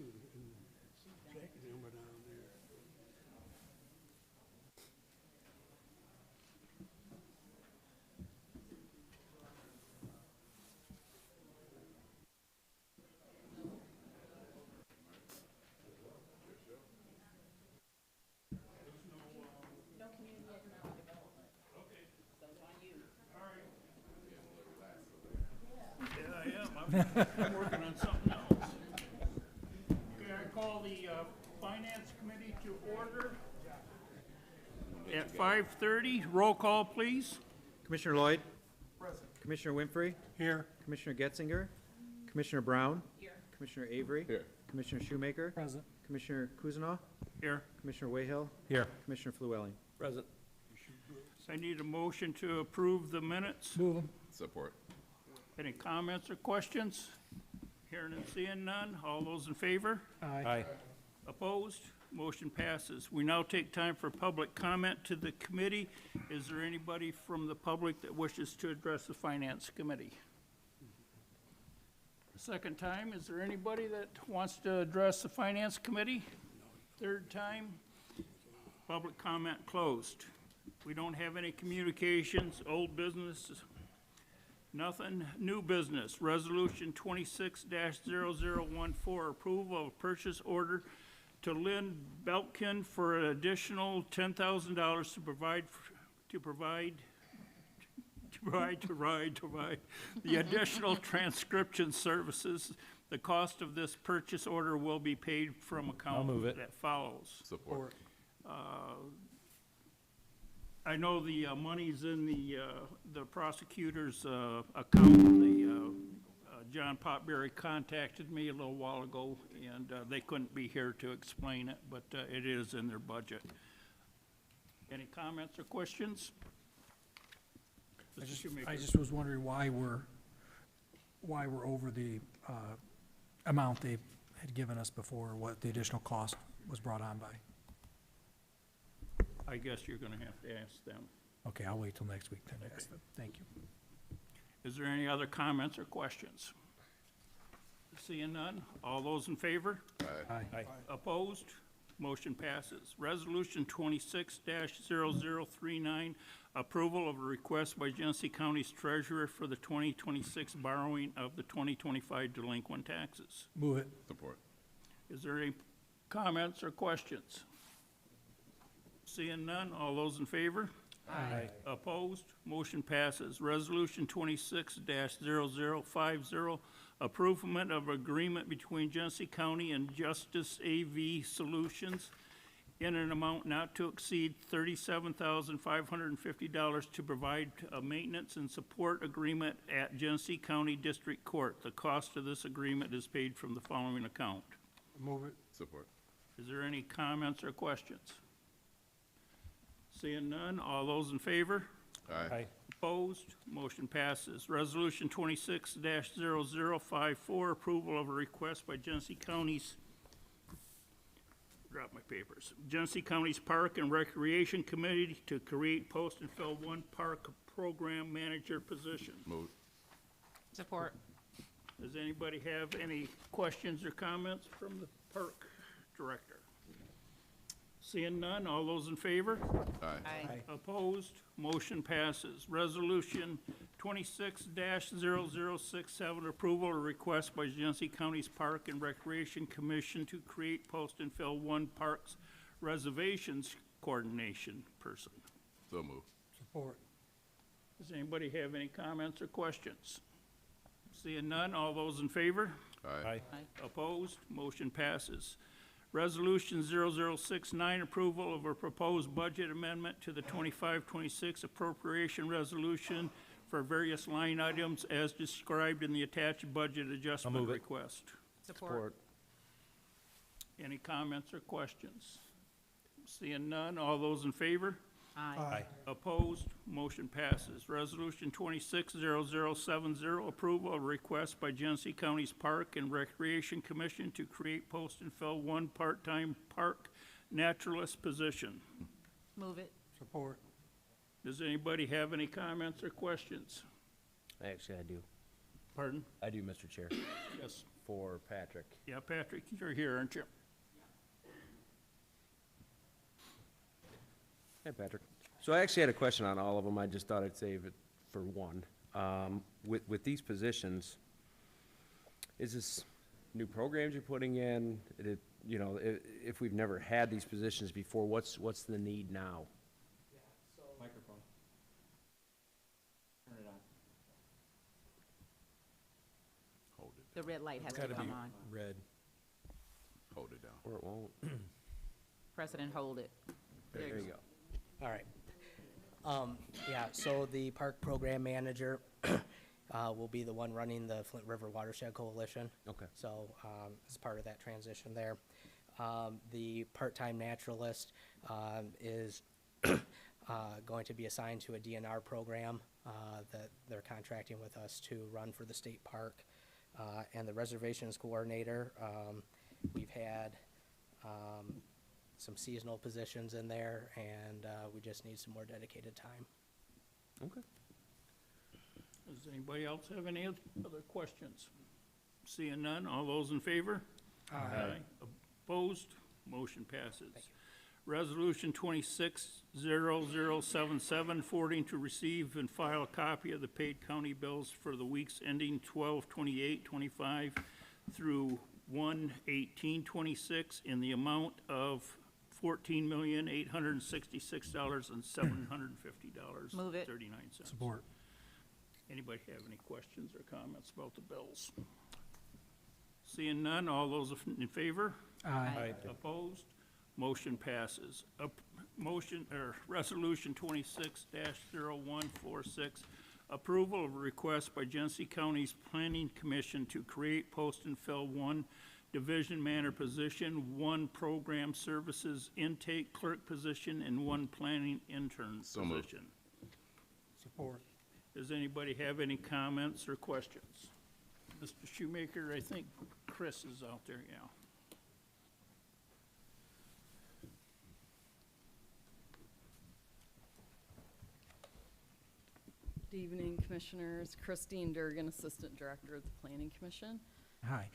Second number down there. No community economic development. Okay. So it's on you. Yeah, I am. I'm working on something else. Okay, I call the Finance Committee to order at 5:30. Roll call, please. Commissioner Lloyd? Present. Commissioner Winfrey? Here. Commissioner Getzinger? Commissioner Brown? Here. Commissioner Avery? Here. Commissioner Shoemaker? Present. Commissioner Kuzinoff? Here. Commissioner Wayhill? Here. Commissioner Flewelling? Present. I need a motion to approve the minutes. Move them. Support. Any comments or questions? Hearing and seeing none. All those in favor? Aye. Opposed? Motion passes. We now take time for public comment to the committee. Is there anybody from the public that wishes to address the Finance Committee? Second time, is there anybody that wants to address the Finance Committee? Third time, public comment closed. We don't have any communications, old business, nothing. New business, Resolution 26-0014, approval of a purchase order to Lynn Belkin for an additional $10,000 to provide the additional transcription services. The cost of this purchase order will be paid from account move it. that follows. Support. I know the money's in the prosecutor's account. John Potberry contacted me a little while ago, and they couldn't be here to explain it, but it is in their budget. Any comments or questions? Mr. Shoemaker. I just was wondering why we're over the amount they had given us before, what the additional cost was brought on by. I guess you're gonna have to ask them. Okay, I'll wait till next week then. Thank you. Is there any other comments or questions? Seeing none, all those in favor? Aye. Opposed? Motion passes. Resolution 26-0039, approval of a request by Genesee County's treasurer for the 2026 borrowing of the 2025 delinquent taxes. Move it. Support. Is there any comments or questions? Seeing none, all those in favor? Aye. Opposed? Motion passes. Resolution 26-0050, approval of agreement between Genesee County and Justice AV Solutions in an amount not to exceed $37,550 to provide a maintenance and support agreement at Genesee County District Court. The cost of this agreement is paid from the following account. Move it. Support. Is there any comments or questions? Seeing none, all those in favor? Aye. Opposed? Motion passes. Resolution 26-0054, approval of a request by Genesee County's, drop my papers, Genesee County's Park and Recreation Committee to create, post, and fill one park program manager position. Move. Support. Does anybody have any questions or comments from the park director? Seeing none, all those in favor? Aye. Aye. Opposed? Motion passes. Resolution 26-0067, approval or request by Genesee County's Park and Recreation Commission to create, post, and fill one parks reservations coordination person. So move. Support. Does anybody have any comments or questions? Seeing none, all those in favor? Aye. Opposed? Motion passes. Resolution 0069, approval of a proposed budget amendment to the 25-26 appropriation resolution for various line items as described in the attached budget adjustment request. Support. Any comments or questions? Seeing none, all those in favor? Aye. Opposed? Motion passes. Resolution 26-0070, approval of a request by Genesee County's Park and Recreation Commission to create, post, and fill one part-time park naturalist position. Move it. Support. Does anybody have any comments or questions? Actually, I do. Pardon? I do, Mr. Chair, Yes. for Patrick. Yeah, Patrick, you're here, aren't you? Hey, Patrick. So I actually had a question on all of them. I just thought I'd save it for one. With these positions, is this new programs you're putting in? You know, if we've never had these positions before, what's the need now? Microphone. Turn it on. The red light has to come on. Red. Hold it down. Or it won't? President, hold it. There you go. All right. Yeah, so the park program manager will be the one running the Flint River Watershed Coalition. Okay. So, as part of that transition there. The part-time naturalist, is, going to be assigned to a DNR program, that they're contracting with us to run for the state park. And the reservations coordinator, we've had, some seasonal positions in there, and, we just need some more dedicated time. Okay. Does anybody else have any other questions? Seeing none, all those in favor? Aye. Opposed? Motion passes. Resolution 260077, forwarding to receive and file a copy of the paid county bills for the weeks ending 12/28/25 through 1/18/26 in the amount of $14,866,750. Move it. 39 cents. Support. Anybody have any questions or comments about the bills? Seeing none, all those in favor? Aye. Opposed? Motion passes. Resolution 26-0146, approval of a request by Genesee County's Planning Commission to create, post, and fill one division manager position, one program services intake clerk position, and one planning intern So moved. position. Support. Does anybody have any comments or questions? Mr. Shoemaker, I think Chris is out there, yeah. Good evening, Commissioners. Christine Durgan, Assistant Director of the Planning Commission. Hi.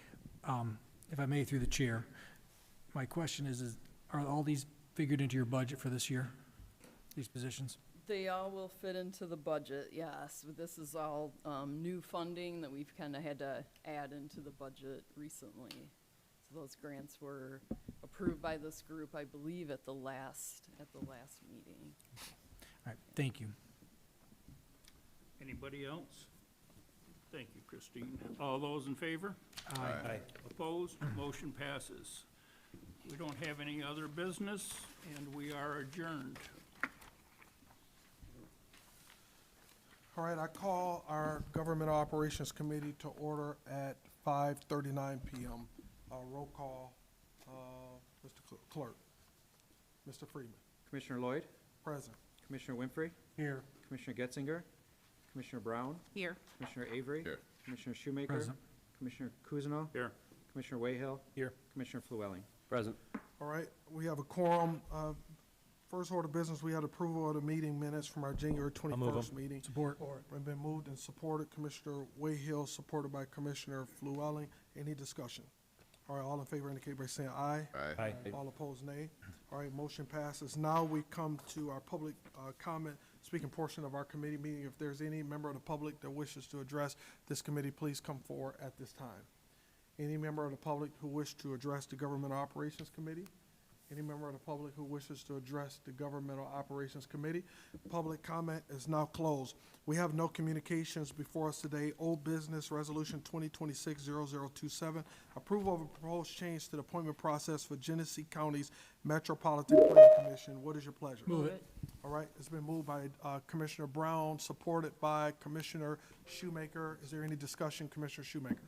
If I may, through the chair, my question is are all these figured into your budget for this year, these positions? They all will fit into the budget, yes. This is all new funding that we've kind of had to add into the budget recently. So those grants were approved by this group, I believe, at the last meeting. All right, thank you. Anybody else? Thank you, Christine. All those in favor? Aye. Opposed? Motion passes. We don't have any other business, and we are adjourned. All right, I call our Government Operations Committee to order at 5:39 PM. Roll call, Mr. Clerk. Mr. Freeman, Commissioner Lloyd, present. Commissioner Winfrey, Here. Commissioner Getzinger, Commissioner Brown, Here. Commissioner Avery, Here. Commissioner Shoemaker, Present. Commissioner Kuzno, Here. Commissioner Wayhill, Here. Commissioner Flewelling. Present. All right, we have a quorum. First order of business, we had approval of the meeting minutes from our January 21st meeting. Support. It's been moved and supported. Commissioner Wayhill, supported by Commissioner Flewelling. Any discussion? All right, all in favor indicate by saying aye. Aye. All opposed, nay. All right, motion passes. Now we come to our public comment, speaking portion of our committee meeting. If there's any member of the public that wishes to address this committee, please come forward at this time. Any member of the public who wish to address the Government Operations Committee? Any member of the public who wishes to address the Governmental Operations Committee? Public comment is now closed. We have no communications before us today. Old business, Resolution 2026-0027, approval of a proposed change to the appointment process for Genesee County's Metropolitan Planning Commission. What is your pleasure? Move it. All right, it's been moved by Commissioner Brown, supported by Commissioner Shoemaker. Is there any discussion, Commissioner Shoemaker?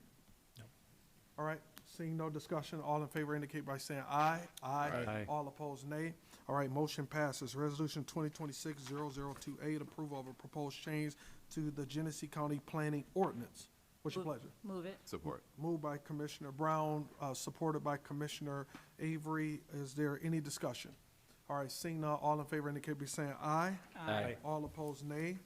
No. All right, seeing no discussion, all in favor indicate by saying aye. Aye. All opposed, nay. All right, motion passes. Resolution 2026-0028, approval of a proposed change to the Genesee County Planning Ordinance. What's your pleasure? Move it. Support. Moved by Commissioner Brown, supported by Commissioner Avery. Is there any discussion? All right, seeing none, all in favor indicate by saying aye. Aye. All opposed, nay.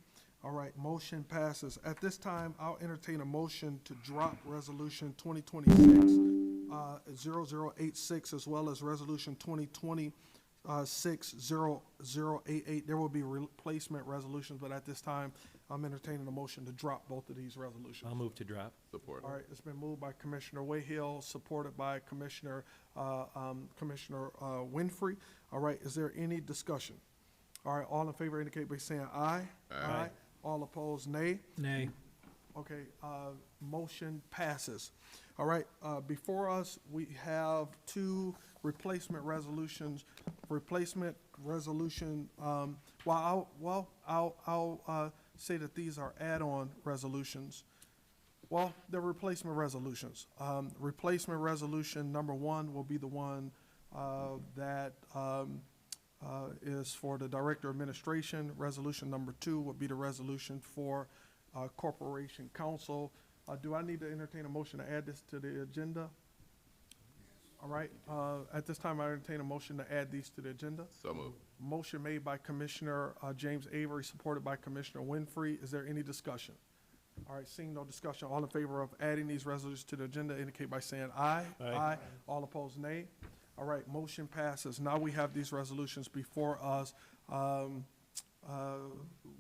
All right, motion passes. At this time, I'll entertain a motion to drop Resolution 2026-0086, as well as Resolution 2026-0088. There will be replacement resolutions, but at this time, I'm entertaining a motion to drop both of these resolutions. I'll move to drop. Support. All right, it's been moved by Commissioner Wayhill, supported by Commissioner Winfrey. All right, is there any discussion? All right, all in favor indicate by saying aye. Aye. All opposed, nay. Nay. Okay, motion passes. All right, before us, we have two replacement resolutions. Replacement resolution, I'll say that these are add-on resolutions. Well, they're replacement resolutions. Replacement resolution number one will be the one that is for the Director of Administration. Resolution number two will be the resolution for Corporation Council. Do I need to entertain a motion to add this to the agenda? All right, at this time, I entertain a motion to add these to the agenda. So moved. Motion made by Commissioner James Avery, supported by Commissioner Winfrey. Is there any discussion? All right, seeing no discussion, all in favor of adding these resolutions to the agenda indicate by saying aye. Aye. All opposed, nay. All right, motion passes. Now we have these resolutions before us.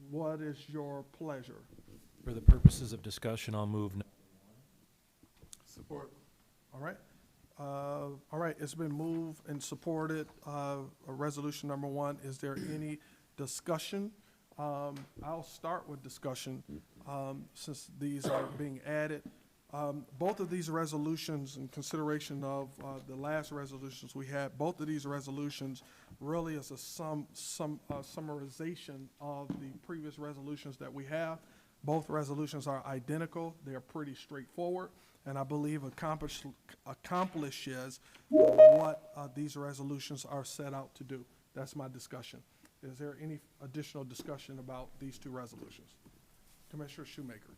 What is your pleasure? For the purposes of discussion, I'll move. Support. All right. All right, it's been moved and supported, resolution number one. Is there any discussion? I'll start with discussion, since these are being added. Both of these resolutions, in consideration of, the last resolutions we had, both of these resolutions really is a summarization of the previous resolutions that we have. Both resolutions are identical. They're pretty straightforward, and I believe accomplishes what these resolutions are set out to do. That's my discussion. Is there any additional discussion about these two resolutions? Commissioner Shoemaker.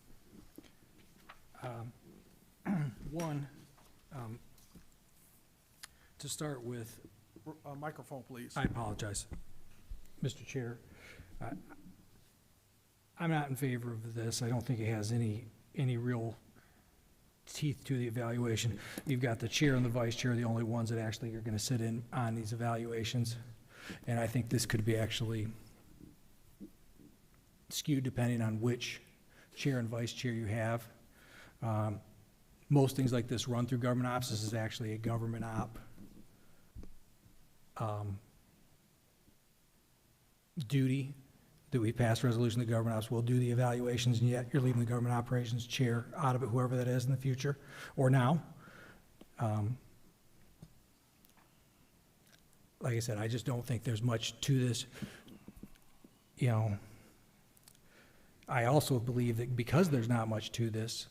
One, to start with, Microphone, please. I apologize, Mr. Chair. I'm not in favor of this. I don't think it has any real teeth to the evaluation. You've got the chair and the vice chair, the only ones that actually are gonna sit in on these evaluations. And I think this could be actually skewed depending on which chair and vice chair you have. Most things like this run through government ops. This is actually a government op duty that we passed resolution. The government ops will do the evaluations, and yet you're leaving the government operations chair out of it, whoever that is in the future or now. Like I said, I just don't think there's much to this. You know, I also believe that because there's not much to this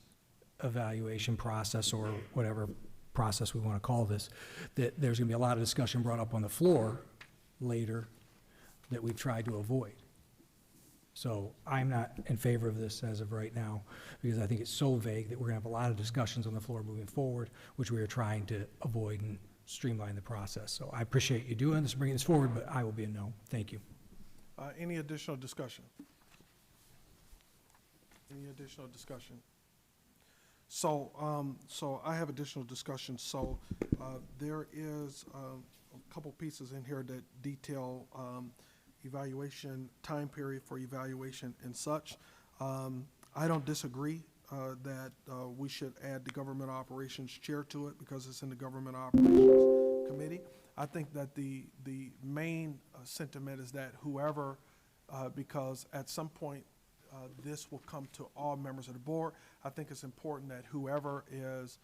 evaluation process, or whatever process we want to call this, that there's going to be a lot of discussion brought up on the floor later that we've tried to avoid. So I'm not in favor of this as of right now, because I think it's so vague that we're going to have a lot of discussions on the floor moving forward, which we are trying to avoid and streamline the process. So I appreciate you doing this, bringing this forward, but I will be a no. Thank you. Any additional discussion? Any additional discussion? So, so I have additional discussion. So, there is a couple pieces in here that detail evaluation, time period for evaluation and such. I don't disagree that we should add the government operations chair to it because it's in the government operations committee. I think that the main sentiment is that whoever, because at some point this will come to all members of the board, I think it's important that whoever is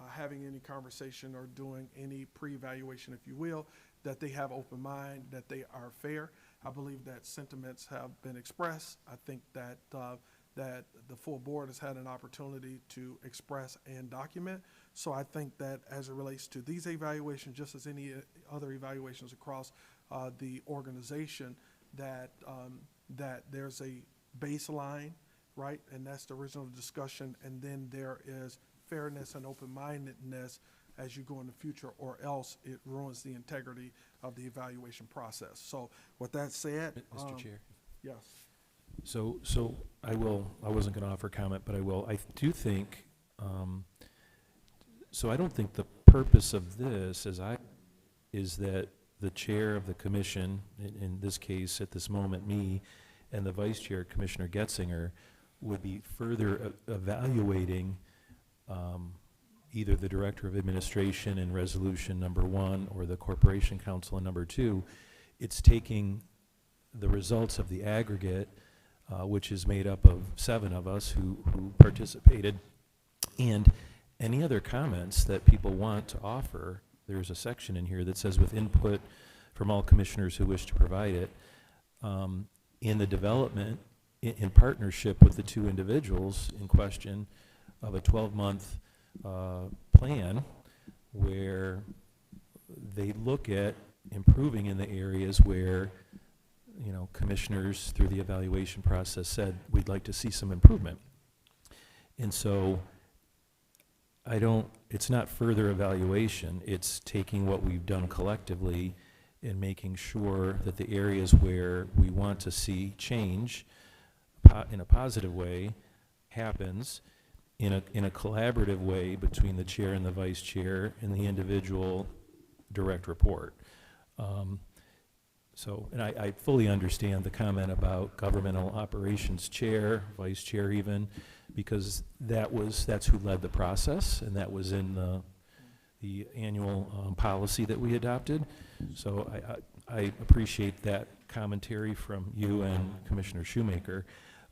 having any conversation or doing any pre-evaluation, if you will, that they have open mind, that they are fair. I believe that sentiments have been expressed. I think that that the full board has had an opportunity to express and document. So I think that as it relates to these evaluations, just as any other evaluations across the organization, that that there's a baseline, right? And that's the original discussion. And then there is fairness and open-mindedness as you go in the future, or else it ruins the integrity of the evaluation process. So with that said, Mr. Chair, yes. So I wasn't gonna offer comment, but I will. I do think, so I don't think the purpose of this is that the chair of the commission, in this case, at this moment, me, and the vice chair, Commissioner Getzinger, would be further evaluating either the director of administration in resolution number 1 or the corporation council in number 2. It's taking the results of the aggregate, which is made up of 7 of us who participated, and any other comments that people want to offer. There's a section in here that says with input from all commissioners who wish to provide it, in the development, in partnership with the 2 individuals in question, of a 12-month plan where they look at improving in the areas where, you know, commissioners through the evaluation process said, we'd like to see some improvement. And so it's not further evaluation, it's taking what we've done collectively and making sure that the areas where we want to see change in a positive way happens in a collaborative way between the chair and the vice chair and the individual direct report. And I fully understand the comment about governmental operations chair, vice chair even, because that's who led the process, and that was in the annual policy that we adopted. So I appreciate that commentary from you and Commissioner Shoemaker.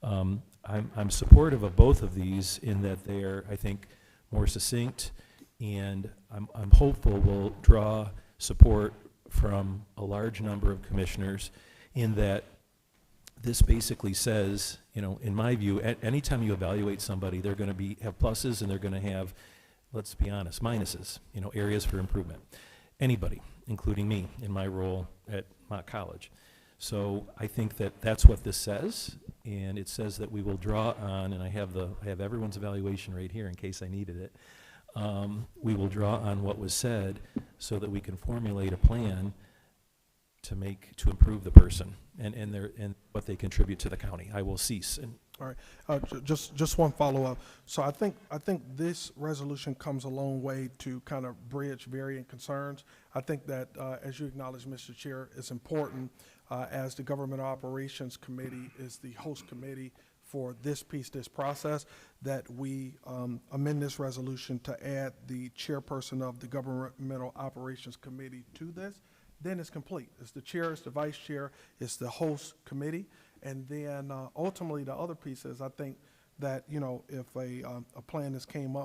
I'm supportive of both of these in that they're, I think, more succinct, and I'm hopeful we'll draw support from a large number of commissioners in that this basically says, you know, in my view, anytime you evaluate somebody, they're going to have pluses and they're going to have, let's be honest, minuses, you know, areas for improvement. Anybody, including me in my role at Mott College. So I think that that's what this says, and it says that we will draw on, and I have everyone's evaluation right here in case I needed it. We will draw on what was said so that we can formulate a plan to improve the person and what they contribute to the county. I will cease. And All right, just one follow-up. So I think this resolution comes a long way to kind of bridge varying concerns. I think that, as you acknowledge, Mr. Chair, it's important, as the Government Operations Committee is the host committee for this process, that we amend this resolution to add the chairperson of the Governmental Operations Committee to this. Then it's complete. It's the chair, it's the vice chair, it's the host committee. And then ultimately the other piece is, I think that, you know, if a plan is come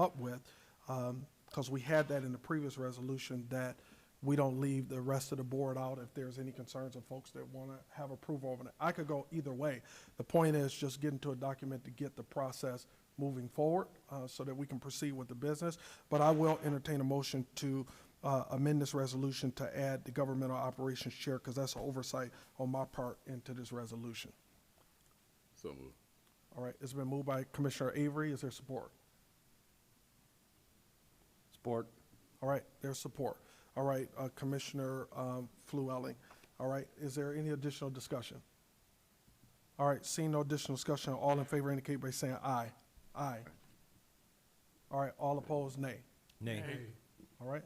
up with, because we had that in the previous resolution, that we don't leave the rest of the board out if there's any concerns of folks that want to have approval of it. I could go either way. The point is just getting to a document to get the process moving forward so that we can proceed with the business. But I will entertain a motion to amend this resolution to add the Governmental Operations Chair, because that's an oversight on my part into this resolution. So moved. All right, it's been moved by Commissioner Avery. Is there support? support. All right, there's support. All right, Commissioner Flewelling. All right, is there any additional discussion? All right, seeing no additional discussion, all in favor indicate by saying aye. Aye. All right, all opposed, nay. Nay. All right,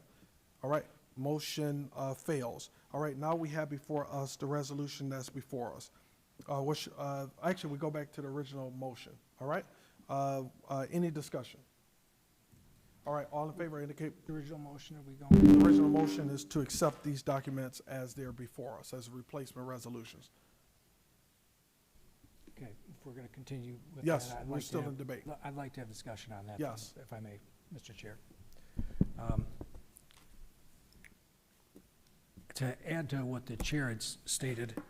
all right, motion fails. All right, now we have before us the resolution that's before us. Actually, we go back to the original motion, all right? Any discussion? All right, all in favor indicate. The original motion, are we going? The original motion is to accept these documents as they're before us, as replacement resolutions. Okay, if we're going to continue with that. Yes, I'd we're like to still have- in debate. I'd like to have discussion on that. Yes. If I may, Mr. Chair. To add to what the chair had stated,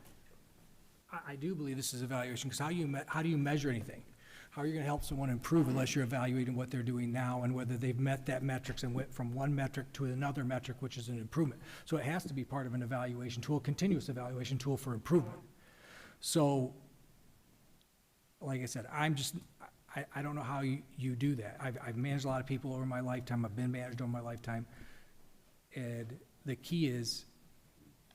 I do believe this is evaluation, because how do you measure anything? How are you going to help someone improve unless you're evaluating what they're doing now and whether they've met that metrics and went from one metric to another metric, which is an improvement? So it has to be part of an evaluation tool, continuous evaluation tool for improvement. So, like I said, I don't know how you do that. I've managed a lot of people over my lifetime. I've been managed over my lifetime. And the key is,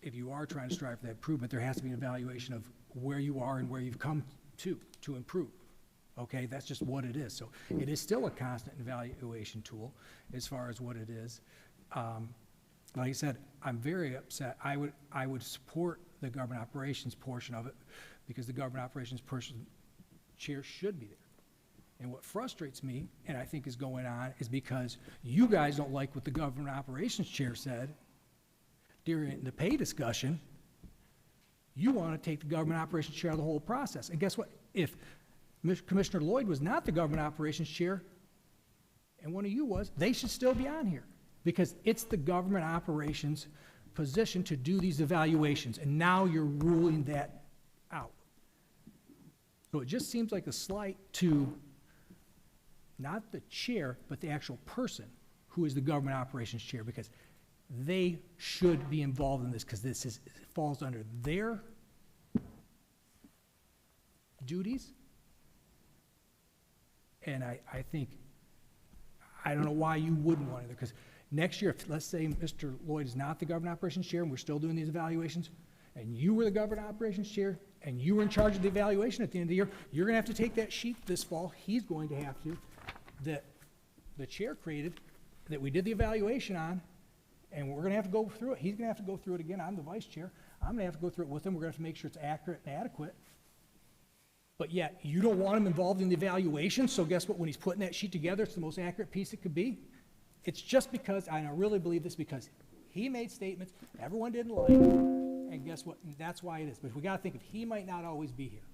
if you are trying to strive for that improvement, there has to be an evaluation of where you are and where you've come to improve. Okay, that's just what it is. So it is still a constant evaluation tool as far as what it is. Like I said, I'm very upset. I would support the government operations portion of it because the government operations person chair should be there. And what frustrates me, and I think is going on, is because you guys don't like what the government operations chair said during the pay discussion. You want to take the government operations chair of the whole process. And guess what? If Commissioner Lloyd was not the government operations chair, and one of you was, they should still be on here. Because it's the government operations position to do these evaluations, and now you're ruling that out. So it just seems like a slight to not the chair, but the actual person who is the government operations chair, because they should be involved in this, because this falls under their duties. And I think, I don't know why you wouldn't want it, because next year, if, let's say Mr. Lloyd is not the government operations chair, and we're still doing these evaluations, and you were the government operations chair, and you were in charge of the evaluation at the end of the year, you're gonna have to take that sheet this fall, he's going to have to, that the chair created, that we did the evaluation on, and we're gonna have to go through it. He's gonna have to go through it again. I'm the vice chair. I'm gonna have to go through it with him. We're gonna have to make sure it's accurate and adequate. But yet, you don't want him involved in the evaluation, so guess what? When he's putting that sheet together, it's the most accurate piece it could be. It's just because, and I really believe this, because he made statements everyone didn't like, and guess what? That's why it is. But we gotta think, if he might not always be here,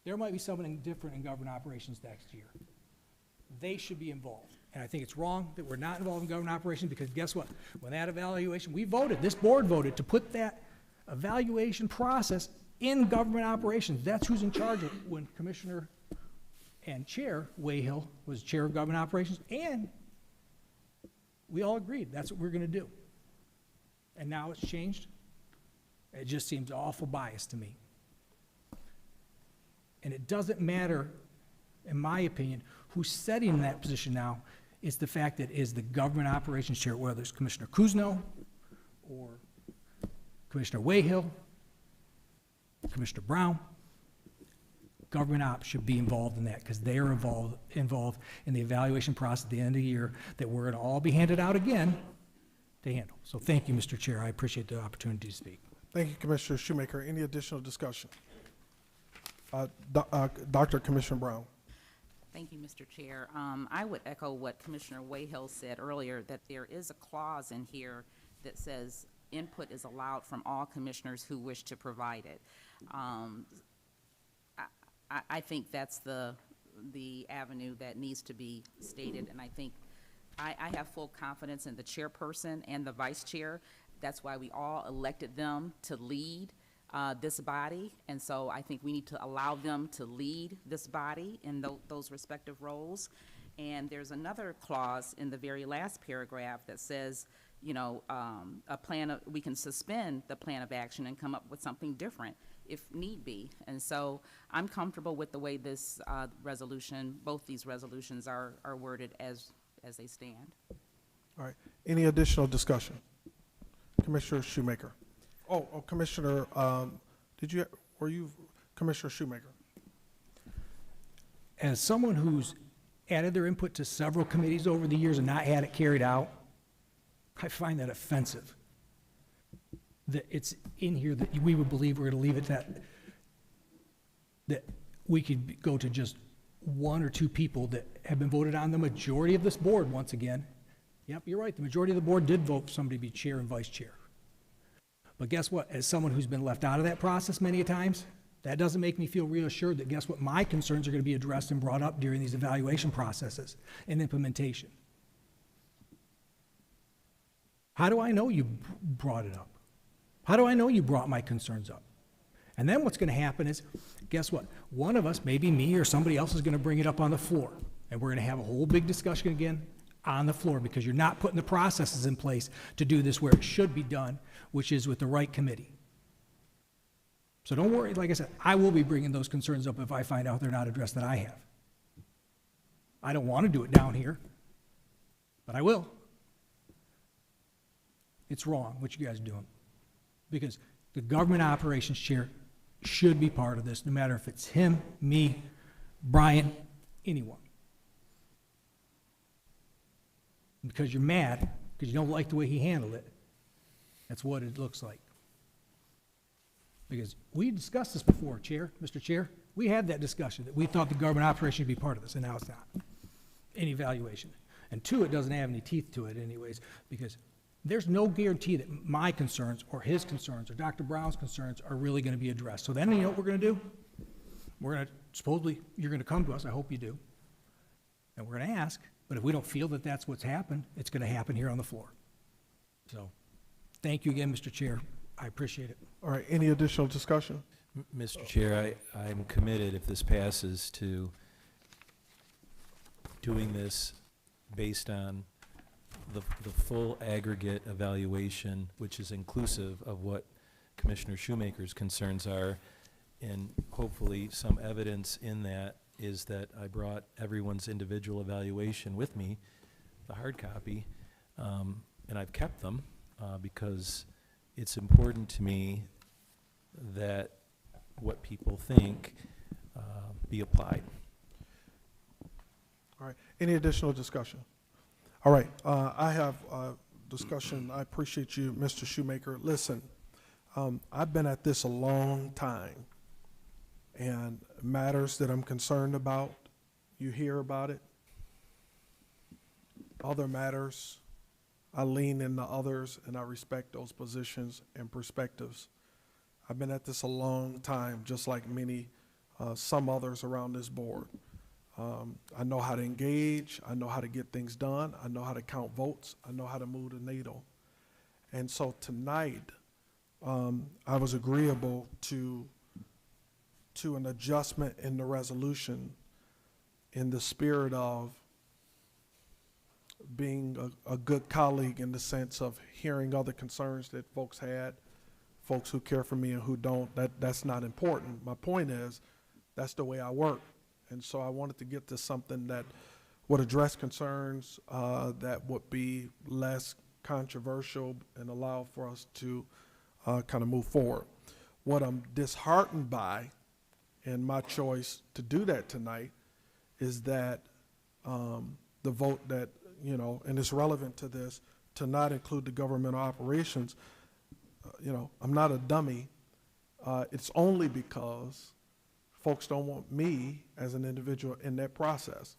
there might be something different in government operations next year. They should be involved. And I think it's wrong that we're not involved in government operations, because guess what? When that evaluation, we voted, this board voted to put that evaluation process in government operations. That's who's in charge of it. When Commissioner and Chair Wayhill was chair of government operations, and we all agreed that's what we're gonna do. And now it's changed. It just seems awful biased to me. And it doesn't matter, in my opinion, who's sitting in that position now. It's the fact that is the government operations chair, whether it's Commissioner Kuzno or Commissioner Wayhill, Commissioner Brown. Government ops should be involved in that, because they are involved in the evaluation process at the end of the year that we're gonna all be handed out again to handle. So thank you, Mr. Chair. I appreciate the opportunity to speak. Thank you, Commissioner Shoemaker. Any additional discussion? Dr. Commissioner Brown. Thank you, Mr. Chair. I would echo what Commissioner Wayhill said earlier, that there is a clause in here that says input is allowed from all commissioners who wish to provide it. I think that's the avenue that needs to be stated, and I think I have full confidence in the chairperson and the vice chair. That's why we all elected them to lead this body, and so I think we need to allow them to lead this body in those respective roles. And there's another clause in the very last paragraph that says, you know, we can suspend the plan of action and come up with something different if need be. And so I'm comfortable with the way this resolution, both these resolutions are worded as they stand. All right. Any additional discussion? Commissioner Shoemaker. Oh, Commissioner, were you Commissioner Shoemaker? As someone who's added their input to several committees over the years and not had it carried out, I find that offensive. That it's in here that we would believe we're gonna leave it that we could go to just one or two people that have been voted on. The majority of this board, once again, yep, you're right, the majority of the board did vote for somebody to be chair and vice chair. But guess what? As someone who's been left out of that process many a times, that doesn't make me feel reassured that guess what? My concerns are going to be addressed and brought up during these evaluation processes and implementation. How do I know you brought it up? How do I know you brought my concerns up? And then what's going to happen is, guess what? One of us, maybe me or somebody else, is going to bring it up on the floor. And we're going to have a whole big discussion again on the floor, because you're not putting the processes in place to do this where it should be done, which is with the right committee. So don't worry, like I said, I will be bringing those concerns up if I find out they're not addressed that I have. I don't want to do it down here, but I will. It's wrong what you guys are doing, because the government operations chair should be part of this, no matter if it's him, me, Brian, anyone. Because you're mad, because you don't like the way he handled it. That's what it looks like. Because we discussed this before, Mr. Chair. We had that discussion, that we thought the government operation should be part of this, and now it's not. Any evaluation. And two, it doesn't have any teeth to it anyways, because there's no guarantee that my concerns, or his concerns, or Dr. Brown's concerns are really gonna be addressed. So then, you know what we're gonna do? We're gonna, supposedly, you're gonna come to us, I hope you do, and we're gonna ask, but if we don't feel that that's what's happened, it's gonna happen here on the floor. So, thank you again, Mr. Chair. I appreciate it. All right, any additional discussion? Mr. Chair, I'm committed, if this passes, to doing this based on the full aggregate evaluation, which is inclusive of what Commissioner Shoemaker's concerns are, and hopefully some evidence in that is that I brought everyone's individual evaluation with me, the hard copy, and I've kept them because it's important to me that what people think be applied. All right, any additional discussion? All right, I have discussion. I appreciate you, Mr. Shoemaker. Listen, I've been at this a long time, and matters that I'm concerned about, you hear about it. Other matters, I lean into others, and I respect those positions and perspectives. I've been at this a long time, just like many, some others around this board. I know how to engage. I know how to get things done. I know how to count votes. I know how to move the needle. And so tonight, I was agreeable to an adjustment in the resolution in the spirit of being a good colleague, in the sense of hearing other concerns that folks had, folks who care for me and who don't. That's not important. My point is, that's the way I work. And so I wanted to get to something that would address concerns that would be less controversial and allow for us to kind of move forward. What I'm disheartened by in my choice to do that tonight is that the vote that, you know, and it's relevant to this, to not include the governmental operations, you know, I'm not a dummy. It's only because folks don't want me as an individual in that process,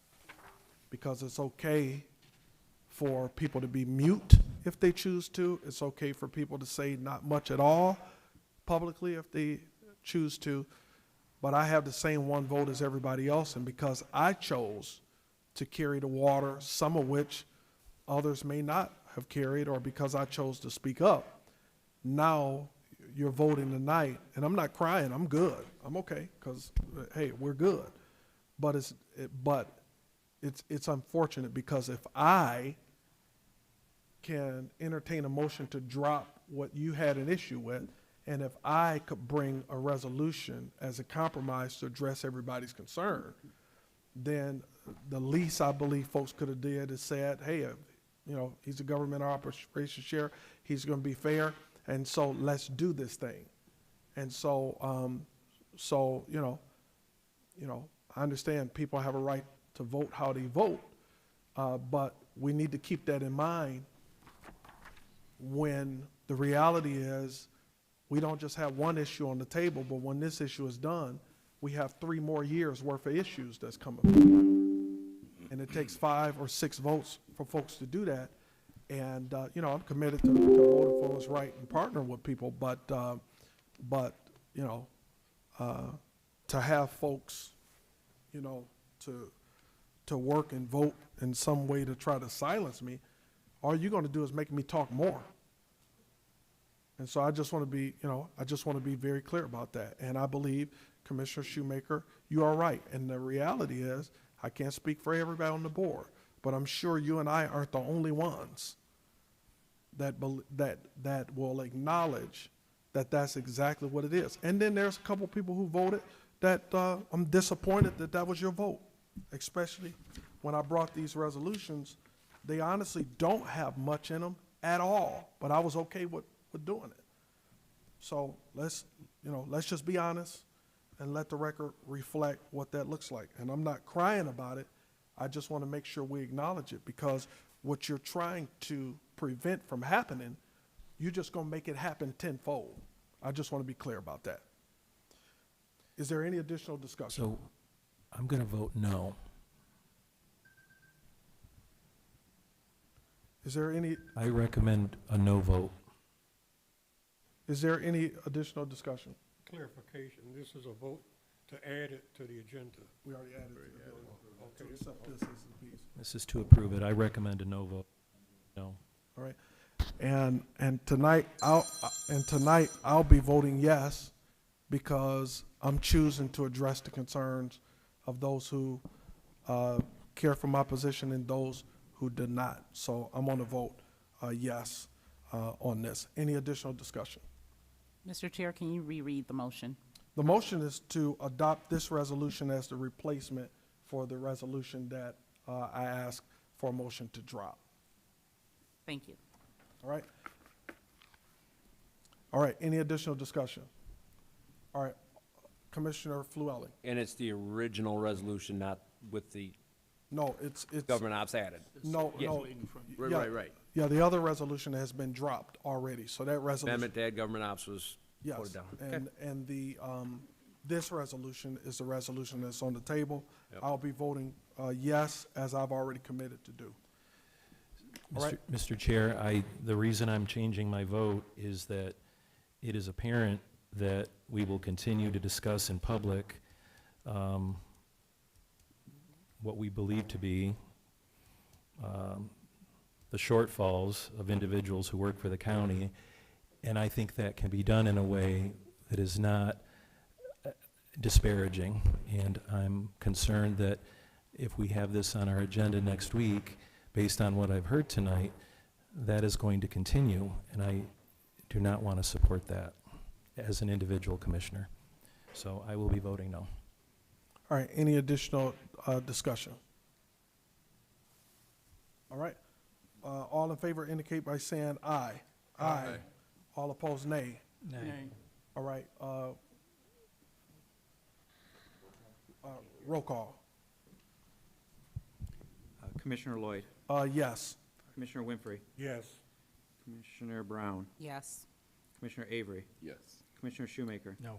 because it's okay for people to be mute if they choose to. It's okay for people to say not much at all publicly if they choose to. But I have the same one vote as everybody else, and because I chose to carry the water, some of which others may not have carried, or because I chose to speak up, now you're voting tonight, and I'm not crying, I'm good, I'm okay, because, hey, we're good. But it's unfortunate, because if I can entertain a motion to drop what you had an issue with, and if I could bring a resolution as a compromise to address everybody's concern, then the least I believe folks could have did is said, hey, you know, he's a government operations chair, he's going to be fair, and so let's do this thing. And so, you know, I understand people have a right to vote how they vote, but we need to keep that in mind when the reality is we don't just have one issue on the table, but when this issue is done, we have 3 more years worth of issues that's coming forward. And it takes 5 or 6 votes for folks to do that. And, you know, I'm committed to voting for what's right and partner with people, but you know, to have folks, you know, to work and vote in some way to try to silence me, all you're going to do is make me talk more. And so I just want to be, you know, I just want to be very clear about that. And I believe, Commissioner Shoemaker, you are right. And the reality is, I can't speak for everybody on the board, but I'm sure you and I aren't the only ones that will acknowledge that that's exactly what it is. And then there's a couple people who voted that I'm disappointed that that was your vote, especially when I brought these resolutions. They honestly don't have much in them at all, but I was okay with doing it. So let's just be honest and let the record reflect what that looks like. And I'm not crying about it. I just want to make sure we acknowledge it, because what you're trying to prevent from happening, you're just going to make it happen tenfold. I just want to be clear about that. Is there any additional discussion? So I'm going to vote no. Is there any a no vote. additional discussion? Clarification, this is a vote to add it to the agenda. We already added it to the bill. Okay, accept this as a piece. This is to approve it. I recommend a no vote. No. All right. And tonight I'll be voting yes, because I'm choosing to address the concerns of those who care for my position and those who did not. So I'm going to vote yes on this. Any additional discussion? Mr. Chair, can you reread the motion? The motion is to adopt this resolution as the replacement for the resolution that I asked for a motion to drop. Thank you. All right? All right, any additional discussion? All right, Commissioner Flewelly. And it's the original resolution, not with the No, it's. government ops added. No, Yes. no. Right, yeah, right. Yeah, the other resolution has been dropped already, so that resolution. Amendment to add government ops was Yes, voted down. Okay. and the, this resolution is the resolution that's on the table. Yep. I'll be voting yes, as I've already committed to do. All right. Mr. Chair, the reason I'm changing my vote is that it is apparent that we will continue to discuss in public what we believe to be the shortfalls of individuals who work for the county, and I think that can be done in a way that is not disparaging, and I'm concerned that if we have this on our agenda next week, based on what I've heard tonight, that is going to continue, and I do not want to support that as an individual commissioner. So I will be voting no. All right, any additional discussion? All right, all in favor indicate by saying aye. Aye. All opposed, nay. Nay. All right, roll call. Commissioner Lloyd, Yes. Commissioner Winfrey, Yes. Commissioner Brown, Yes. Commissioner Avery, Yes. Commissioner Shoemaker, No.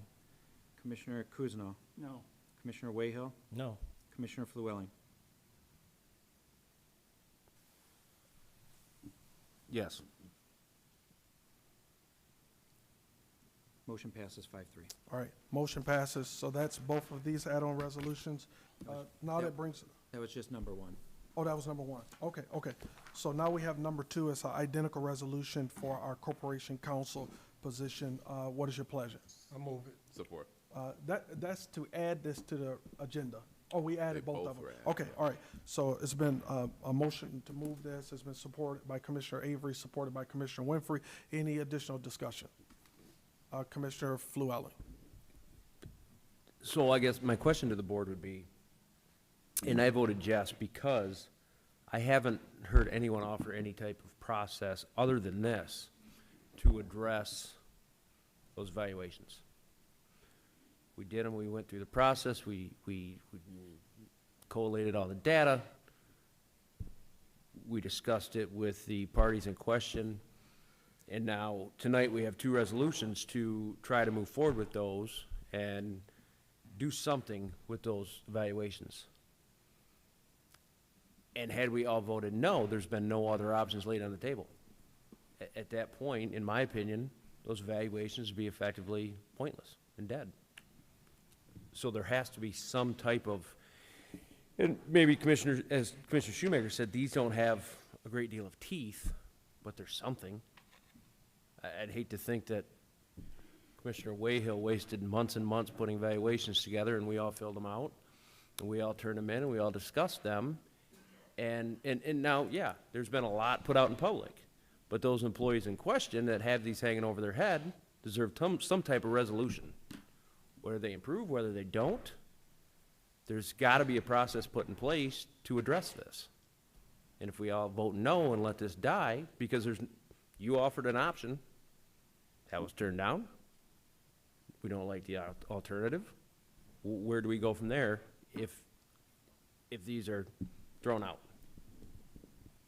Commissioner Kuzno, No. Commissioner Wayhill, No. Commissioner Flewelling. Yes. Motion passes 5-3. All right, motion passes, so that's both of these add-on resolutions. Now that brings, That was just number one. oh, that was number one. Okay, okay. So now we have number two, it's an identical resolution for our corporation counsel position. What is your pleasure? I move it. Support. That's to add this to the agenda. Oh, we added They both both of them. were added. Okay, all right. So it's been a motion to move this. It's been supported by Commissioner Avery, supported by Commissioner Winfrey. Any additional discussion? Commissioner Flewelly. So I guess my question to the board would be, and I voted yes because I haven't heard anyone offer any type of process other than this to address those valuations. We did them, we went through the process, we collated all the data, we discussed it with the parties in question, and now, tonight, we have two resolutions to try to move forward with those and do something with those valuations. And had we all voted no, there's been no other options laid on the table. At that point, in my opinion, those valuations would be effectively pointless and dead. So there has to be some type of, and maybe as Commissioner Shoemaker said, these don't have a great deal of teeth, but there's something. I'd hate to think that Commissioner Wayhill wasted months and months putting valuations together, and we all filled them out, and we all turned them in, and we all discussed them. And now, yeah, there's been a lot put out in public, but those employees in question that have these hanging over their head deserve some type of resolution. Whether they improve, whether they don't, there's got to be a process put in place to address this. And if we all vote no and let this die, because you offered an option, that was turned down, we don't like the alternative, where do we go from there if these are thrown out?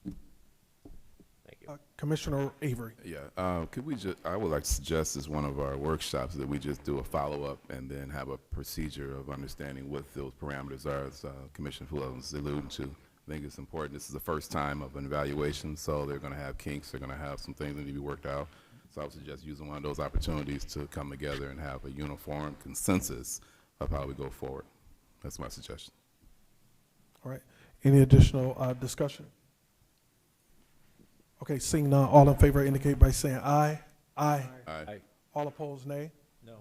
Thank you. Commissioner Avery. Yeah, could we just, I would like to suggest as one of our workshops that we just do a follow-up and then have a procedure of understanding what those parameters are, as Commissioner Flores was alluding to. I think it's important. This is the first time of an evaluation, so they're going to have kinks, they're going to have some things that need to be worked out. So I would suggest using one of those opportunities to come together and have a uniform consensus of how we go forward. That's my suggestion. All right. Any additional discussion? Okay, seeing none, all in favor indicate by saying aye. Aye. Aye. All opposed, nay. No.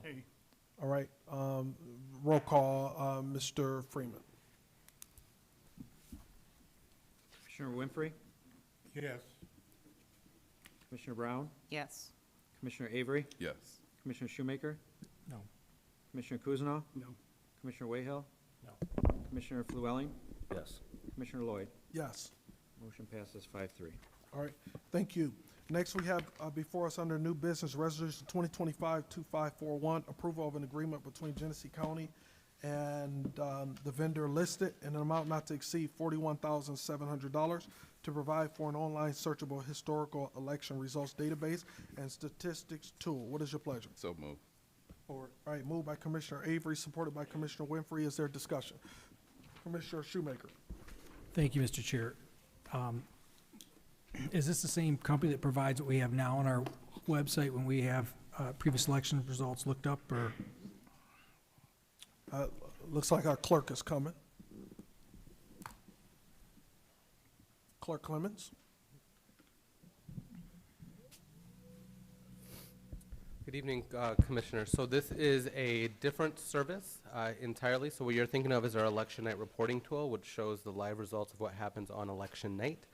All right, roll call, Mr. Freeman. Commissioner Winfrey? Yes. Commissioner Brown? Yes. Commissioner Avery? Yes. Commissioner Shoemaker? No. Commissioner Kuzno? No. Commissioner Wayhill? No. Commissioner Flewelling? Yes. Commissioner Lloyd? Yes. Motion passes 5-3. All right, thank you. Next, we have before us under new business resolution 2025-2541, approval of an agreement between Genesee County and the vendor listed in an amount not to exceed $41,700 to provide for an online searchable historical election results database and statistics tool. What is your pleasure? So move. All right, moved by Commissioner Avery, supported by Commissioner Winfrey. Is there discussion? Commissioner Shoemaker. Thank you, Mr. Chair. Is this the same company that provides what we have now on our website when we have previous election results looked up, or? Looks like our clerk is coming. Clerk Clemens. Good evening, Commissioner. So this is a different service entirely. So what you're thinking of is our election night reporting tool, which shows the live results of what happens on election night.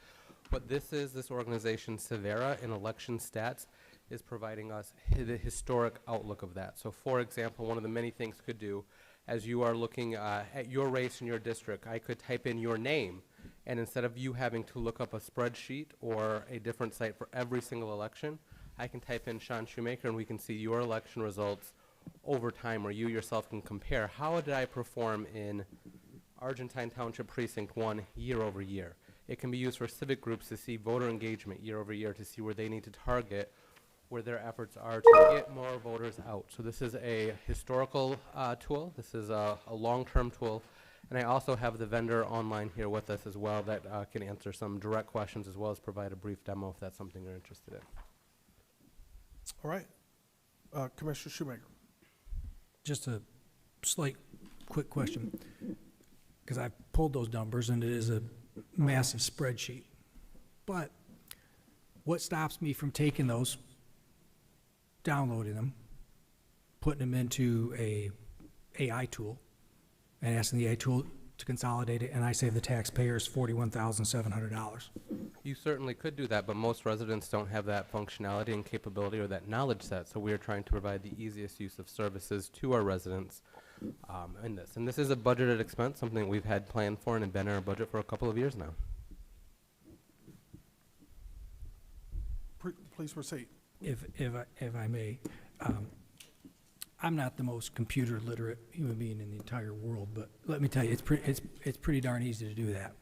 What this is, this organization, Severa, in election stats, is providing us the historic outlook of that. So for example, one of the many things could do, as you are looking at your race in your district, I could type in your name, and instead of you having to look up a spreadsheet or a different site for every single election, I can type in Sean Shoemaker and we can see your election results over time, where you yourself can compare how did I perform in Argentine Township Precinct 1 year over year. It can be used for civic groups to see voter engagement year over year, to see where they need to target, where their efforts are to get more voters out. So this is a historical tool. This is a long-term tool. And I also have the vendor online here with us as well that can answer some direct questions as well as provide a brief demo if that's something you're interested in. All right. Commissioner Shoemaker. Just a slight, quick question, because I've pulled those numbers, and it is a massive spreadsheet. But what stops me from taking those, downloading them, putting them into a AI tool, and asking the AI tool to consolidate it, and I save the taxpayers $41,700? You certainly could do that, but most residents don't have that functionality and capability or that knowledge set. So we are trying to provide the easiest use of services to our residents in this. And this is a budgeted expense, something we've had planned for and been in our budget for a couple of years now. Please proceed. If I may, I'm not the most computer literate human being in the entire world, but let me tell you, it's pretty darn easy to do that.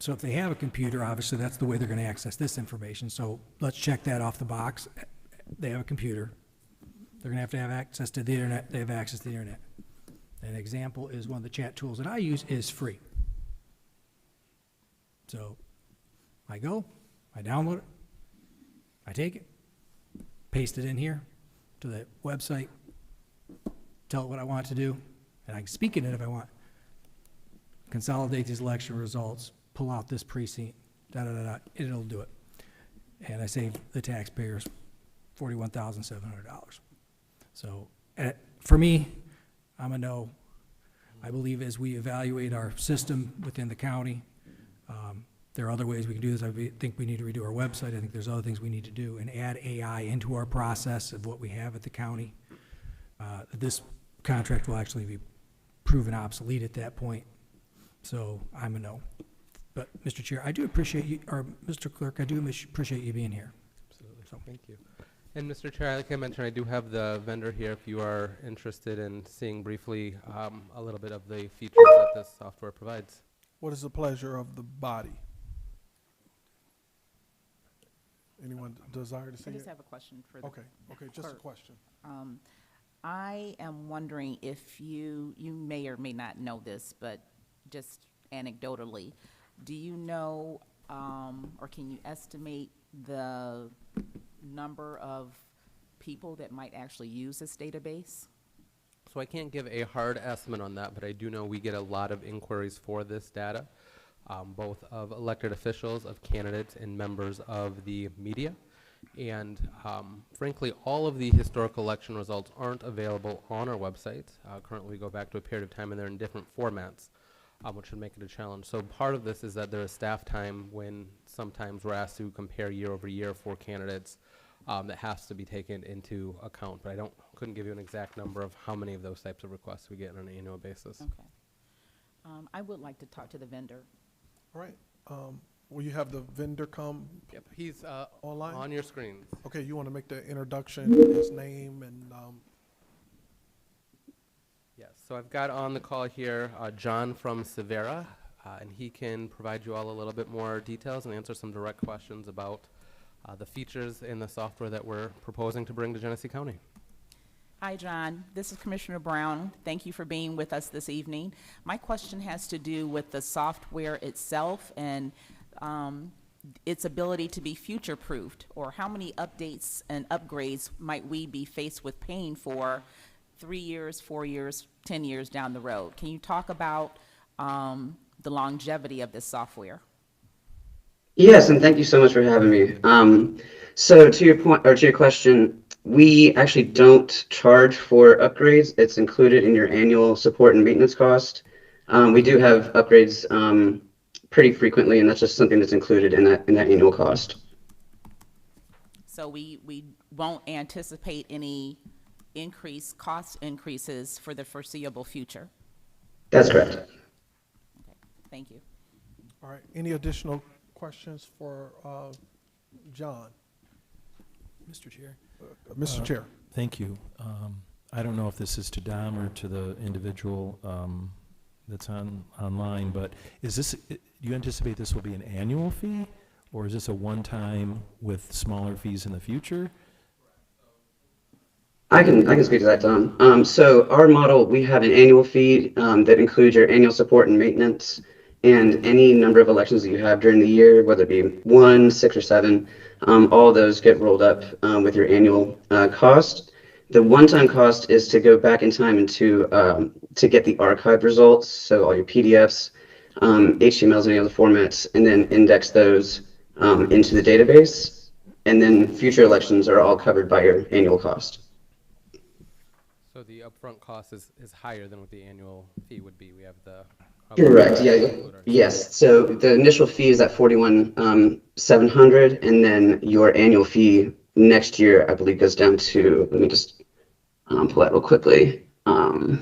So if they have a computer, obviously that's the way they're going to access this information. So let's check that off the box. They have a computer. They're going to have access to the internet. They have access to the internet. An example is one of the chat tools that I use is free. So I go, I download it, I take it, paste it in here to the website, tell it what I want it to do, and I can speak in it if I want. Consolidate these election results, pull out this precinct, da-da-da-da, it'll do it. And I save the taxpayers $41,700. So for me, I'm a no. I believe as we evaluate our system within the county, there are other ways we can do this. I think we need to redo our website. I think there's other things we need to do and add AI into our process of what we have at the county. This contract will actually be proven obsolete at that point. So I'm a no. But Mr. Chair, I do appreciate you, or Mr. Clerk, I do appreciate you being here. Absolutely. So thank you. And Mr. Chair, like I mentioned, I do have the vendor here if you are interested in seeing briefly a little bit of the features that this software provides. What is the pleasure of the body? Anyone desire to see I it? just have a question for the Okay, just a clerk. question. I am wondering if you may or may not know this, but just anecdotally, do you know, or can you estimate the number of people that might actually use this database? So I can't give a hard estimate on that, but I do know we get a lot of inquiries for this data, both of elected officials, of candidates, and members of the media. And frankly, all of the historical election results aren't available on our website. Currently, we go back to a period of time, and they're in different formats, which would make it a challenge. So part of this is that there is staff time when sometimes we're asked to compare year over year for candidates that has to be taken into account. But couldn't give you an exact number of how many of those types of requests we get on an annual basis. Okay. I would like to talk to the vendor. All right, will you have the vendor come Yep, he's online? on your screens. Okay, you want to make the introduction, his name, and, Yes, so I've got on the call here John from Severa, and he can provide you all a little bit more details and answer some direct questions about the features in the software that we're proposing to bring to Genesee County. Hi, John. This is Commissioner Brown. Thank you for being with us this evening. My question has to do with the software itself and its ability to be future-proofed, or how many updates and upgrades might we be faced with paying for 3 years, 4 years, 10 years down the road? Can you talk about the longevity of this software? Yes, and thank you so much for having me. So to your point, or to your question, we actually don't charge for upgrades. It's included in your annual support and maintenance cost. We do have upgrades pretty frequently, and that's just something that's included in that annual cost. So we won't anticipate any cost increases for the foreseeable future? That's correct. Okay, thank you. all right, any additional questions for John? Mr. Chair? Mr. Chair. Thank you. I don't know if this is to Dom or to the individual that's online, but do you anticipate this will be an annual fee, or is this a one-time with smaller fees in the future? I can speak to that, Tom. So our model, we have an annual fee that includes your annual support and maintenance, and any number of elections that you have during the year, whether it be 1, 6, or 7, all those get rolled up with your annual cost. The one-time cost is to go back in time and to get the archived results, so all your PDFs, HTMLs, and any other formats, and then index those into the database. And then future elections are all covered by your annual cost. So the upfront cost is higher than what the annual fee would be. We have the Correct. Yeah. Yes. So the initial fee is at $41,700, and then your annual fee next year, I believe, goes down to. Let me just pull that real quickly. To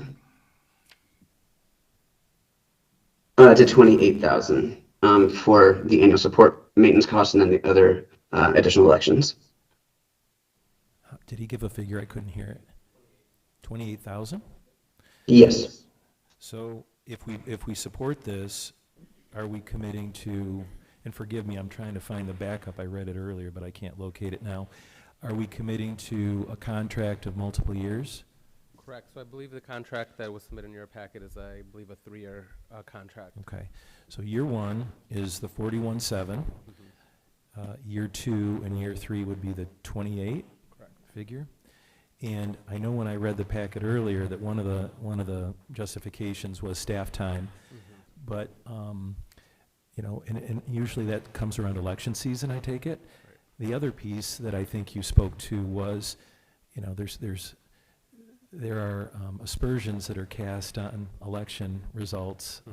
$28,000 for the annual support, maintenance costs, and then the other additional elections. Did he give a figure? I couldn't hear it. 28,000? Yes. So if we support this, are we committing to, and forgive me, I'm trying to find the backup, I read it earlier, but I can't locate it now. Are we committing to a contract of multiple years? Correct. So I believe the contract that was submitted in your packet is, I believe, a 3-year contract. Okay, so year 1 is the 41.7. Year 2 and year 3 would be the 28 figure. And I know when I read the packet earlier that one of the justifications was staff time, but you know, and usually that comes around election season, I take it. The other piece that I think you spoke to was, you know, there are aspersions that are cast on election results,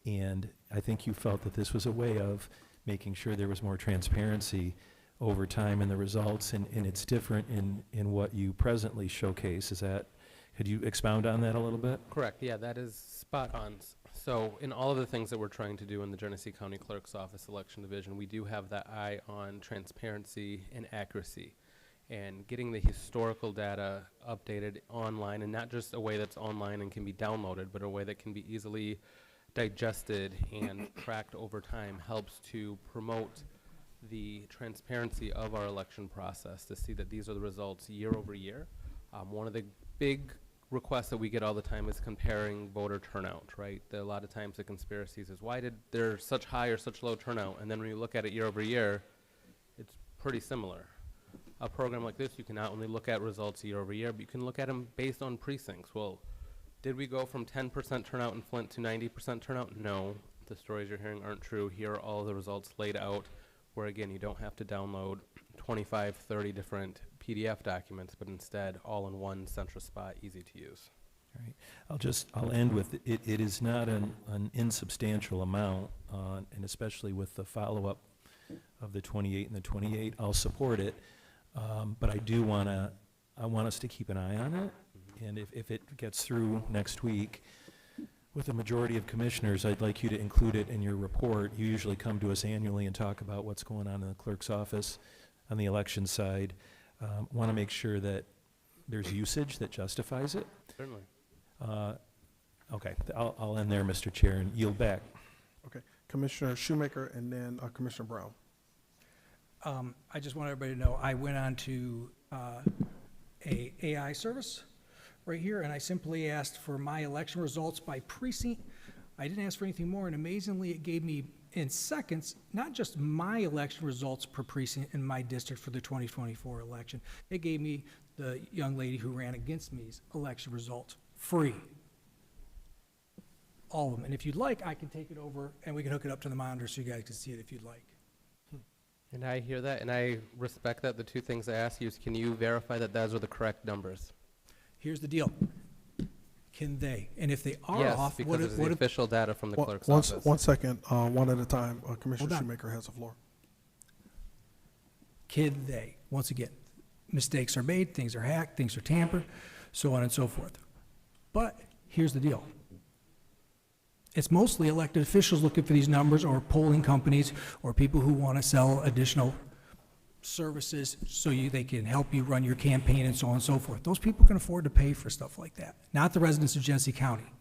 and I think you felt that this was a way of making sure there was more transparency over time in the results, and it's different in what you presently showcase. Could you expound on that a little bit? Correct. Yeah, that is spot on. So in all of the things that we're trying to do in the Genesee County Clerk's Office Election Division, we do have that eye on transparency and accuracy. and getting the historical data updated online, and not just a way that's online and can be downloaded, but a way that can be easily digested and tracked over time, helps to promote the transparency of our election process, to see that these are the results year over year. One of the big requests that we get all the time is comparing voter turnout, right? A lot of times the conspiracies is, why did there such high or such low turnout? And then when you look at it year over year, it's pretty similar. A program like this, you can not only look at results year over year, but you can look at them based on precincts. Well, did we go from 10% turnout in Flint to 90% turnout? No. The stories you're hearing aren't true. Here are all the results laid out, where again, you don't have to download 25, 30 different PDF documents, but instead all in one central spot, easy to use. All right. I'll end with, it is not an insubstantial amount, and especially with the follow-up of the 28 and the 28, I'll support it. But I want us to keep an eye on it, and if it gets through next week, with a majority of commissioners, I'd like you to include it in your report. You usually come to us annually and talk about what's going on in the clerk's office on the election side. Want to make sure that there's usage that justifies it. Certainly. Okay, I'll end there, Mr. Chair, and yield back. Okay, Commissioner Shoemaker and then Commissioner Brown. I just want everybody to know, I went on to a AI service right here, and I simply asked for my election results by precinct. I didn't ask for anything more, and amazingly, it gave me, in seconds, not just my election results per precinct in my district for the 2024 election. It gave me the young lady who ran against me's election results free. All of them. And if you'd like, I can take it over and we can hook it up to the monitor so you guys can see it if you'd like. And I hear that, and I respect that. The two things I ask you is, can you verify that those are the correct numbers? Here's the deal. Can they? And if they are Yes, off, because what it's if, the what if, official data from the One- clerk's one office. s- One second, one at a time. Commissioner Hold on. Shoemaker has the floor. can they? Once again, mistakes are made, things are hacked, things are tampered, so on and so forth. But here's the deal. It's mostly elected officials looking for these numbers, or polling companies, or people who want to sell additional services so they can help you run your campaign and so on and so forth. Those people can afford to pay for stuff like that, not the residents of Genesee County.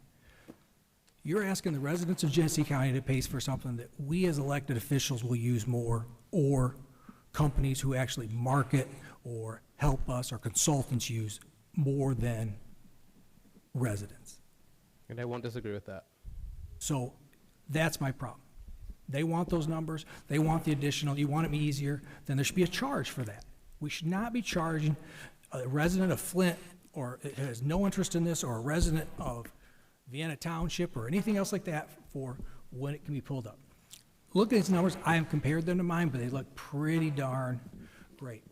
You're asking the residents of Genesee County to pay for something that we as elected officials will use more, or companies who actually market or help us, or consultants use more than residents. And I won't disagree with that. So that's my problem. They want those numbers, they want the additional, you want it easier, then there should be a charge for that. We should not be charging a resident of Flint, or has no interest in this, or a resident of Vienna Township, or anything else like that, for when it can be pulled up. Look at these numbers, I have compared them to mine, but they look pretty darn great.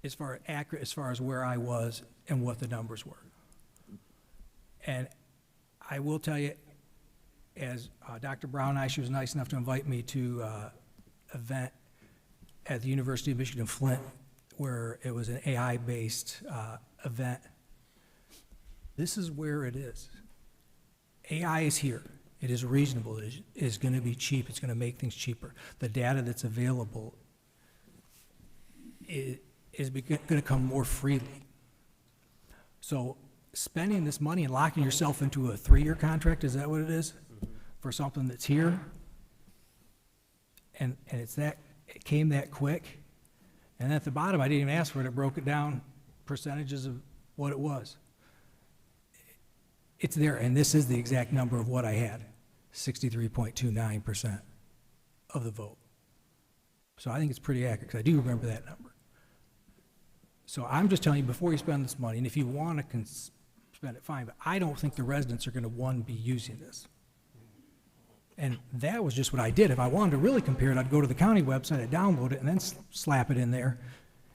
As far accurate, as far as where I was and what the numbers were. And I will tell you, as Dr. Brown and she was nice enough to invite me to event at the University of Michigan Flint, where it was an AI-based event. This is where it is. AI is here. It is reasonable. It is going to be cheap. It's going to make things cheaper. The data that's available is going to come more freely. So spending this money and locking yourself into a 3-year contract, is that what it is? For something that's here? And it came that quick? And at the bottom, I didn't even ask for it, it broke it down, percentages of what it was. It's there, and this is the exact number of what I had, 63.29% of the vote. So I think it's pretty accurate, because I do remember that number. So I'm just telling you, before you spend this money, and if you want to spend it, fine, but I don't think the residents are going to, be using this. And that was just what I did. If I wanted to really compare it, I'd go to the county website, I'd download it, and then slap it in there.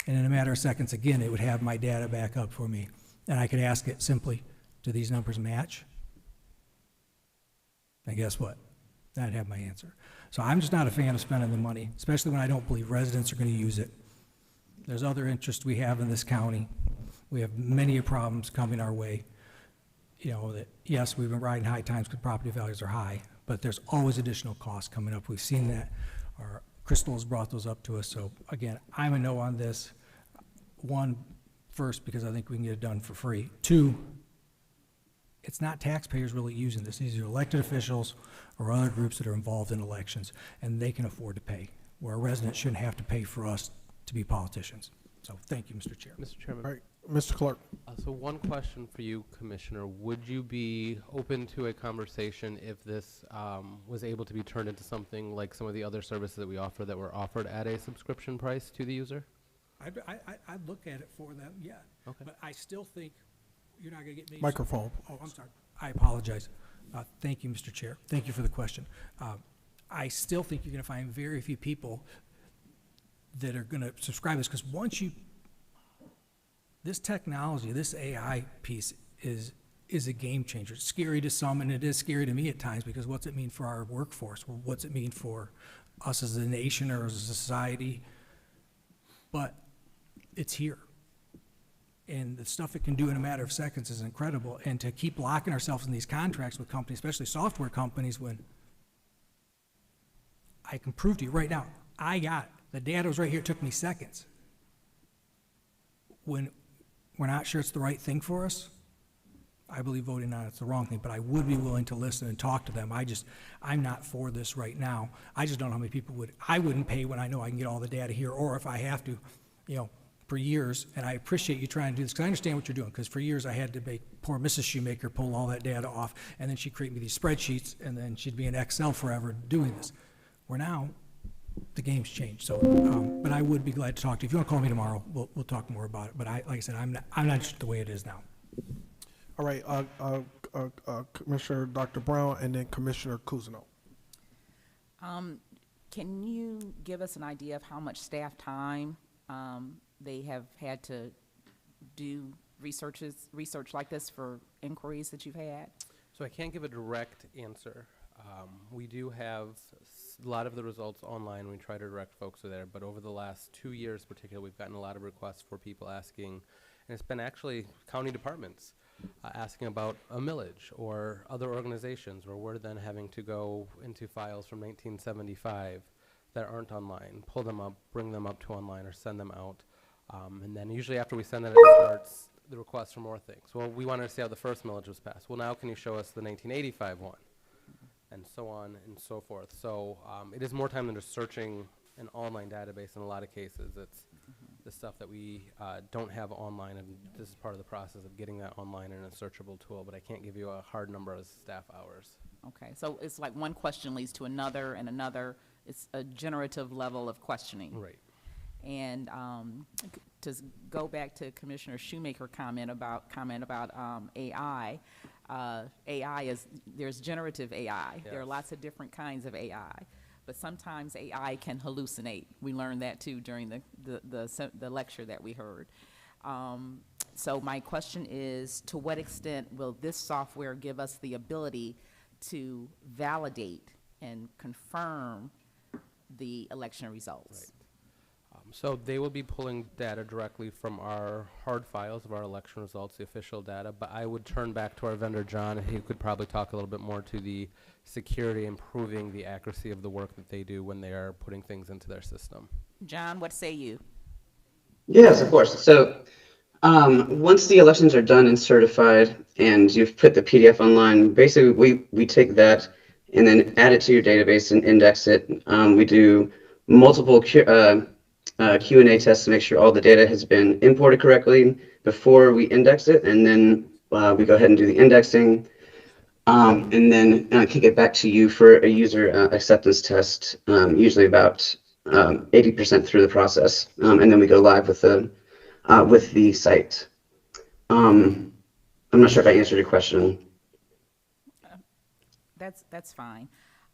And in a matter of seconds, again, it would have my data back up for me. And I could ask it simply, do these numbers match? And guess what? I'd have my answer. So I'm just not a fan of spending the money, especially when I don't believe residents are going to use it. There's other interests we have in this county. We have many problems coming our way. You know, that, yes, we've been riding high times because property values are high, but there's always additional costs coming up. We've seen that. Crystal has brought those up to us. So again, I'm a no on this. one, first, because I think we can get it done for free. Two, it's not taxpayers really using this. These are elected officials or other groups that are involved in elections, and they can afford to pay, where a resident shouldn't have to pay for us to be politicians. So, thank you, Mr. Chair. Mr. Chairman. All right, Mr. Clerk. So one question for you, Commissioner. Would you be open to a conversation if this was able to be turned into something like some of the other services that we offer that were offered at a subscription price to the user? I'd look at it for them, yeah. Okay. But I still think you're not gonna get me. Microphone. Oh, I'm sorry. I apologize. Thank you, Mr. Chair. Thank you for the question. I still think you're gonna find very few people that are gonna subscribe this, because once you, this technology, this AI piece is a game changer. It's scary to some, and it is scary to me at times, because what's it mean for our workforce? What's it mean for us as a nation or as a society? But it's here. And the stuff it can do in a matter of seconds is incredible. And to keep locking ourselves in these contracts with companies, especially software companies, when I can prove to you right now, I got it. The data was right here. It took me seconds. When we're not sure it's the right thing for us, I believe voting on it's the wrong thing, but I would be willing to listen and talk to them. I'm not for this right now. I just don't know how many people I wouldn't pay when I know I can get all the data here, or if I have to, for years, and I appreciate you trying to do this, because I understand what you're doing, because for years I had to make poor Mrs. Shoemaker pull all that data off, and then she'd create me these spreadsheets, and then she'd be in Excel forever doing this. Where now, the game's changed, so, but I would be glad to talk to you. If you want to call me tomorrow, we'll talk more about it, but like I said, I'm not interested the way it is now. All right, Commissioner Dr. Brown, and then Commissioner Kuzno. Can you give us an idea of how much staff time they have had to do research like this for inquiries that you've had? So I can't give a direct answer. We do have a lot of the results online. We try to direct folks to there, but over the last 2 years particularly, we've gotten a lot of requests for people asking, and it's been actually county departments asking about a millage or other organizations, where we're then having to go into files from 1975 that aren't online, pull them up, bring them up to online, or send them out. And then usually after we send that, it starts the request for more things. Well, we wanted to see how the first millage was passed. Well, now can you show us the 1985 one? And so on and so forth. So it is more time than just searching an online database in a lot of cases. It's the stuff that we don't have online, and this is part of the process of getting that online in a searchable tool, but I can't give you a hard number of staff hours. Okay, so it's like one question leads to another and another. It's a generative level of questioning. Right. And to go back to Commissioner Shoemaker's comment about AI, there's generative AI. Yes. There are lots of different kinds of AI, but sometimes AI can hallucinate. We learned that too during the lecture that we heard. So my question is, to what extent will this software give us the ability to validate and confirm the election results? Right. So they will be pulling data directly from our hard files of our election results, the official data, but I would turn back to our vendor, John, and he could probably talk a little bit more to the security, improving the accuracy of the work that they do when they are putting things into their system. John, what say you? Yes, of course. So once the elections are done and certified and you've put the PDF online, basically we take that and then add it to your database and index it. We do multiple Q&A tests to make sure all the data has been imported correctly before we index it, and then we go ahead and do the indexing, and then kick it back to you for a user acceptance test, usually about 80% through the process, and then we go live with the site. I'm not sure if I answered your question. That's fine.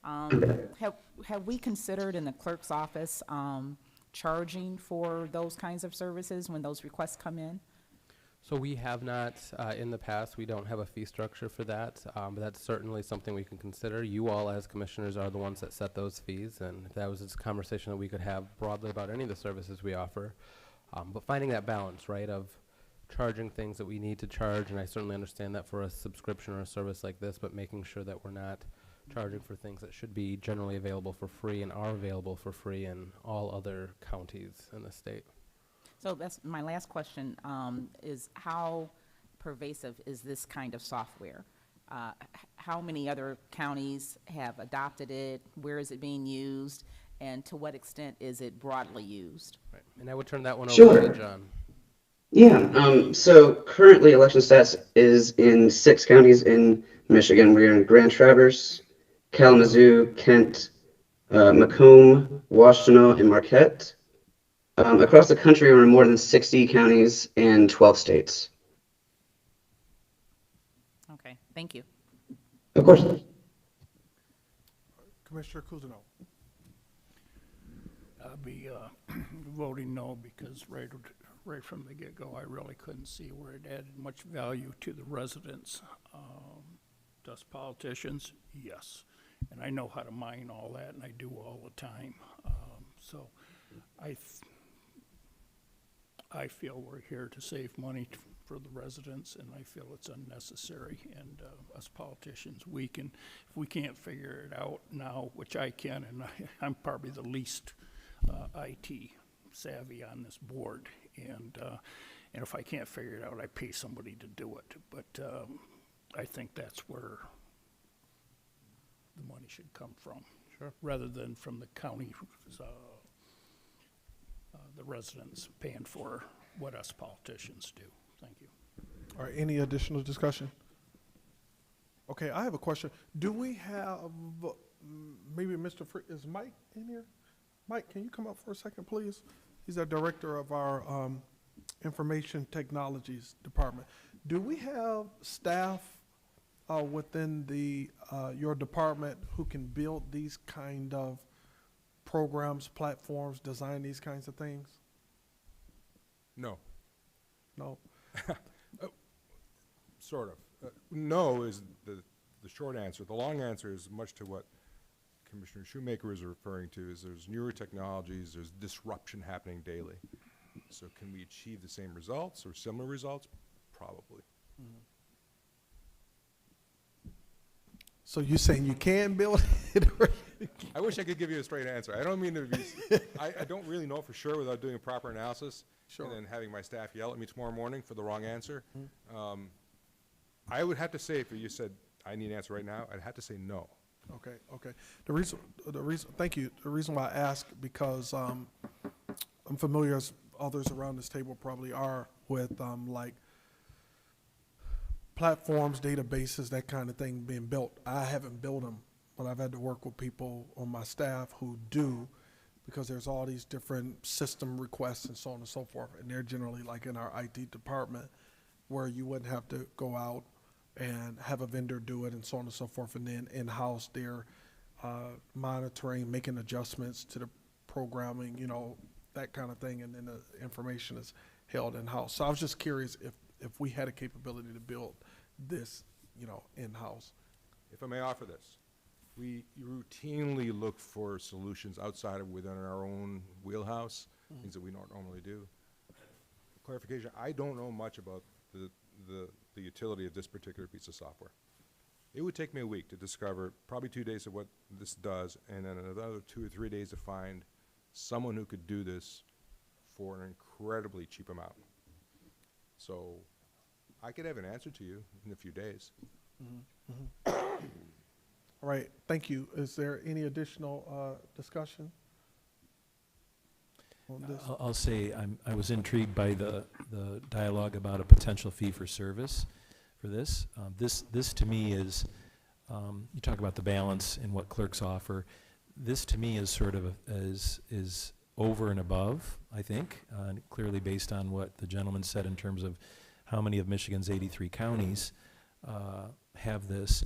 Have we considered in the clerk's office charging for those kinds of services when those requests come in? So we have not in the past. We don't have a fee structure for that, but that's certainly something we can consider. You all as commissioners are the ones that set those fees, and that was a conversation that we could have broadly about any of the services we offer. But finding that balance, right, of charging things that we need to charge, and I certainly understand that for a subscription or a service like this, but making sure that we're not charging for things that should be generally available for free and are available for free in all other counties in the state. So that's my last question, is how pervasive is this kind of software? How many other counties have adopted it? Where is it being used? And to what extent is it broadly used? Right. And I would turn that one over Sure. to John. Yeah, so currently Election Stats is in 6 counties in Michigan. We're in Grand Traverse, Kalamazoo, Kent, Macomb, Washtenaw, and Marquette. Across the country, we're in more than 60 counties and 12 states. Okay, thank you. Of course. Commissioner Kuzno. I'll be voting no because right from the get-go, I really couldn't see where it added much value to the residents. Us politicians, yes. And I know how to mine all that, and I do all the time. So I feel we're here to save money for the residents, and I feel it's unnecessary. And us politicians, if we can't figure it out now, which I can, and I'm probably the least IT savvy on this board, and if I can't figure it out, I pay somebody to do it. But I think that's where the money should come from. Sure. Rather than from the county, the residents paying for what us politicians do. Thank you. All right, any additional discussion? Okay, I have a question. Do we have, maybe Mr. Is Mike in here? Mike, can you come up for a second, please? He's our director of our Information Technologies Department. Do we have staff within your department who can build these kind of programs, platforms, design these kinds of things? No, No? sort of. No is the short answer. The long answer is much to what Commissioner Shoemaker is referring to, is there's newer technologies, there's disruption happening daily. So can we achieve the same results or similar results? Probably. So you're saying you can build it? I wish I could give you a straight answer. I don't mean to be, I don't really know for sure without doing a proper analysis. Sure. And then having my staff yell at me tomorrow morning for the wrong answer. I would have to say, if you said, I need an answer right now, I'd have to say no. Okay, okay. The reason, thank you. The reason why I ask, because I'm familiar, as others around this table probably are, with like platforms, databases, that kind of thing being built. I haven't built them, but I've had to work with people on my staff who do, because there's all these different system requests and so on and so forth, and they're generally like in our IT department, where you wouldn't have to go out and have a vendor do it and so on and so forth, and then in-house they're monitoring, making adjustments to the programming, you know, that kind of thing, and then the information is held in-house. So I was just curious if we had a capability to build this, you know, in-house. If I may offer this, we routinely look for solutions outside of within our own wheelhouse, things that we don't normally do. Clarification, I don't know much about the utility of this particular piece of software. It would take me a week to discover, probably 2 days of what this does, and then another 2 or 3 days to find someone who could do this for an incredibly cheap amount. So I could have an answer to you in a few days. All right, thank you. Is there any additional discussion on this? I'll say I was intrigued by the dialogue about a potential fee for service for this. This to me is, you talk about the balance in what clerks offer. This to me is sort of is over and above, I think, clearly based on what the gentleman said in terms of how many of Michigan's 83 counties have this.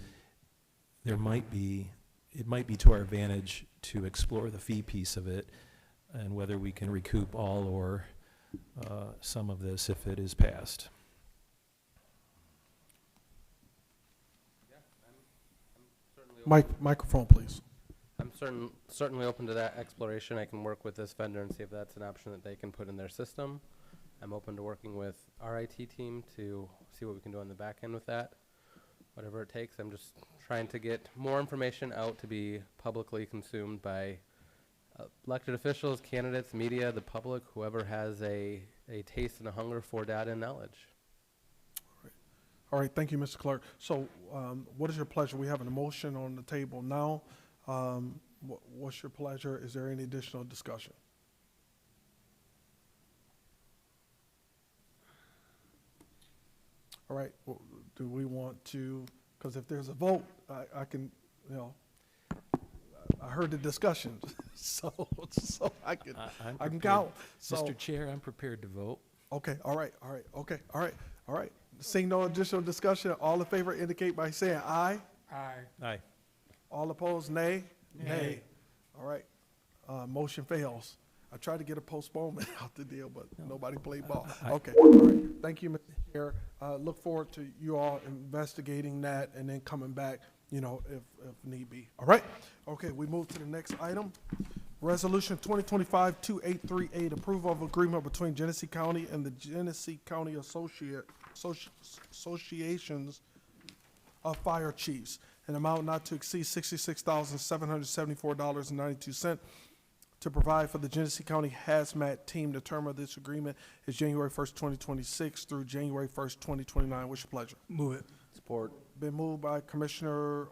It might be to our advantage to explore the fee piece of it and whether we can recoup all or some of this if it is passed. Microphone, please. I'm certainly open to that exploration. I can work with this vendor and see if that's an option that they can put in their system. I'm open to working with our IT team to see what we can do on the back end with that. Whatever it takes, I'm just trying to get more information out to be publicly consumed by elected officials, candidates, media, the public, whoever has a a taste and a hunger for data and knowledge. All right, thank you, Mr. Clerk. So, what is your pleasure? We have a motion on the table now. What's your pleasure? Is there any additional discussion? All right, well, do we want to, because if there's a vote, I can, you know, I heard the discussion, so I can count. So, Mr. Chair, I'm prepared to vote. okay, all right, all right. Seeing no additional discussion, all in favor indicate by saying aye. Aye. All opposed, nay? Nay. All right, motion fails. I tried to get a postponement out the deal, but nobody played ball. Okay, all right. Thank you, Mr. Chair. Look forward to you all investigating that and then coming back, you know, if need be. All right? Okay, we move to the next item. Resolution 2025-2838, approval of agreement between Genesee County and the Genesee County Associations of Fire Chiefs, an amount not to exceed $66,774.92 to provide for the Genesee County Hazmat Team. The term of this agreement is January 1st, 2026 through January 1st, 2029. What's your pleasure? Move it. Support. Been moved by Commissioner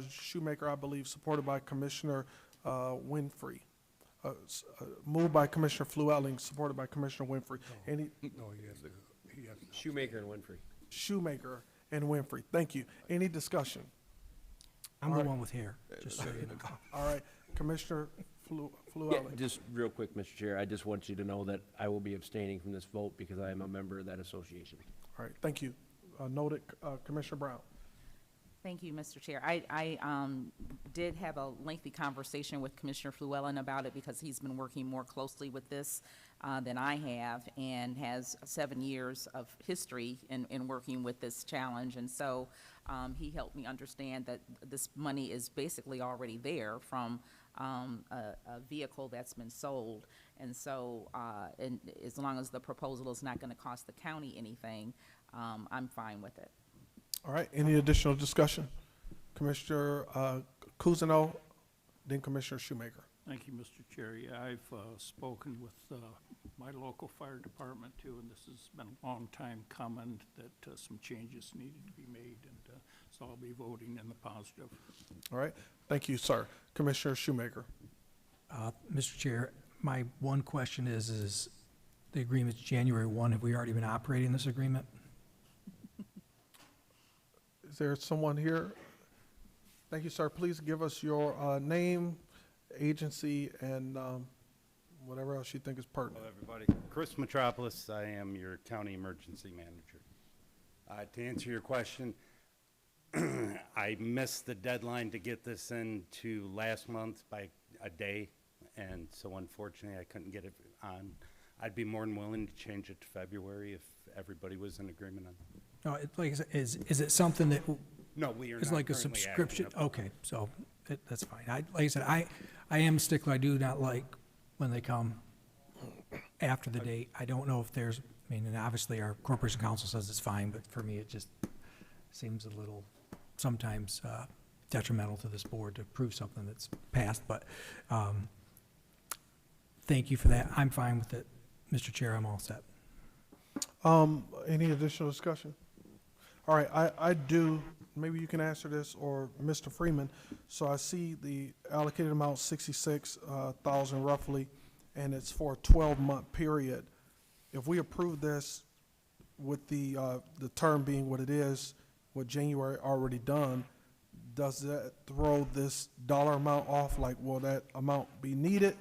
Shoemaker, I believe, supported by Commissioner Winfrey. Moved by Commissioner Flewelling, supported by Commissioner Winfrey. Any Shoemaker and Winfrey. Shoemaker and Winfrey. Thank you. Any discussion? I'm All the right. one with hair, just so you know. All right, Commissioner Yeah, Flewelling. just real quick, Mr. Chair, I just want you to know that I will be abstaining from this vote because I am a member of that association. All right, thank you. Noted, Commissioner Brown. Thank you, Mr. Chair. I did have a lengthy conversation with Commissioner Flewellen about it because he's been working more closely with this than I have and has 7 years of history in working with this challenge. And so he helped me understand that this money is basically already there from a vehicle that's been sold. And so and as long as the proposal is not going to cost the county anything, I'm fine with it. All right, any additional discussion? Commissioner Cousineau, then Commissioner Shoemaker. Thank you, Mr. Chair. Yeah, I've spoken with my local fire department too, and this has been a long time coming that some changes needed to be made, and so I'll be voting in the positive. All right, thank you, sir. Commissioner Shoemaker. Mr. Chair, my one question is the agreement's January 1. Have we already been operating this agreement? Is there someone here? Thank you, sir. Please give us your name, agency, and whatever else you think is pertinent. Hello, everybody. Chris Metropolis. I am your county emergency manager. To answer your question, I missed the deadline to get this into last month by a day, and so unfortunately I couldn't get it on. I'd be more than willing to change it to February if everybody was in agreement on it. No, like I said, is it something that No, we are is not like a currently acting subscription? upon it. Okay, so that's fine. Like I said, I am a stickler. I do not like when they come after the date. I don't know if there's, I mean, and obviously our corporation counsel says it's fine, but for me, it just seems a little sometimes detrimental to this board to approve something that's passed, but thank you for that. I'm fine with it. Mr. Chair, I'm all set. Any additional discussion? All right, I do, maybe you can answer this, or Mr. Freeman. So I see the allocated amount, 66,000 roughly, and it's for a 12-month period. If we approve this with the term being what it is, with January already done, does that throw this dollar amount off? Like, will that amount be needed?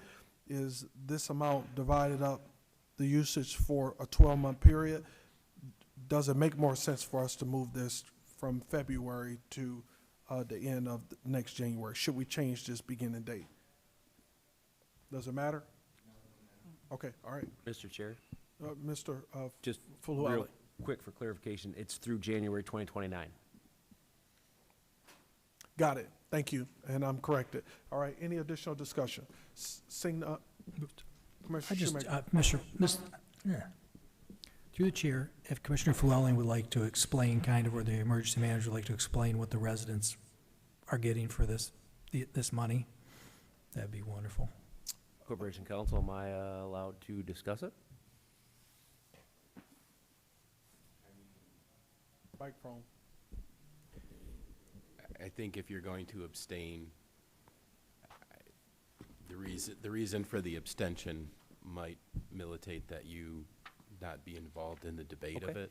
Is this amount divided up, the usage for a 12-month period? Does it make more sense for us to move this from February to the end of next January? Should we change this beginning date? Does it matter? Okay, all right. Mr. Chair, Mr. just Flewelling. real quick for clarification, it's through January 2029. Got it. Thank you, and I'm corrected. All right, any additional discussion? Seeing, Commissioner Shoemaker. Through the chair, if Commissioner Flewelling would like to explain kind of, or the emergency manager would like to explain what the residents are getting for this money, that'd be wonderful. Corporation Counsel, am I allowed to discuss it? microphone. I think if you're going to abstain, the reason for the abstention might militate that you not be involved in the debate of Okay. it.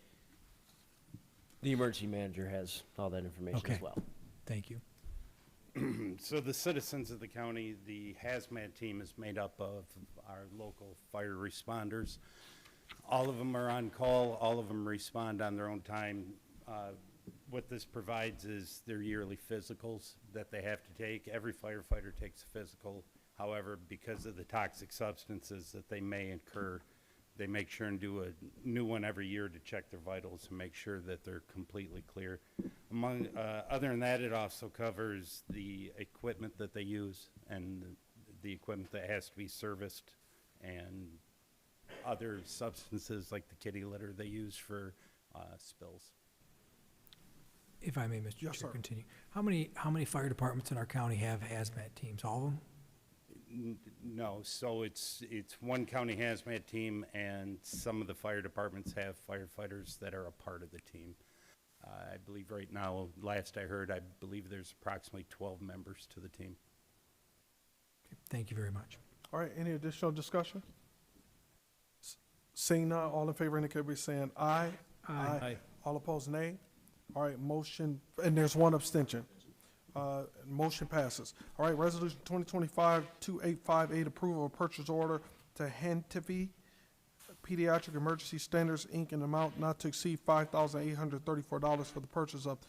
The emergency manager has all that information Okay. as well. Thank you. So the citizens of the county, the hazmat team is made up of our local fire responders. All of them are on call, all of them respond on their own time. What this provides is their yearly physicals that they have to take. Every firefighter takes a physical. However, because of the toxic substances that they may incur, they make sure and do a new one every year to check their vitals and make sure that they're completely clear. Among, other than that, it also covers the equipment that they use and the equipment that has to be serviced and other substances like the kitty litter they use for spills. If I may, Mr. Yes, Chair, sir. continue. How many fire departments in our county have hazmat teams? All of them? No, so it's one county hazmat team, and some of the fire departments have firefighters that are a part of the team. I believe right now, last I heard, I believe there's approximately 12 members to the team. Thank you very much. All right, any additional discussion? Seeing none, all in favor indicate by saying aye. Aye. All opposed, nay. All right, motion, and there's one abstention. Motion passes. All right, resolution 2025-2858, approval of purchase order to Hantivy Pediatric Emergency Standards, Inc., in amount not to exceed $5,834 for the purchase of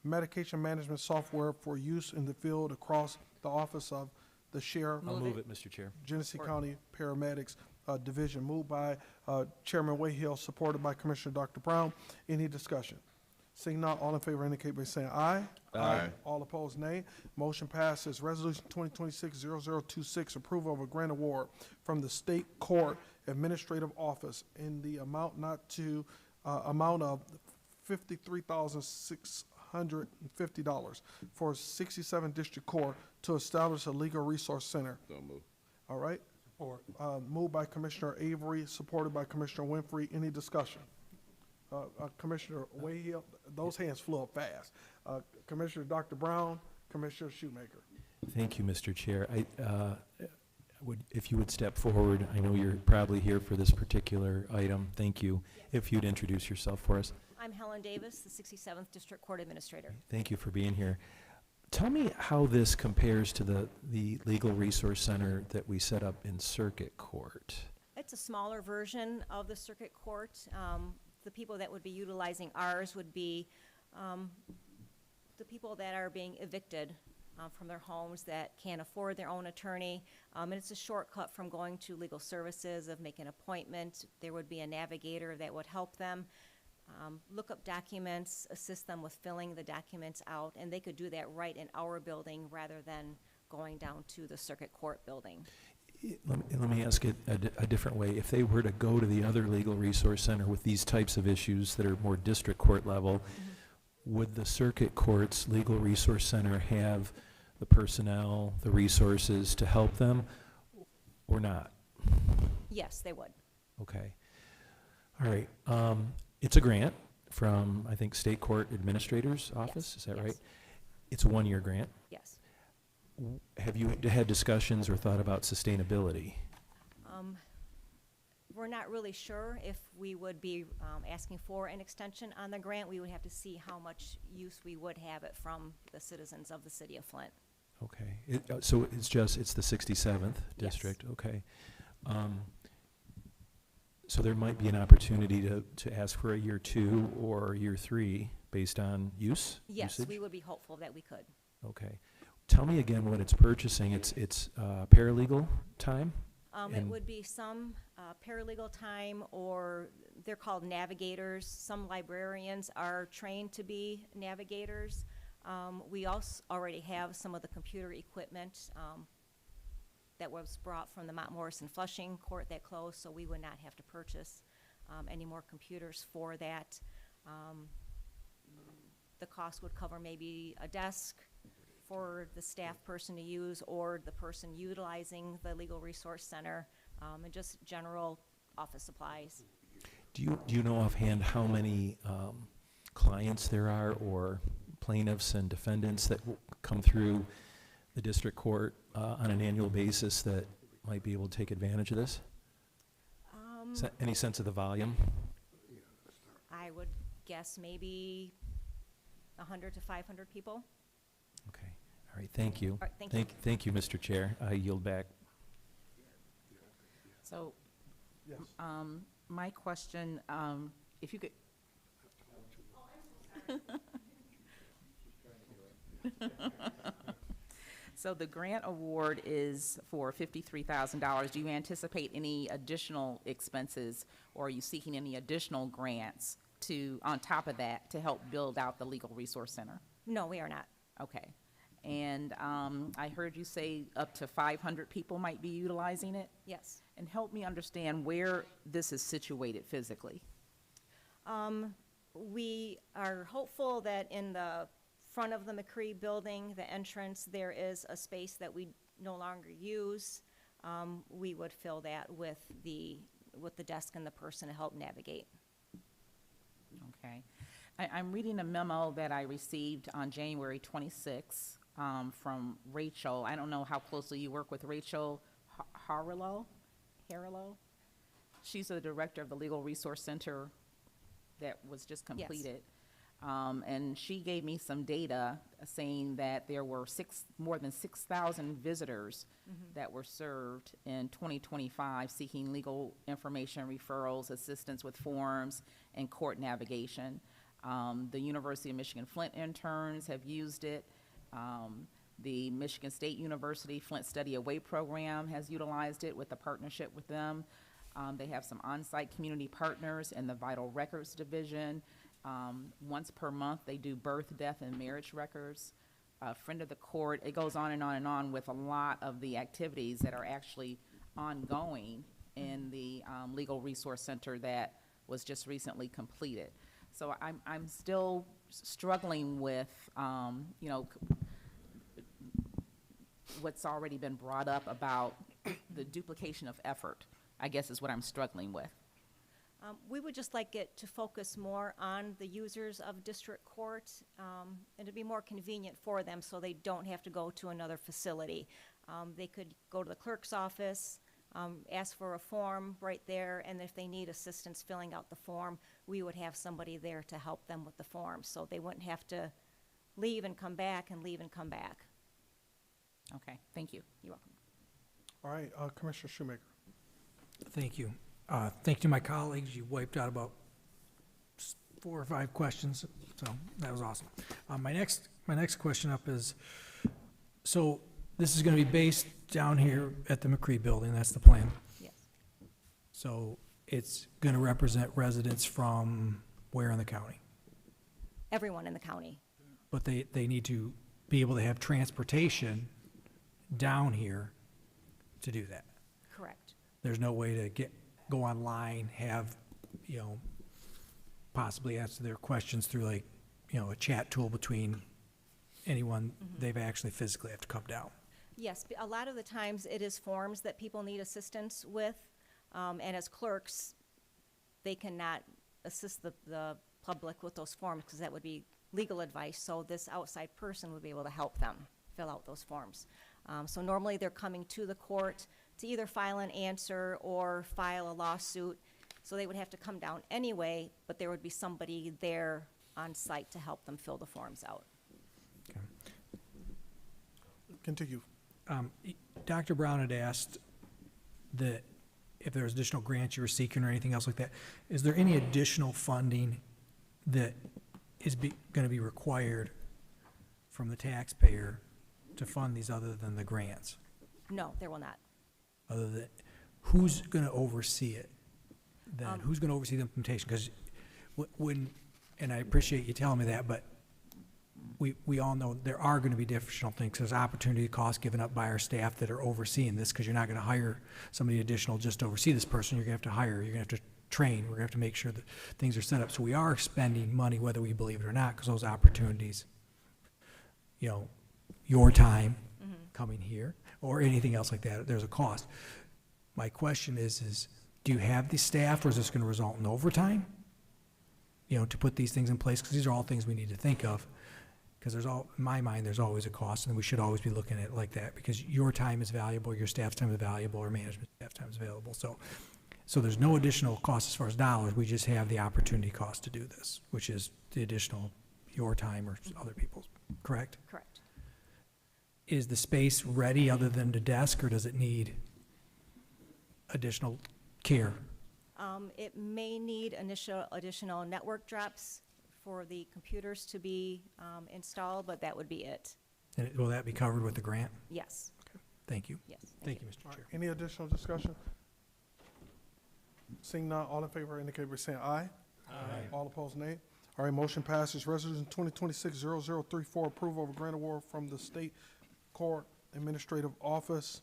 medication management software for use in the field across the office of the sheriff. I'll move it, Mr. Chair. Genesee County Paramedics Division, moved by Chairman Wayhill, supported by Commissioner Dr. Brown. Any discussion? Seeing none, all in favor indicate by saying aye. Aye. All opposed, nay. Motion passes. Resolution 2026-0026, approval of a grant award from the State Court Administrative Office in the amount not to, amount of $53,650 for 67 District Court to establish a legal resource center. So move. All right? Moved by Commissioner Avery, supported by Commissioner Winfrey. Any discussion? Commissioner Wayhill, those hands flew up fast. Commissioner Dr. Brown, Commissioner Shoemaker. Thank you, Mr. Chair. If you would step forward, I know you're probably here for this particular item. Thank you. If you'd introduce yourself for us. I'm Helen Davis, the 67th District Court Administrator. Thank you for being here. Tell me how this compares to the Legal Resource Center that we set up in Circuit Court. It's a smaller version of the Circuit Court. The people that would be utilizing ours would be the people that are being evicted from their homes that can't afford their own attorney. And it's a shortcut from going to legal services, of making an appointment. There would be a navigator that would help them look up documents, assist them with filling the documents out, and they could do that right in our building rather than going down to the Circuit Court building. Let me ask it a different way. If they were to go to the other Legal Resource Center with these types of issues that are more district court level, would the Circuit Court's Legal Resource Center have the personnel, the resources to help them, or not? Yes, they would. Okay. All right. It's a grant from, I think, State Court Administrator's Office, Yes, is that yes. right? It's a one-year grant. Yes. Have you had discussions or thought about sustainability? We're not really sure if we would be asking for an extension on the grant. We would have to see how much use we would have it from the citizens of the city of Flint. Okay. So it's the 67th district? Okay. So there might be an opportunity to ask for a year 2 or year 3 based on Yes, usage? we would be hopeful that we could. Okay. Tell me again what it's purchasing. It's paralegal time? It And- would be some paralegal time, or they're called navigators. Some librarians are trained to be navigators. We also already have some of the computer equipment that was brought from the Mount Morrison Flushing Court that closed, so we would not have to purchase any more computers for that. The cost would cover maybe a desk for the staff person to use, or the person utilizing the Legal Resource Center, and just general office supplies. Do you know offhand how many clients there are, or plaintiffs and defendants that come through the district court on an annual basis that might be able to take advantage of this? Any sense of the volume? I would guess maybe 100 to 500 people. Okay, all right, thank you. All right, thank you. Thank you, Mr. Chair. I yield back. So, Yes. my question, if you could. So the grant award is for $53,000. Do you anticipate any additional expenses, or are you seeking any additional grants on top of that, to help build out the Legal Resource Center? No, we are not. Okay. And I heard you say up to 500 people might be utilizing it? Yes. And help me understand where this is situated physically. We are hopeful that in the front of the McCree building, the entrance, there is a space that we no longer use. We would fill that with the desk and the person to help navigate. Okay. I'm reading a memo that I received on January 26th from Rachel. I don't know how closely you work with Rachel Harlow. She's the director of the Legal Resource Center that was just completed. And she gave me some data saying that there were more than 6,000 visitors that were served in 2025 seeking legal information, referrals, assistance with forms, and court navigation. The University of Michigan Flint interns have used it. The Michigan State University Flint Study Away program has utilized it with a partnership with them. They have some on-site community partners in the Vital Records Division. Once per month, they do birth, death, and marriage records. Friend of the court. It goes on and on and on with a lot of the activities that are actually ongoing in the Legal Resource Center that was just recently completed. So I'm still struggling with, what's already been brought up about the duplication of effort, I guess is what I'm struggling with. We would just like it to focus more on the users of district court, and to be more convenient for them so they don't have to go to another facility. They could go to the clerk's office, ask for a form right there, and if they need assistance filling out the form, we would have somebody there to help them with the form, so they wouldn't have to leave and come back and leave and come back. Okay, thank you. You're welcome. All right, Commissioner Shoemaker. Thank you. Thank you to my colleagues. You wiped out about 4 or 5 questions, so that was awesome. My next question up is, so this is going to be based down here at the McCree building, that's the plan? Yes. So it's going to represent residents from where in the county? Everyone in the county. But they need to be able to have transportation down here to do that. Correct. There's no way to go online, have, possibly answer their questions through like, a chat tool between anyone. They've actually physically have to come down. Yes, a lot of the times it is forms that people need assistance with, and as clerks, they cannot assist the public with those forms because that would be legal advice, so this outside person would be able to help them fill out those forms. So normally they're coming to the court to either file an answer or file a lawsuit, so they would have to come down anyway, but there would be somebody there on site to help them fill the forms out. Continue. Dr. Brown had asked that if there's additional grants you were seeking or anything else like that, is there any additional funding that is going to be required from the taxpayer to fund these other than the grants? No, there will not. Other than, who's going to oversee it then? Who's going to oversee the implementation? Because when, and I appreciate you telling me that, but we all know there are going to be additional things. There's opportunity costs given up by our staff that are overseeing this, because you're not going to hire somebody additional just to oversee this person. You're going to have to hire, you're going to have to train, we're going to have to make sure that things are set up. So we are spending money whether we believe it or not, because those opportunities, your time coming here or anything else like that, there's a cost. My question is do you have the staff, or is this going to result in overtime? you know, to put these things in place, because these are all things we need to think of. Because in my mind, there's always a cost, and we should always be looking at it like that, because your time is valuable, your staff's time is valuable, or management staff time is valuable. So there's no additional cost as far as dollars, we just have the opportunity cost to do this, which is the additional, your time or other people's, correct? Correct. Is the space ready other than the desk, or does it need additional care? It may need additional network drops for the computers to be installed, but that would be it. And will that be covered with the grant? Yes, Thank you. yes. Thank you, Mr. All right, Chair. any additional discussion? Seeing none, all in favor indicate by saying aye. Aye. All opposed, nay. All right, motion passes. Resolution 2026-0034, approval of a grant award from the State Court Administrative Office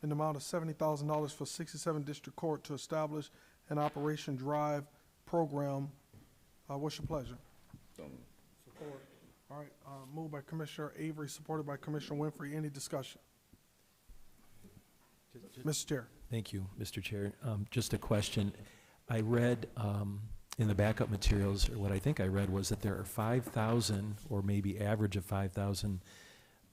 in the amount of $70,000 for 67 District Court to establish an Operation Drive program. What's your pleasure? Support. All right, moved by Commissioner Avery, supported by Commissioner Winfrey. Any discussion? Mr. Chair. Thank you, Mr. Chair. Just a question. I read in the backup materials, or what I think I read was that there are 5,000, or maybe average of 5,000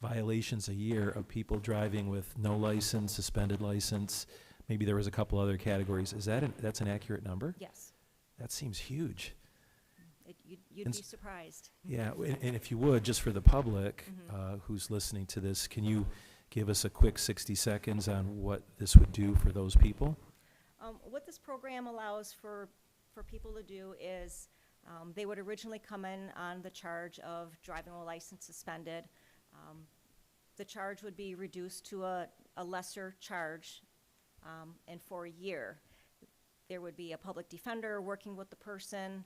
violations a year of people driving with no license, suspended license. Maybe there was a couple other categories. Is that that's an accurate number? Yes. That seems huge. You'd And be surprised. Yeah, and if you would, just for the public who's listening to this, can you give us a quick 60 seconds on what this would do for those people? What this program allows for people to do is, they would originally come in on the charge of driving a license suspended. The charge would be reduced to a lesser charge, and for a year. There would be a public defender working with the person,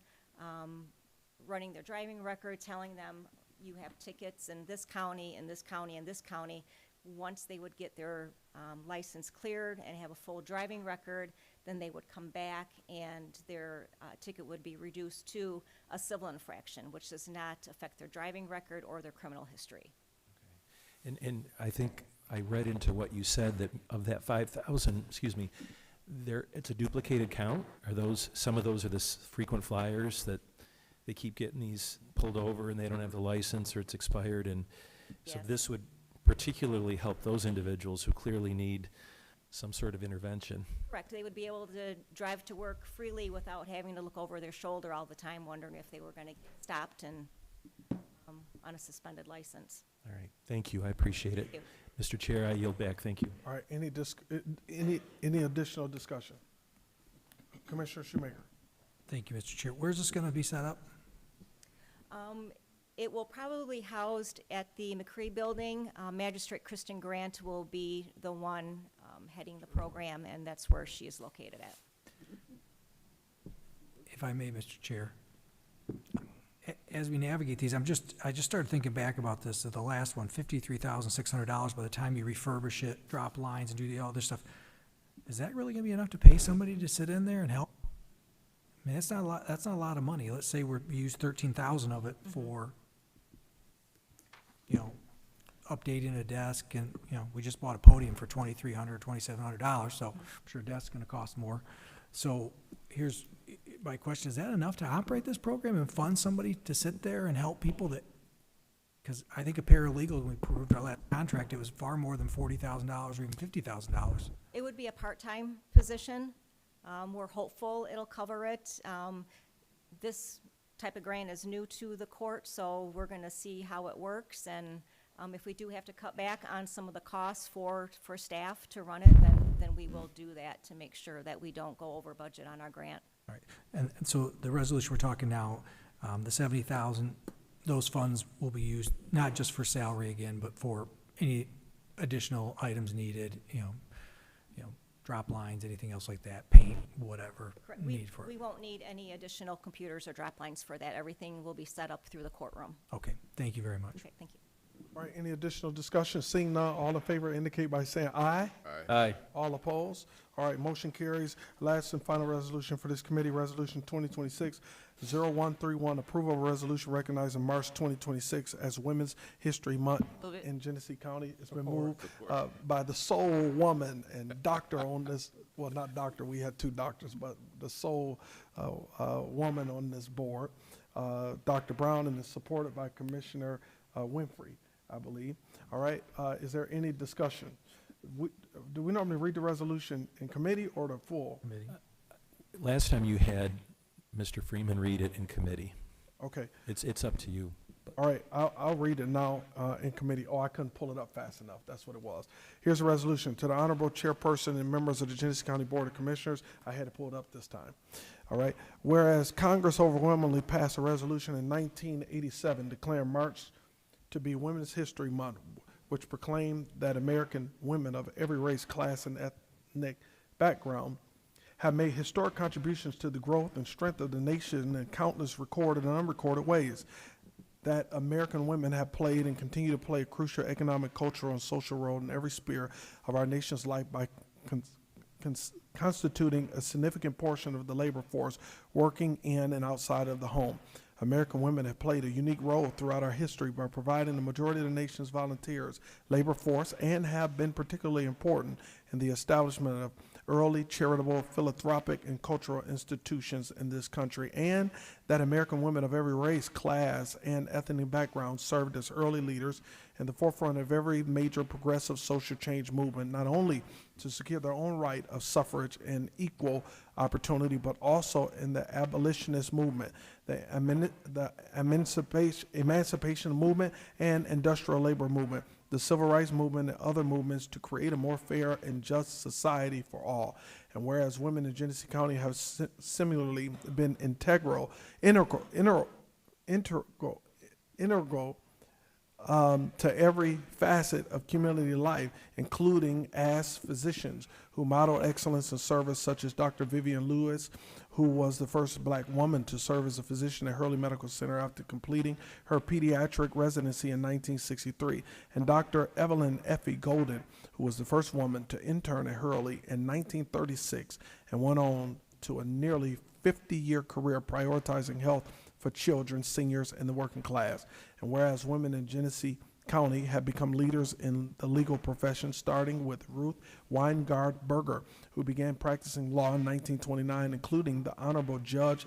running their driving record, telling them, you have tickets in this county, in this county, and this county. Once they would get their license cleared and have a full driving record, then they would come back and their ticket would be reduced to a civil infraction, which does not affect their driving record or their criminal history. And I think I read into what you said that of that 5,000, it's a duplicated count? Are those, some of those are the frequent flyers that they keep getting these pulled over and they don't have the license or it's expired, and so Yes. this would particularly help those individuals who clearly need some sort of intervention. Correct. They would be able to drive to work freely without having to look over their shoulder all the time, wondering if they were going to get stopped and on a suspended license. All right, thank you, I appreciate it. Thank Mr. Chair, I yield back, thank you. All right, any additional discussion? Commissioner Shoemaker. Thank you, Mr. Chair. Where's this gonna be set up? It will probably housed at the McCree Building. Magistrate Kristen Grant will be the one heading the program, and that's where she is located at. If I may, Mr. Chair. As we navigate these, I just started thinking back about this, the last one, $53,600 by the time you refurbish it, drop lines and do all this stuff. Is that really gonna be enough to pay somebody to sit in there and help? I mean, that's not a lot of money. Let's say we use 13,000 of it for, you know, updating a desk, and, you know, we just bought a podium for $2,300, $2,700, so I'm sure a desk's gonna cost more. So here's my question, is that enough to operate this program and fund somebody to sit there and help people that, because I think a paralegal, when we approved our last contract, it was far more than $40,000 or even $50,000. It would be a part-time position. We're hopeful it'll cover it. This type of grant is new to the court, so we're gonna see how it works, and if we do have to cut back on some of the costs for staff to run it, then we will do that to make sure that we don't go over budget on our grant. All right, and so the resolution we're talking now, the 70,000, those funds will be used not just for salary again, but for any additional items needed, you know, drop lines, anything else like that, paint, whatever Correct. need for We it. won't need any additional computers or drop lines for that. Everything will be set up through the courtroom. Okay, thank you very much. Okay, thank you. All right, any additional discussion? Seeing none, all in favor indicate by saying aye. Aye. All opposed? All right, motion carries. Last and final resolution for this committee, Resolution 2026-0131, approval of a resolution recognizing March 2026 as Women's History Month Move it. in Genesee County. It's been moved by the sole woman and doctor on this, well, not doctor, we had two doctors, but the sole woman on this board, Dr. Brown, and is supported by Commissioner Winfrey, I believe. All right, is there any discussion? Do we normally read the resolution in committee or the full? Last time you had Mr. Freeman read it in committee. Okay, It's up to you. all right, I'll read it now in committee. Oh, I couldn't pull it up fast enough. That's what it was. Here's a resolution. To the Honorable Chairperson and members of the Genesee County Board of Commissioners, I had to pull it up this time. All right, whereas Congress overwhelmingly passed a resolution in 1987 declaring March to be Women's History Month, which proclaimed that American women of every race, class, and ethnic background have made historic contributions to the growth and strength of the nation in countless recorded and unrecorded ways. That American women have played and continue to play a crucial economic, cultural, and social role in every sphere of our nation's life by constituting a significant portion of the labor force working in and outside of the home. American women have played a unique role throughout our history by providing the majority of the nation's volunteers, labor force, and have been particularly important in the establishment of early charitable, philanthropic, and cultural institutions in this country, and that American women of every race, class, and ethnic background served as early leaders in the forefront of every major progressive social change movement, not only to secure their own right of suffrage and equal opportunity, but also in the abolitionist movement, the emancipation movement, and industrial labor movement, the civil rights movement, and other movements to create a more fair and just society for all. And whereas women in Genesee County have similarly been integral to every facet of community life, including as physicians who modeled excellence in service, such as Dr. Vivian Lewis, who was the first black woman to serve as a physician at Hurley Medical Center after completing her pediatric residency in 1963, and Dr. Evelyn Effie Golden, who was the first woman to intern at Hurley in 1936 and went on to a nearly 50-year career prioritizing health for children, seniors, and the working class. And whereas women in Genesee County have become leaders in the legal profession, starting with Ruth Weingard Berger, who began practicing law in 1929, including the Honorable Judge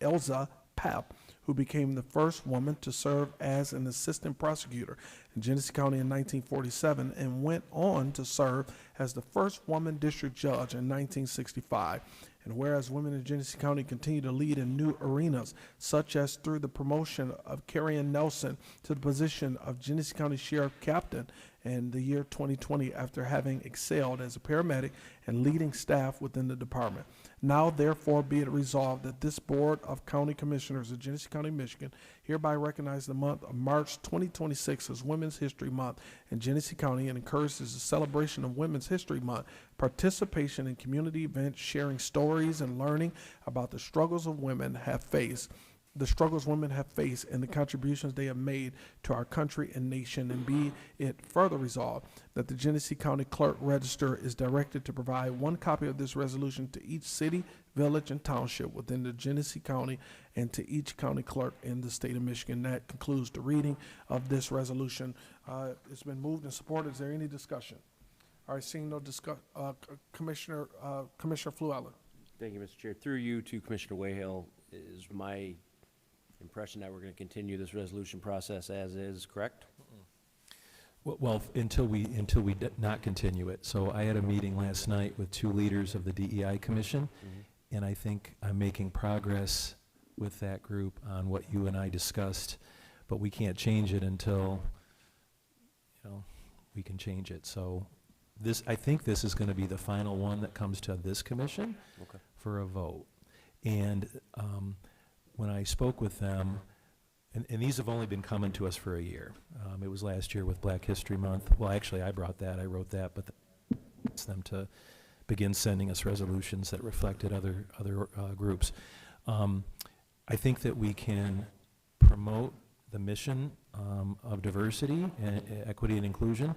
Elza Papp, who became the first woman to serve as an assistant prosecutor in Genesee County in 1947 and went on to serve as the first woman district judge in 1965. And whereas women in Genesee County continue to lead in new arenas, such as through the promotion of Carrie Ann Nelson to the position of Genesee County Sheriff Captain in the year 2020 after having excelled as a paramedic and leading staff within the department. Now therefore be it resolved that this Board of County Commissioners of Genesee County, Michigan hereby recognize the month of March 2026 as Women's History Month in Genesee County and encourages the celebration of Women's History Month, participation in community events, sharing stories and learning about the struggles women have faced and the contributions they have made to our country and nation, and be it further resolved that the Genesee County Clerk Register is directed to provide one copy of this resolution to each city, village, and township within the Genesee County and to each county clerk in the state of Michigan. That concludes the reading of this resolution. It's been moved and supported. Is there any discussion? All right, seeing no discussion, Commissioner Flewellen. Thank you, Mr. Chair. Through you to Commissioner Wayhill, is my impression that we're going to continue this resolution process as is, correct? Well, until we not continue it. So I had a meeting last night with two leaders of the DEI Commission, and I think I'm making progress with that group on what you and I discussed, but we can't change it until, we can change it. So I think this is going to be the final one that comes to this commission for a vote. And when I spoke with them, and these have only been coming to us for a year. It was last year with Black History Month. Well, actually, I wrote that, but it's them to begin sending us resolutions that reflected other groups. I think that we can promote the mission of diversity, and equity and inclusion,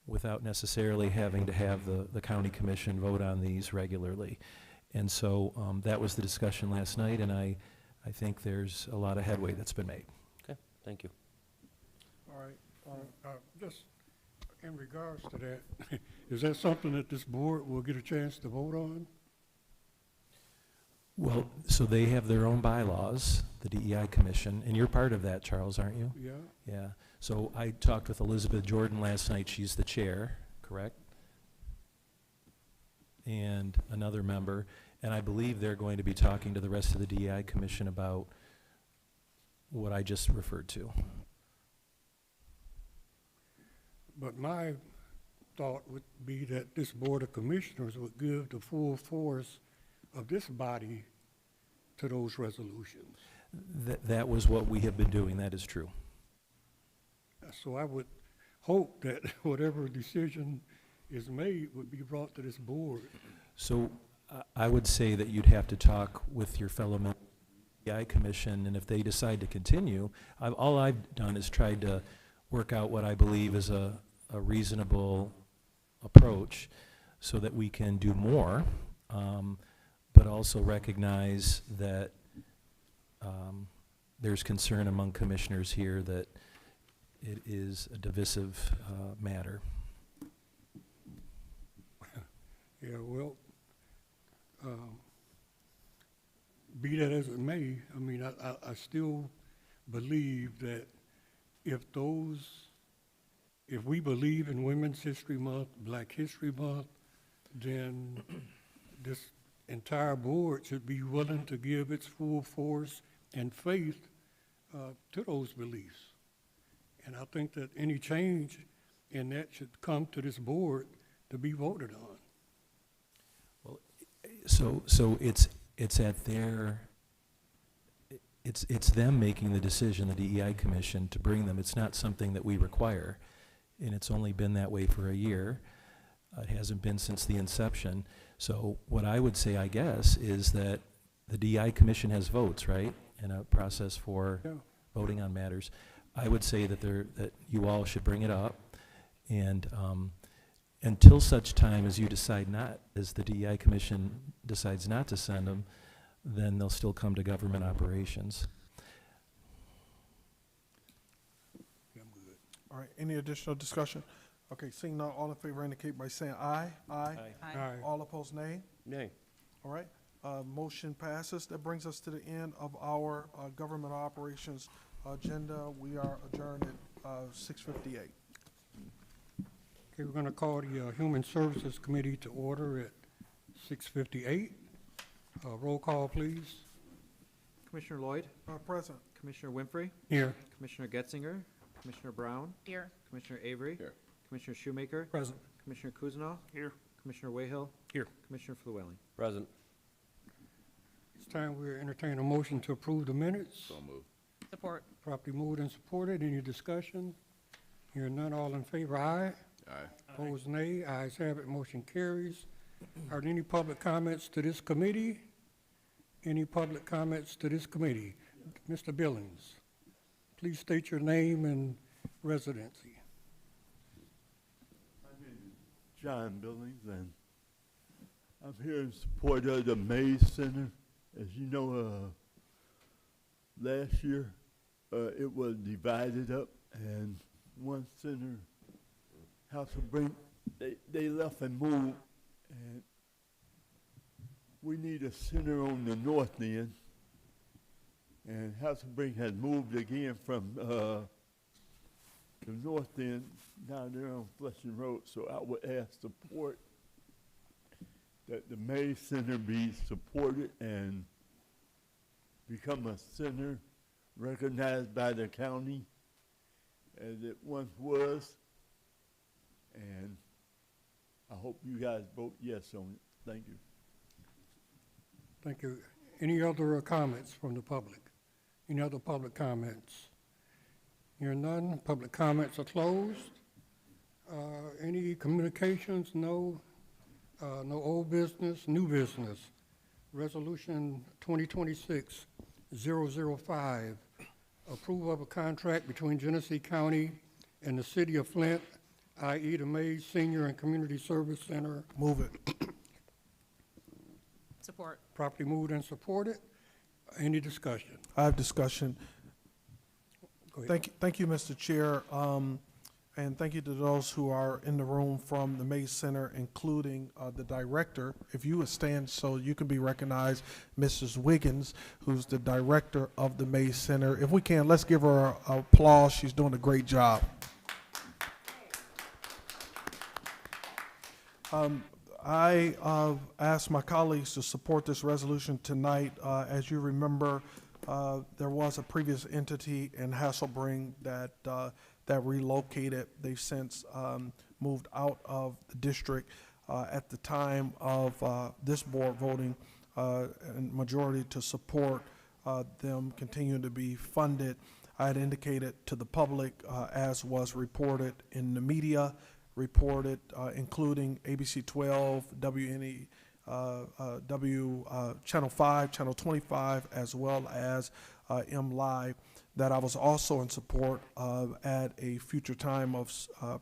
without necessarily having to have the county commission vote on these regularly. And so that was the discussion last night, and I think there's a lot of headway that's been made. Okay, thank you. All right, just in regards to that, is that something that this board will get a chance to vote on? Well, so they have their own bylaws, the DEI Commission, and you're part of that, Charles, aren't you? Yeah? Yeah. So I talked with Elizabeth Jordan last night. She's the chair, correct? And another member. And I believe they're going to be talking to the rest of the DEI Commission about what I just referred to. But my thought would be that this Board of Commissioners would give the full force of this body to those resolutions. That was what we have been doing. That is true. So I would hope that whatever decision is made would be brought to this board. So I would say that you'd have to talk with your fellow members of the DEI Commission, and if they decide to continue, all I've done is tried to work out what I believe is a reasonable approach so that we can do more, but also recognize that there's concern among commissioners here that it is a divisive matter. Yeah, well, be that as it may, I mean, I still believe that if we believe in Women's History Month, Black History Month, then this entire board should be willing to give its full force and faith to those beliefs. And I think that any change in that should come to this board to be voted on. Well, so it's at their, it's them making the decision, the DEI Commission, to bring them. It's not something that we require, and it's only been that way for a year. It hasn't been since the inception. So what I would say, I guess, is that the DEI Commission has votes, right, and a process for voting on matters. I would say that that you all should bring it up, and until such time as you decide not, as the DEI Commission decides not to send them, then they'll still come to government operations. All right, any additional discussion? Okay, seeing none, all in favor indicate by saying aye. Aye. Aye. All opposed, nay. Nay. All right, motion passes. That brings us to the end of our government operations agenda. We are adjourned at 6:58. Okay, we're going to call the Human Services Committee to order at 6:58. Roll call, please. Commissioner Lloyd, Present. Commissioner Winfrey, Here. Commissioner Getzinger, Commissioner Brown, Here. Commissioner Avery, Here. Commissioner Shoemaker, Present. Commissioner Kuznow, Here. Commissioner Wayhill, Here. Commissioner Flewelling. Present. It's time we entertain a motion to approve the minutes. So moved. Support. Properly moved and supported. Any discussion? Hearing none, all in favor, aye. Aye. Opposed, nay. Ayes have it, motion carries. Are there any public comments to this committee? Any public comments to this committee? Mr. Billings, please state your name and residency. My name is John Billings, and I'm here in support of the Mays Center. As you know, last year it was divided up, and one center, House of Brink, they left and moved, and we need a center on the north end. And House of Brink has moved again from the north end down there on Flushing Road. So I would ask support that the May Center be supported and become a center recognized by the county as it once was. And I hope you guys vote yes on it. Thank you. Thank you. Any other comments from the public? Any other public comments? Hearing none, public comments are closed. Any communications? No. No old business, new business. Resolution 2026-005, approval of a contract between Genesee County and the City of Flint, i.e. the Mays Senior and Community Service Center. Move it. Support. Properly moved and supported. Any discussion? I have discussion. Go ahead. Thank you, Mr. Chair, and thank you to those who are in the room from the Mays Center, including the director. If you would stand so you can be recognized, Mrs. Wiggins, who's the director of the Mays Center. If we can, let's give her a applause. She's doing a great job. I asked my colleagues to support this resolution tonight. As you remember, there was a previous entity in Hasselbring that relocated. They've since moved out of the district. At the time of this board voting, and majority to support them continuing to be funded, I had indicated to the public, as was reported in the media, including ABC 12, WNE, Channel 5, Channel 25, as well as M Live, that I was also in support of at a future time of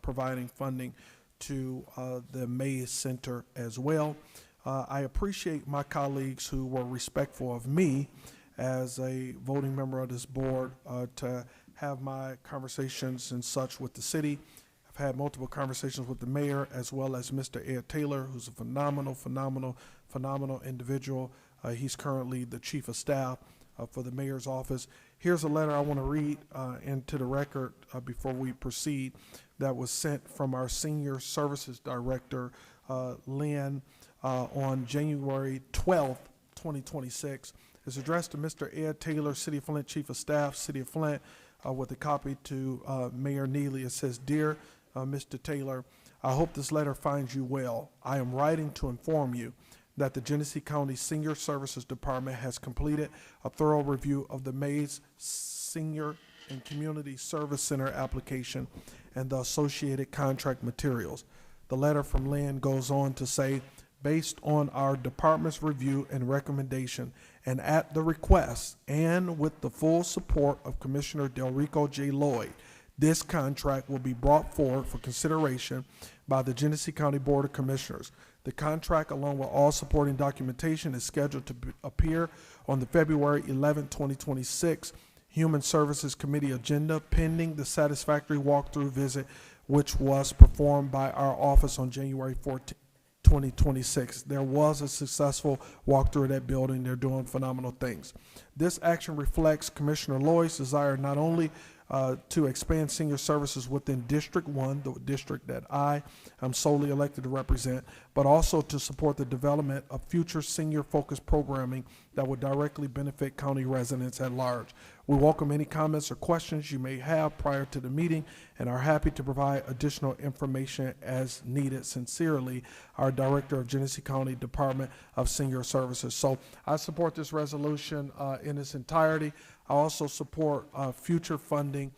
providing funding to the Mays Center as well. I appreciate my colleagues who were respectful of me as a voting member of this board to have my conversations and such with the city. I've had multiple conversations with the mayor as well as Mr. Ed Taylor, who's a phenomenal individual. He's currently the chief of staff for the mayor's office. Here's a letter I want to read into the record before we proceed that was sent from our senior services director, Lynn, on January 12th, 2026. It's addressed to Mr. Ed Taylor, City of Flint Chief of Staff, City of Flint, with a copy to Mayor Neely. It says, "Dear Mr. Taylor, I hope this letter finds you well. I am writing to inform you that the Genesee County Senior Services Department has completed a thorough review of the Mays Senior and Community Service Center application and the associated contract materials." The letter from Lynn goes on to say, "Based on our department's review and recommendation, and at the request and with the full support of Commissioner Delrico J. Lloyd, this contract will be brought forward for consideration by the Genesee County Board of Commissioners. The contract, along with all supporting documentation, is scheduled to appear on the February 11, 2026 Human Services Committee agenda, pending the satisfactory walkthrough visit, which was performed by our office on January 14, 2026. There was a successful walkthrough of that building. They're doing phenomenal things. This action reflects Commissioner Lloyd's desire not only to expand senior services within District 1, the district that I am solely elected to represent, but also to support the development of future senior-focused programming that would directly benefit county residents at large. We welcome any comments or questions you may have prior to the meeting and are happy to provide additional information as needed. Sincerely, our Director of Genesee County Department of Senior Services." So I support this resolution in its entirety. I also support future funding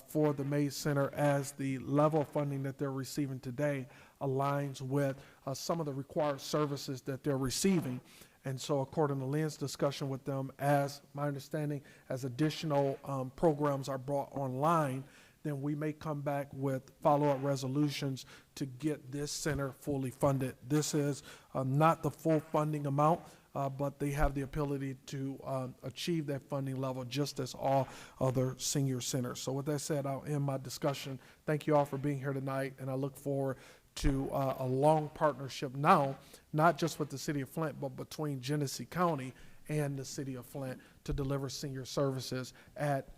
for the Mays Center, as the level of funding that they're receiving today aligns with some of the required services that they're receiving. And so according to Lynn's discussion with them, as my understanding, as additional programs are brought online, then we may come back with follow-up resolutions to get this center fully funded. This is not the full funding amount, but they have the ability to achieve that funding level just as all other senior centers. So with that said, I'll end my discussion. Thank you all for being here tonight, and I look forward to a long partnership now, not just with the City of Flint, but between Genesee County and the City of Flint to deliver senior services at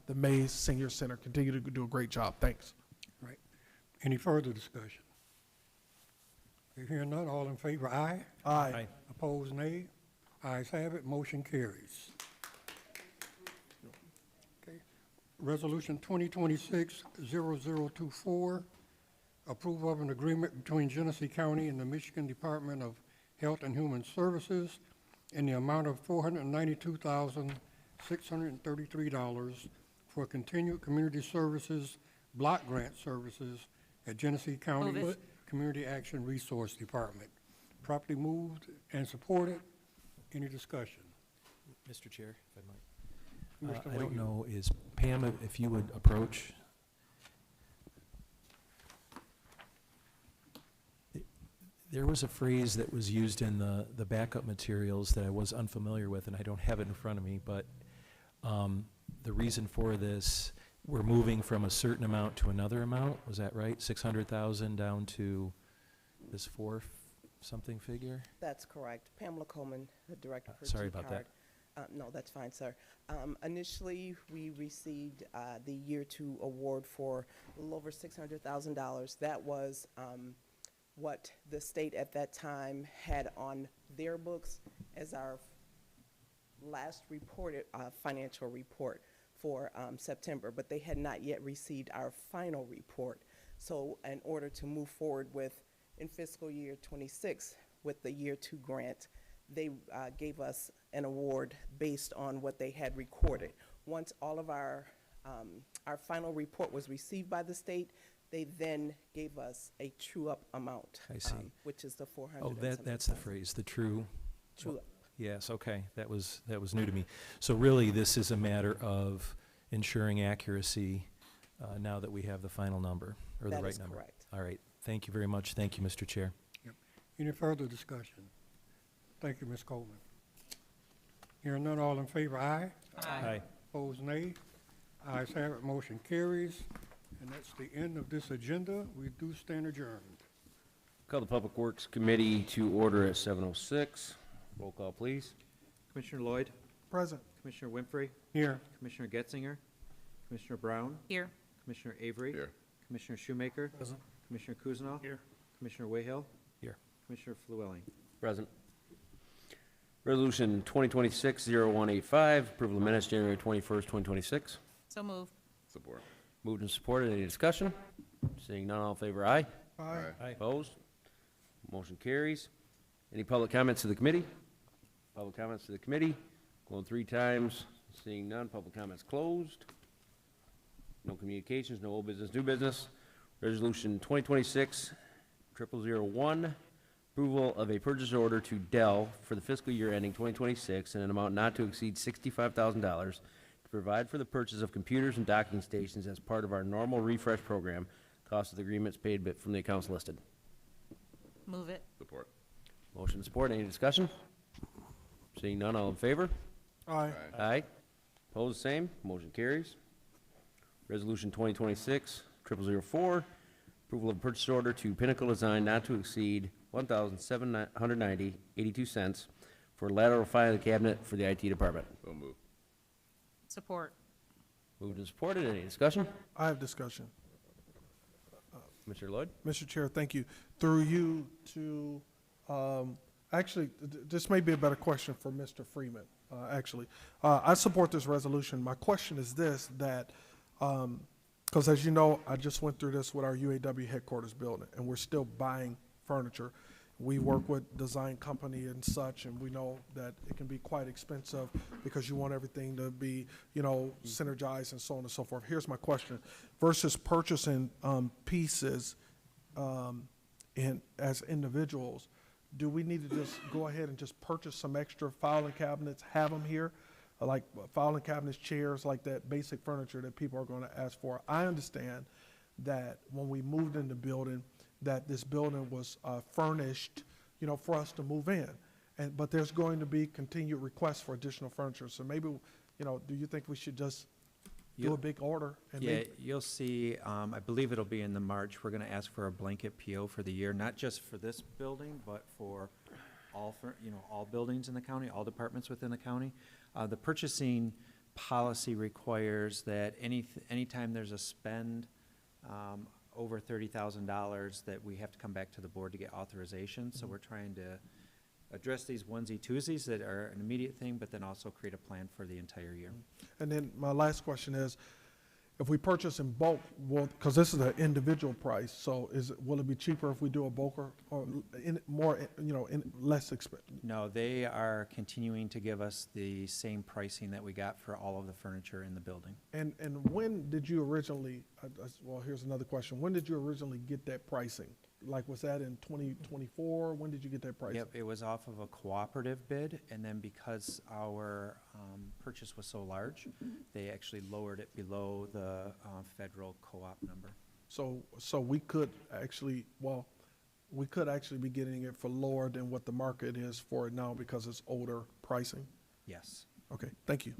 the Mays Senior Center. Continue to do a great job. Thanks. Right. Any further discussion? Hearing none, all in favor, aye. Aye. Opposed, nay. Ayes have it, motion carries. Okay. Resolution 2026-0024, approval of an agreement between Genesee County and the Michigan Department of Health and Human Services in the amount of $492,633 for continued community services, block grant services at Genesee County Community Action Resource Department. Properly moved and supported. Any discussion? Mr. Chair, if I might. Mr. I don't Wade. know, is Pam, if you would approach. There was a phrase that was used in the backup materials that I was unfamiliar with, and I don't have it in front of me, but the reason for this, we're moving from a certain amount to another amount, was that right? 600,000 down to this something figure? That's correct. Pamela Coleman, the director for Sorry G-Card. about that. No, that's fine, sir. Initially, we received the year two award for a little over $600,000. That was what the state at that time had on their books as our last reported financial report for September, but they had not yet received our final report. So in order to move forward with, in fiscal year 26, with the year two grant, they gave us an award based on what they had recorded. Once all of our final report was received by the state, they then gave us a true-up amount. I see. Which is the 400. Oh, that's the phrase, the true. True-up. Yes, okay, that was new to me. So really, this is a matter of ensuring accuracy now that we have the final number, or the That right is number. correct. All right, thank you very much. Thank you, Mr. Chair. Yep. Any further discussion? Thank you, Ms. Coleman. Hearing none, all in favor, aye. Aye. Opposed, nay. Ayes have it, motion carries. And that's the end of this agenda. We do stand adjourned. Call the Public Works Committee to order at 7:06. Roll call, please. Commissioner Lloyd, Present. Commissioner Winfrey, Here. Commissioner Getzinger, Commissioner Brown, Here. Commissioner Avery. Here. Commissioner Shoemaker. Present. Commissioner Kuznow. Here. Commissioner Wayhill. Here. Commissioner Flewelling. Present. Resolution 2026-0185, approval of minutes, January 21st, 2026. So moved. Support. Moved and supported. Any discussion? Seeing none, all in favor, aye. Aye. Aye. Opposed? Motion carries. Any public comments to the committee? Public comments to the committee. Going 3 times. Seeing none, public comments closed. No communications, no old business, new business. Resolution 2026-0001, approval of a purchase order to Dell for the fiscal year ending 2026 in an amount not to exceed $65,000 to provide for the purchase of computers and docking stations as part of our normal refresh program. Cost of the agreements paid from the accounts listed. Move it. Support. Motion and support. Any discussion? Seeing none, all in favor? Aye. Aye. Opposed, same. Motion carries. Resolution 2026-0004, approval of purchase order to Pinnacle Design not to exceed $1,790.82 for lateral filing cabinet for the IT department. So moved. Support. Moved and supported. Any discussion? I have discussion. Mr. Lloyd? Mr. Chair, thank you. Through you to, actually, this may be a better question for Mr. Freeman, actually. I support this resolution. My question is this, that, because as you know, I just went through this with our UAW headquarters building, and we're still buying furniture. We work with design company and such, and we know that it can be quite expensive because you want everything to be, you know, synergized and so on and so forth. Here's my question. Versus purchasing pieces as individuals, do we need to just go ahead and just purchase some extra filing cabinets, have them here, like filing cabinets, chairs, like that basic furniture that people are going to ask for? I understand that when we moved in the building, that this building was furnished, you know, for us to move in. But there's going to be continued requests for additional furniture. So maybe, you know, do you think we should just do a big order? And Yeah, you'll see, I believe it'll be in the March, we're gonna ask for a blanket PO for the year, not just for this building, but for all, all buildings in the county, all departments within the county. The purchasing policy requires that anytime there's a spend, over $30,000, that we have to come back to the board to get authorization. So we're trying to address these onesie twosies that are an immediate thing, but then also create a plan for the entire year. And then my last question is, if we purchase in bulk, because this is an individual price, so will it be cheaper if we do a bulk or less expensive? No, they are continuing to give us the same pricing that we got for all of the furniture in the building. And when did you originally, well, here's another question. When did you originally get that pricing? like, was that in 2024? When did you get that price? Yep, it was off of a cooperative bid, and then because our purchase was so large, they actually lowered it below the federal co-op number. So we could actually, well, we could actually be getting it for lower than what the market is for it now because it's older pricing? Yes. Okay, thank you.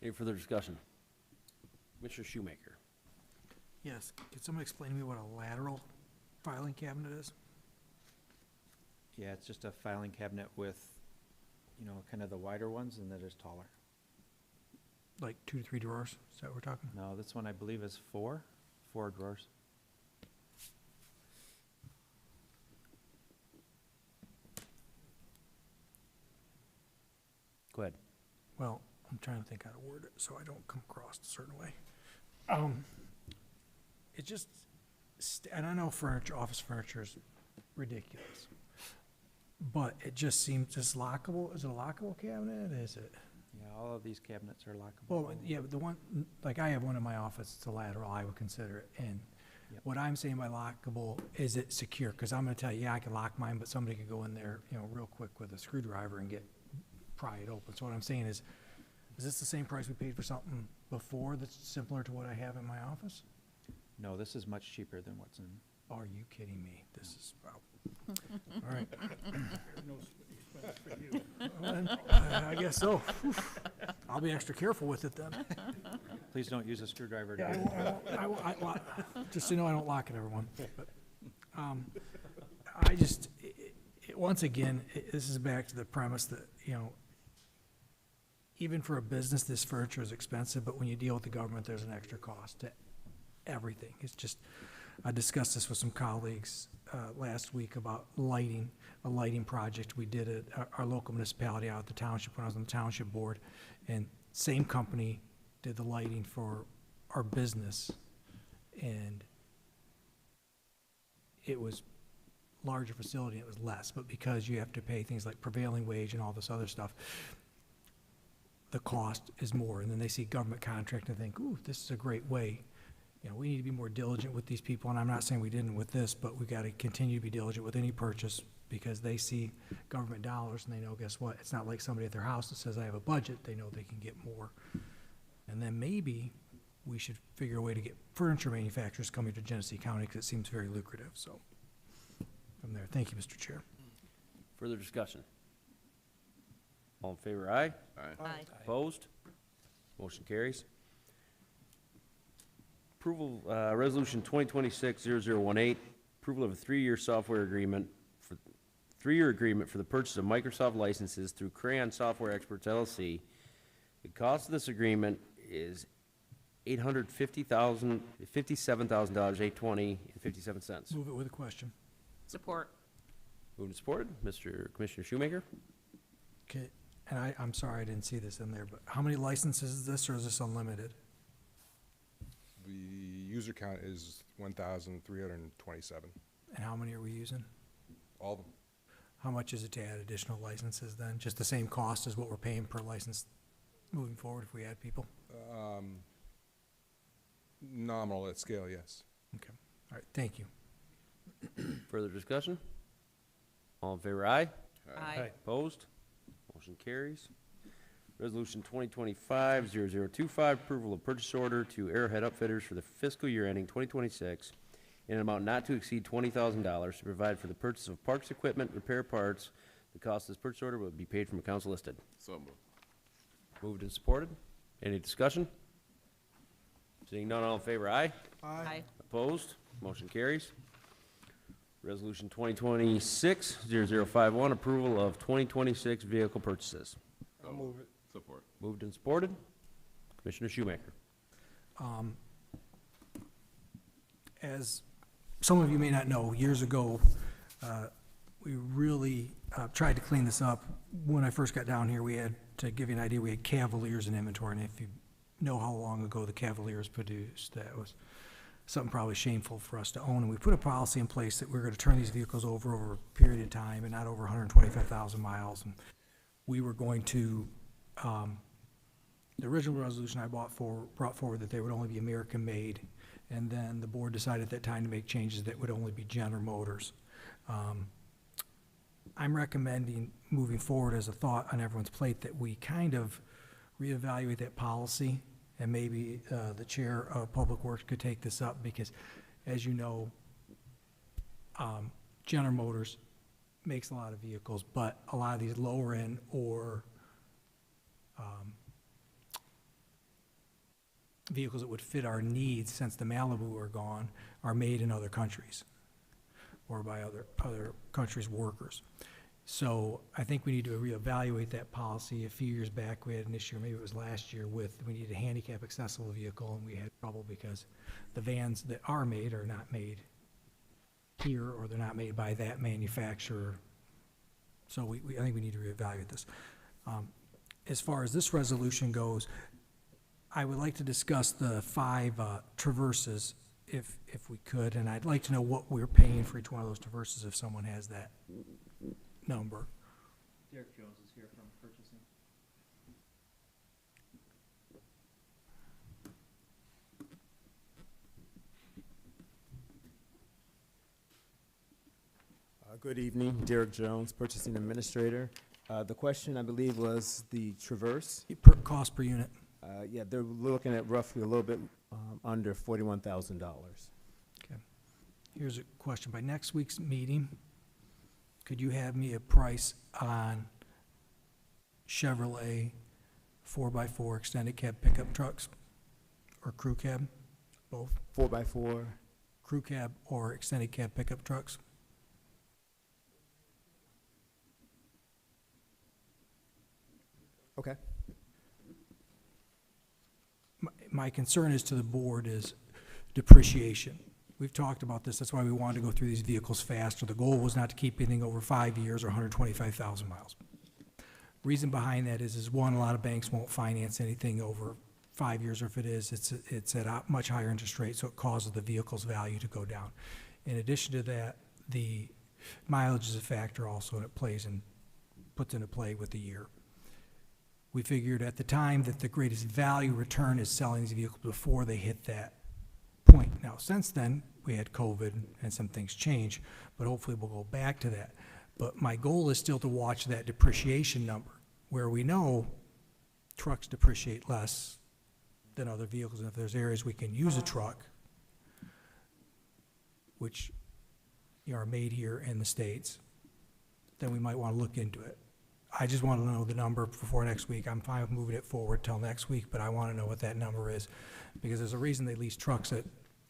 Any further discussion? Mr. Shoemaker. Yes, could someone explain to me what a lateral filing cabinet is? Yeah, it's just a filing cabinet with, you know, kind of the wider ones, and that is taller. Like 2 to 3 drawers, is that what we're talking? No, this one I believe is four drawers. Go ahead. Well, I'm trying to think how to word it so I don't come across a certain way. It just, and I know furniture, office furniture is ridiculous, but it just seems just lockable. Is it a lockable cabinet? Is it? Yeah, all of these cabinets are lockable. Well, yeah, but the one, like I have one in my office, it's a lateral, I would consider it. And Yep. what I'm saying by lockable, is it secure? Because I'm gonna tell you, yeah, I can lock mine, but somebody could go in there, you know, real quick with a screwdriver and pry it open. So what I'm saying is this the same price we paid for something before that's similar to what I have in my office? No, this is much cheaper than what's in. Are you kidding me? This is, wow. All right. No expense for you. I guess so. I'll be extra careful with it then. Please don't use a screwdriver to Yeah, open it. just so you know, I don't lock it, everyone. But, I just, once again, this is back to the premise that, you know, even for a business, this furniture is expensive, but when you deal with the government, there's an extra cost to everything. It's just, I discussed this with some colleagues last week about lighting, a lighting project we did at our local municipality out at the township when I was on the township board. And same company did the lighting for our business. And it was larger facility, it was less, but because you have to pay things like prevailing wage and all this other stuff, the cost is more. And then they see government contract and think, ooh, this is a great way. You know, we need to be more diligent with these people, and I'm not saying we didn't with this, but we gotta continue to be diligent with any purchase because they see government dollars and they know, guess what? It's not like somebody at their house that says, I have a budget, they know they can get more. And then maybe we should figure a way to get furniture manufacturers coming to Genesee County because it seems very lucrative, so. From there, thank you, Mr. Chair. Further discussion? All in favor, aye? Aye. Opposed? Motion carries. Approval, Resolution 2026-0018, approval of a three-year agreement for the purchase of Microsoft licenses through Crayon Software Experts LLC. The cost of this agreement is $57,000, $820.57. Move it with a question. Support. Moved and supported. Commissioner Shoemaker? Okay, and I'm sorry I didn't see this in there, but how many licenses is this, or is this unlimited? The user count is 1,327, And how many are we using? all of them. How much is it to add additional licenses then? Just the same cost as what we're paying per license moving forward if we add people? Nominal at scale, yes. Okay, all right, thank you. Further discussion? All in favor, aye? Aye. Opposed? Motion carries. Resolution 2025-0025, approval of purchase order to Arrowhead Upfitters for the fiscal year ending 2026 in an amount not to exceed $20,000 to provide for the purchase of parks equipment, repair parts. The cost of this purchase order will be paid from accounts listed. So moved. Moved and supported. Any discussion? Seeing none, all in favor, aye? Aye. Opposed? Motion carries. Resolution 2026-0051, approval of 2026 vehicle purchases. I'll move it. Support. Moved and supported. Commissioner Shoemaker. As some of you may not know, years ago, we really tried to clean this up. When I first got down here, we had, to give you an idea, we had Cavaliers in inventory, and if you know how long ago the Cavaliers produced, that was something probably shameful for us to own. And we put a policy in place that we were going to turn these vehicles over a period of time and not over 125,000 miles. And we were going to, the original resolution I brought forward that they would only be American-made And then the board decided at that time to make changes that would only be General Motors. I'm recommending, moving forward as a thought on everyone's plate, that we kind of reevaluate that policy, and maybe the chair of Public Works could take this up, because as you know, General Motors makes a lot of vehicles, but a lot of these lower end or vehicles that would fit our needs, since the Malibu are gone, are made in other countries or by other countries' workers. So I think we need to reevaluate that policy. A few years back, we had an issue, maybe it was last year, with we needed a handicap accessible vehicle, and we had trouble because the vans that are made are not made here, or they're not made by that manufacturer. So I think we need to reevaluate this. As far as this resolution goes, I would like to discuss the 5 traverses, if we could, and I'd like to know what we're paying for each one of those traverses, if someone has that number. Derek Jones is here from purchasing. Good evening, Derek Jones, Purchasing Administrator. The question, I believe, was the Traverse. Cost per unit. Yeah, they're looking at roughly a little bit under $41,000. Okay. Here's a question. By next week's meeting, could you have me a price on Chevrolet 4x4 extended cab pickup trucks or crew cab, both? 4x4. Crew cab or extended cab pickup trucks? Okay. My concern is to the board is depreciation. We've talked about this. That's why we wanted to go through these vehicles faster. The goal was not to keep anything over 5 years or 125,000 miles. Reason behind that is one, a lot of banks won't finance anything over 5 years, or if it is, it's at a much higher interest rate, so it causes the vehicle's value to go down. In addition to that, the mileage is a factor also, and it puts into play with the year. We figured at the time that the greatest value return is selling these vehicles before they hit that point. Now, since then, we had COVID and some things change, but hopefully we'll go back to that. But my goal is still to watch that depreciation number, where we know trucks depreciate less than other vehicles. And if there's areas we can use a truck, which are made here in the States, then we might want to look into it. I just want to know the number before next week. I'm fine with moving it forward till next week, but I want to know what that number is, because there's a reason they lease trucks at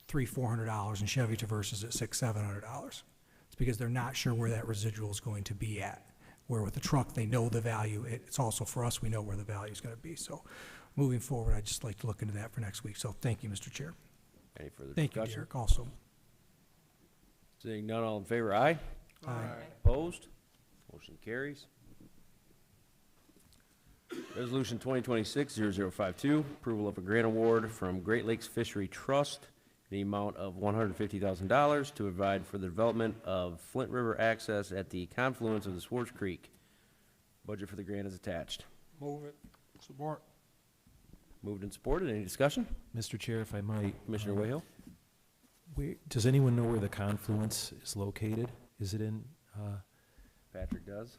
$300-400 and Chevy Traverses at $600-700. It's because they're not sure where that residual is going to be at. Where with the truck, they know the value. It's also for us, we know where the value is going to be. So moving forward, I'd just like to look into that for next week. So thank you, Mr. Chair. Any further Thank you, discussion? Derek, also. Seeing none, all in favor, aye? Aye. Opposed? Motion carries. Resolution 2026-0052, approval of a grant award from Great Lakes Fishery Trust in the amount of $150,000 to provide for the development of Flint River access at the confluence of the Swartz Creek. Budget for the grant is attached. Move it. Support. Moved and supported. Any discussion? Mr. Chair, if I might. Commissioner Wayhill? Does anyone know where the confluence is located? Is it in, Patrick does.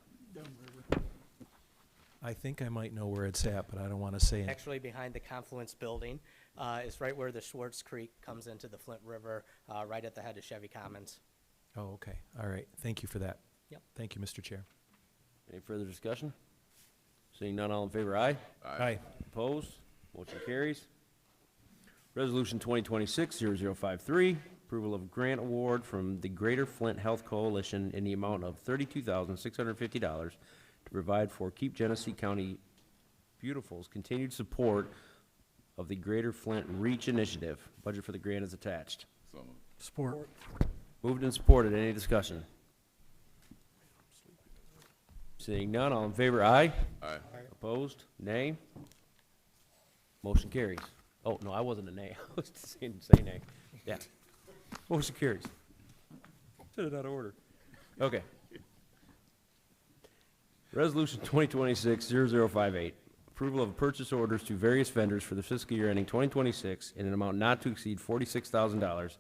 I think I might know where it's at, but I don't want to say it. Actually, behind the Confluence building is right where the Swartz Creek comes into the Flint River, right at the head of Chevy Commons. Oh, okay. All right. Thank you for that. Yep. Thank you, Mr. Chair. Any further discussion? Seeing none, all in favor, aye? Aye. Opposed? Motion carries. Resolution 2026-0053, approval of grant award from the Greater Flint Health Coalition in the amount of $32,650 to provide for Keep Genesee County Beautiful's continued support of the Greater Flint Reach Initiative. Budget for the grant is attached. Support. Moved and supported. Any discussion? Seeing none, all in favor, aye? Aye. Opposed? Nay? Motion carries. Oh, no, I wasn't a nay. I was saying say nay. Yeah. Motion carries. Said it out of order. Okay. Resolution 2026-0058, approval of purchase orders to various vendors for the fiscal year ending 2026 in an amount not to exceed $46,000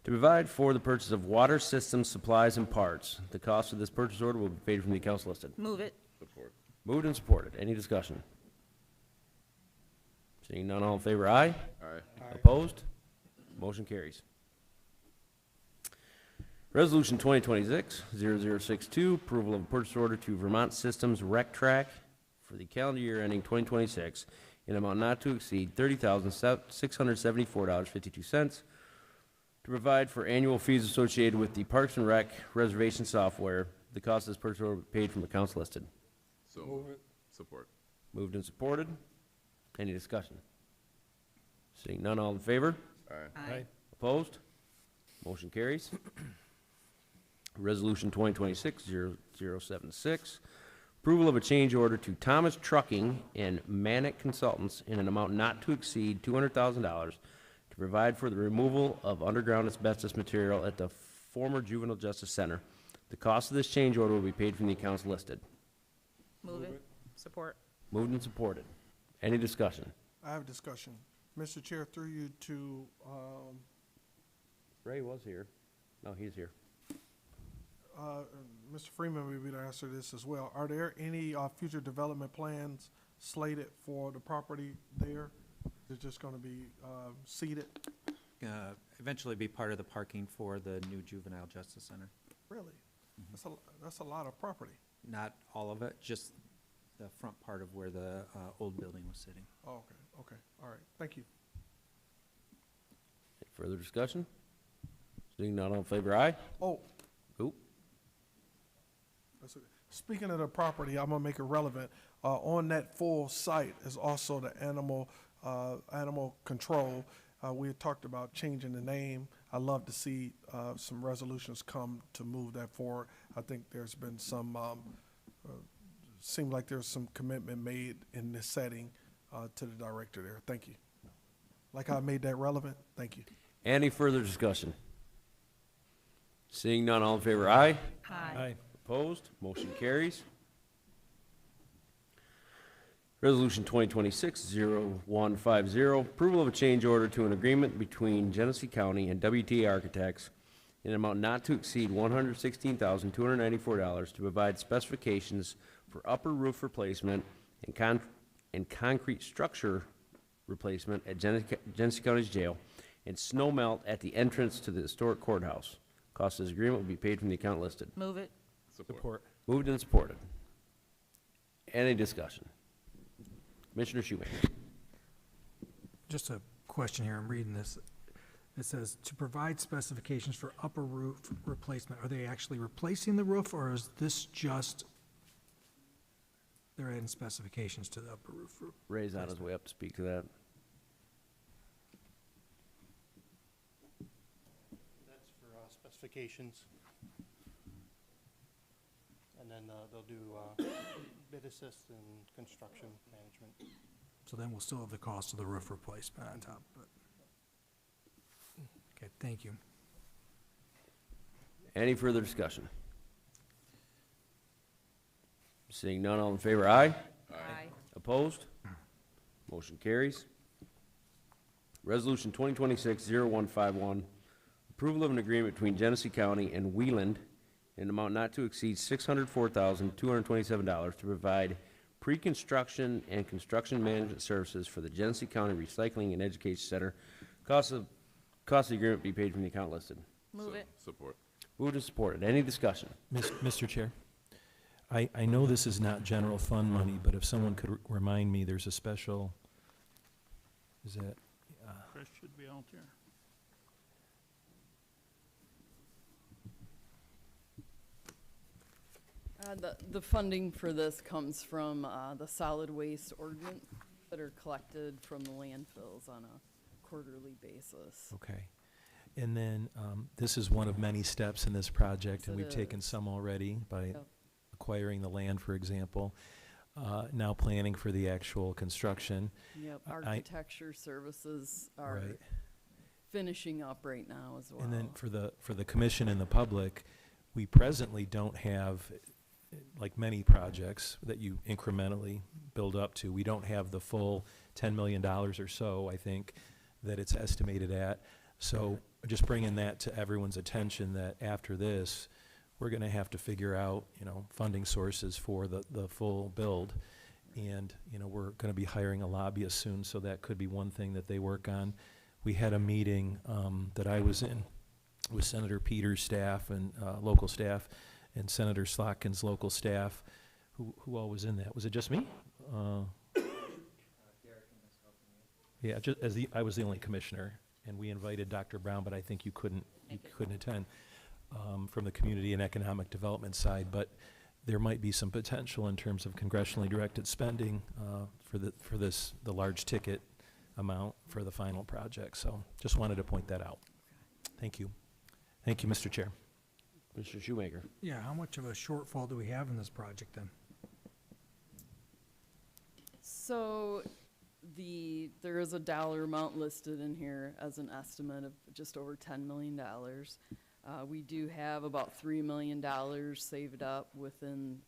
to provide for the purchase of water system supplies and parts. The cost of this purchase order will be paid from the accounts listed. Move it. Support. Moved and supported. Any discussion? Seeing none, all in favor, aye. Aye. Opposed? Motion carries. Resolution 2026-0062, approval of purchase order to Vermont Systems Rec Track for the calendar year ending 2026 in amount not to exceed $30,674.52 to provide for annual fees associated with the Parks and Rec reservation software. The cost of this purchase order will be paid from accounts listed. So moved. Support. Moved and supported. Any discussion? Seeing none, all in favor? Aye. Opposed? Motion carries. Resolution 2026-0076, approval of a change order to Thomas Trucking and Manic Consultants in an amount not to exceed $200,000 to provide for the removal of underground asbestos material at the former Juvenile Justice Center. The cost of this change order will be paid from the accounts listed. Move it. Support. Moved and supported. Any discussion? I have a discussion. Mr. Chair, through you to, Ray was here. No, he's here. Mr. Freeman will be to answer this as well. Are there any future development plans slated for the property there? Is it just going to be seated? Eventually be part of the parking for the new Juvenile Justice Center. Really? That's a lot of property. Not all of it, just the front part of where the old building was sitting. Oh, okay, all right, thank you. Any further discussion? Seeing none, all in favor, aye. Oh, Oop. that's okay. Speaking of the property, I'm gonna make it relevant. On that full site is also the animal control. We had talked about changing the name. I'd love to see some resolutions come to move that forward. I think there's been some, seemed like there's some commitment made in this setting to the director there. Thank you. Like I made that relevant, thank you. Any further discussion? Seeing none, all in favor, aye. Aye. Opposed? Motion carries. Resolution 2026-0150, approval of a change order to an agreement between Genesee County and WTA Architects in an amount not to exceed $116,294 to provide specifications for upper roof replacement and concrete structure replacement at Genesee County's jail and snow melt at the entrance to the historic courthouse. Cost of this agreement will be paid from the account listed. Move it. Support. Moved and supported. Any discussion? Commissioner Shoemaker. Just a question here, I'm reading this. It says, to provide specifications for upper roof replacement. Are they actually replacing the roof, or is this just, they're adding specifications to the upper roof? Ray's on his way up to speak to that. That's for specifications. And then they'll do bid assist and construction management. So then we'll still have the cost of the roof replacement on top, but, okay, thank you. Any further discussion? Seeing none, all in favor, aye. Aye. Opposed? Motion carries. Resolution 2026-0151, approval of an agreement between Genesee County and Wheeland in an amount not to exceed $604,227 to provide pre-construction and construction management services for the Genesee County Recycling and Education Center. Cost of the agreement be paid from the account listed. Move it. Support. Moved and supported. Any discussion? Mr. Chair, I know this is not general fund money, but if someone could remind me, there's a special, is that, Chris should be out there. The funding for this comes from the solid waste ordinance that are collected from the landfills on a quarterly basis. okay. And then, this is one of many steps in this project, and Yes, it we've taken is. some already by Yep. acquiring the land, for example. Now planning for the actual construction. Yep, I- architecture services are Right. finishing up right now as well. And then for the commission and the public, we presently don't have like many projects that you incrementally build up to, we don't have the full $10 million or so, I think, that it's estimated at. So just bringing that to everyone's attention that after this, we're going to have to figure out, funding sources for the full build. And, we're going to be hiring a lobbyist soon, so that could be one thing that they work on. We had a meeting that I was in with Senator Peters' staff and local staff, and Senator Slotkin's local staff. Who all was in that? Was it just me? Yeah, I was the only commissioner, and we invited Dr. Brown, but I think you couldn't attend from the community and economic development side. But there might be some potential in terms of congressionally directed spending for the large ticket amount for the final project. So just wanted to point that out. Thank you. Thank you, Mr. Chair. Mr. Shoemaker. Yeah, how much of a shortfall do we have in this project then? So there is a dollar amount listed in here as an estimate of just over $10 million. We do have about $3 million saved up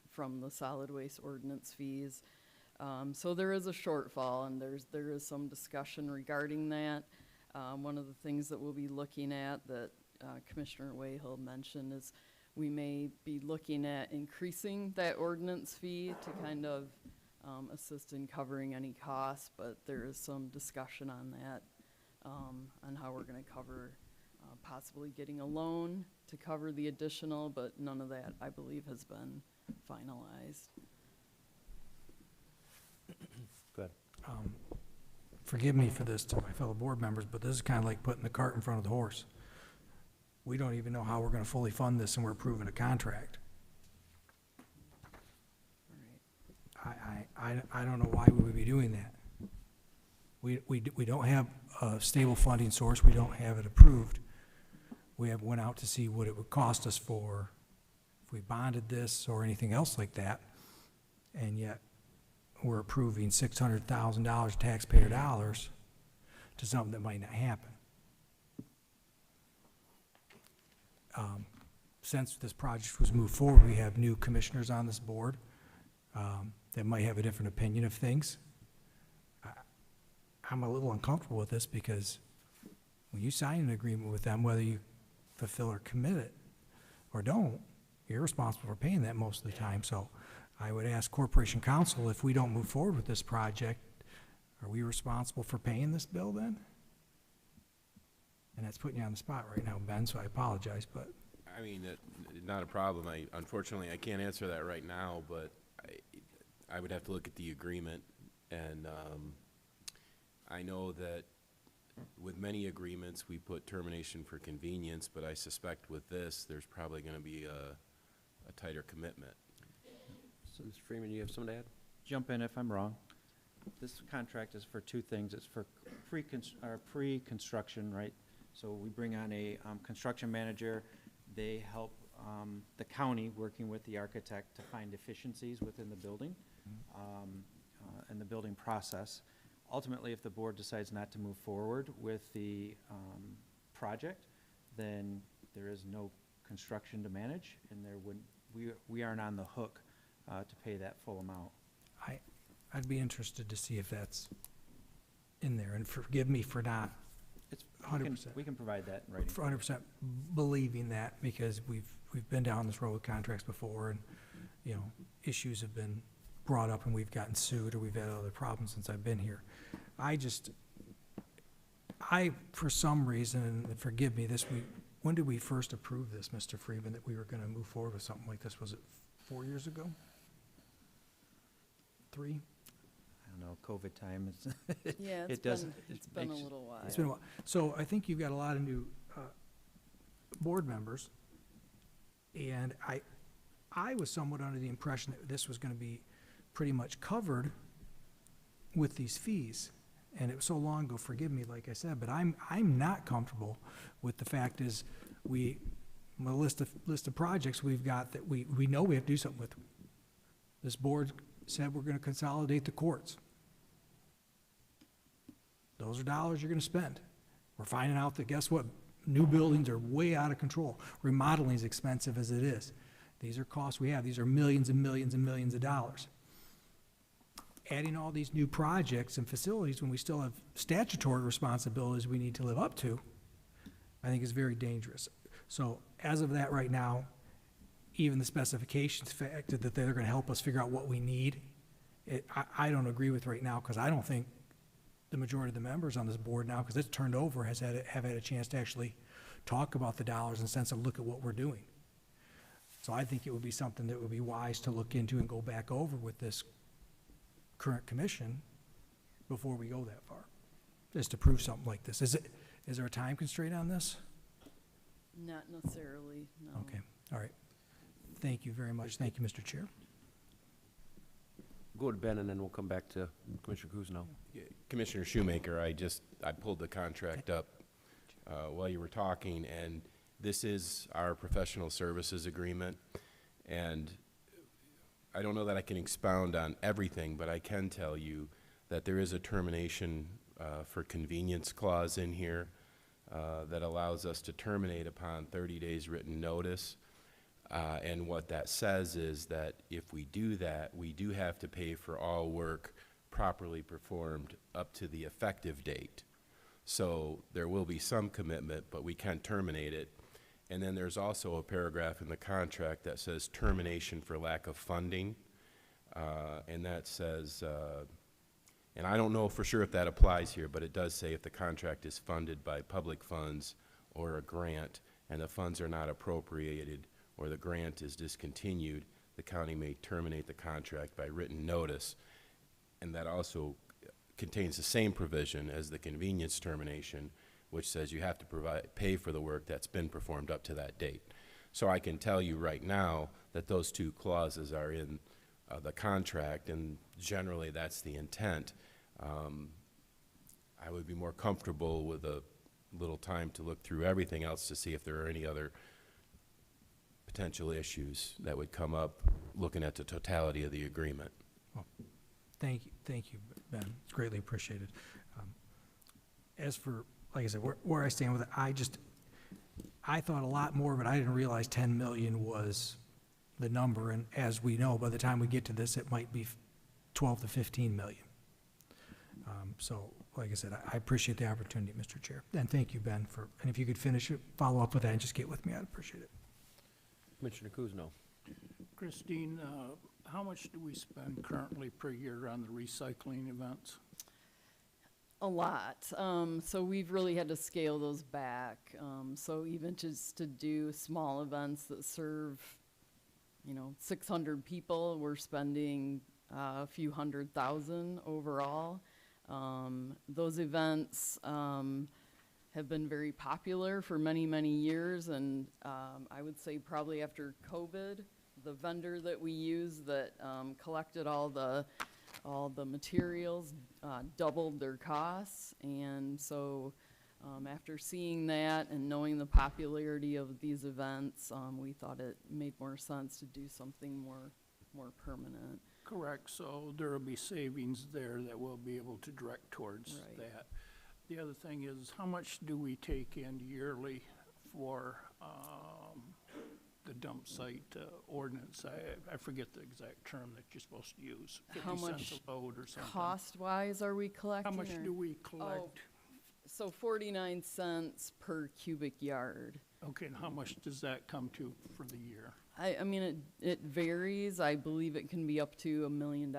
from the solid waste ordinance fees. So there is a shortfall, and there is some discussion regarding that. One of the things that we'll be looking at that Commissioner Wayhill mentioned is we may be looking at increasing that ordinance fee to kind of assist in covering any costs, but there is some discussion on that, on how we're going to cover possibly getting a loan to cover the additional, but none of that, I believe, has been finalized. Go ahead. Forgive me for this to my fellow board members, but this is kind of like putting the cart in front of the horse. We don't even know how we're going to fully fund this, and we're approving a contract. I don't know why we would be doing that. We don't have a stable funding source. We don't have it approved. We have went out to see what it would cost us if we bonded this or anything else like that, and yet we're approving $600,000 taxpayer dollars to something that might not happen. Since this project was moved forward, we have new commissioners on this board that might have a different opinion of things. I'm a little uncomfortable with this because when you sign an agreement with them, whether you fulfill or commit it or don't, you're responsible for paying that most of the time. So I would ask Corporation Counsel, if we don't move forward with this project, are we responsible for paying this bill then? And that's putting you on the spot right now, Ben, so I apologize, but. I mean, not a problem. Unfortunately, I can't answer that right now, but I would have to look at the agreement. And I know that with many agreements, we put termination for convenience, but I suspect with this, there's probably going to be a tighter commitment. So, Mr. Freeman, you have something to add? Jump in if I'm wrong. This contract is for two things. It's for pre-construction, right? So we bring on a construction manager. They help the county, working with the architect, to find efficiencies within the building and the building process. Ultimately, if the board decides not to move forward with the project, then there is no construction to manage, and we aren't on the hook to pay that full amount. I'd be interested to see if that's in there, and forgive me for not It's 100%. We can provide that in writing. For 100% believing that, because we've been down this road with contracts before, and, issues have been brought up and we've gotten sued, or we've had other problems since I've been here. For some reason, and forgive me, when did we first approve this, Mr. Freeman, that we were gonna move forward with something like this? Was it 4 years ago? 3? I don't know, COVID time, Yeah, it's been a little while. It's been a while. So I think you've got a lot of new board members, and I was somewhat under the impression that this was going to be pretty much covered with these fees, and it was so long ago, forgive me, like I said, but I'm not comfortable with the fact is a list of projects we've got that we know we have to do something with. This board said we're going to consolidate the courts. Those are dollars you're going to spend. We're finding out that, guess what? New buildings are way out of control. Remodeling is expensive as it is. These are costs we have. These are millions and millions and millions of dollars. Adding all these new projects and facilities when we still have statutory responsibilities we need to live up to, I think is very dangerous. So as of that right now, even the specifications fact that they're gonna help us figure out what we need, I don't agree with right now, because I don't think the majority of the members on this board now, because it's turned over, have had a chance to actually talk about the dollars and cents and look at what we're doing. So I think it would be something that would be wise to look into and go back over with this current commission before we go that far, just to prove something like this. Is there a time constraint on this? Not necessarily, no. Okay, all right. Thank you very much. Thank you, Mr. Chair. Go to Ben, and then we'll come back to Commissioner Kuzno. Commissioner Shoemaker, I pulled the contract up while you were talking, and this is our professional services agreement. And I don't know that I can expound on everything, but I can tell you that there is a termination for convenience clause in here that allows us to terminate upon 30 days written notice. And what that says is that if we do that, we do have to pay for all work properly performed up to the effective date. So there will be some commitment, but we can terminate it. And then there's also a paragraph in the contract that says termination for lack of funding. And that says, and I don't know for sure if that applies here, but it does say if the contract is funded by public funds or a grant and the funds are not appropriated or the grant is discontinued, the county may terminate the contract by written notice. And that also contains the same provision as the convenience termination, which says you have to pay for the work that's been performed up to that date. So I can tell you right now that those two clauses are in the contract, and generally that's the intent. I would be more comfortable with a little time to look through everything else to see if there are any other potential issues that would come up looking at the totality of the agreement. Well, thank you, Ben. It's greatly appreciated. As for, like I said, where I stand with it, I thought a lot more, but I didn't realize 10 million was the number. And as we know, by the time we get to this, it might be 12 to 15 million. So, like I said, I appreciate the opportunity, Mr. Chair. And thank you, Ben, and if you could follow up with that and just get with me, I'd appreciate it. Commissioner Kuzno. Christine, how much do we spend currently per year on the recycling events? A lot. So we've really had to scale those back. So even just to do small events that serve, 600 people, we're spending a few $100,000 overall. Those events have been very popular for many, many years, and I would say probably after COVID, the vendor that we used that collected all the materials doubled their costs. And so after seeing that and knowing the popularity of these events, we thought it made more sense to do something more permanent. Correct, so there will be savings there that we'll be able to direct towards Right. that. The other thing is, how much do we take in yearly for the dump site ordinance? I forget the exact term that you're supposed to use. How 50 much cents a load or something. cost-wise are we collecting? How much or- do we collect? So 49 cents per cubic yard. Okay, and how much does that come to for the year? I mean, it varies. I believe it can be up to $1 million.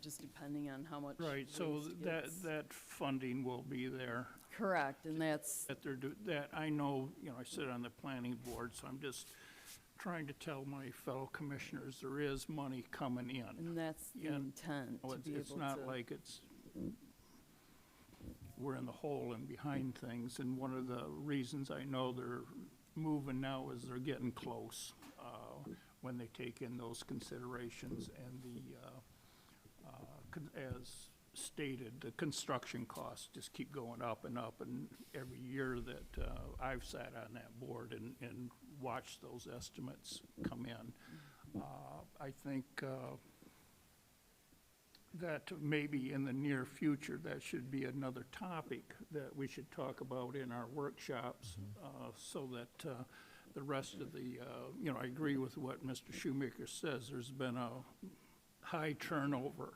Just depending on how much. Right, so waste gets- that funding will be there. Correct, and that's, That I know, I sit on the planning board, so I'm just trying to tell my fellow commissioners there is money coming in. and that's the And, intent, to be able to. It's not like we're in the hole and behind things, and one of the reasons I know they're moving now is they're getting close, when they take in those considerations, and as stated, the construction costs just keep going up, and every year that I've sat on that board and watched those estimates come in. I think that maybe in the near future, that should be another topic that we should talk about in our workshops, so that the rest of the, you know, I agree with what Mr. Shoemaker says. There's been a high turnover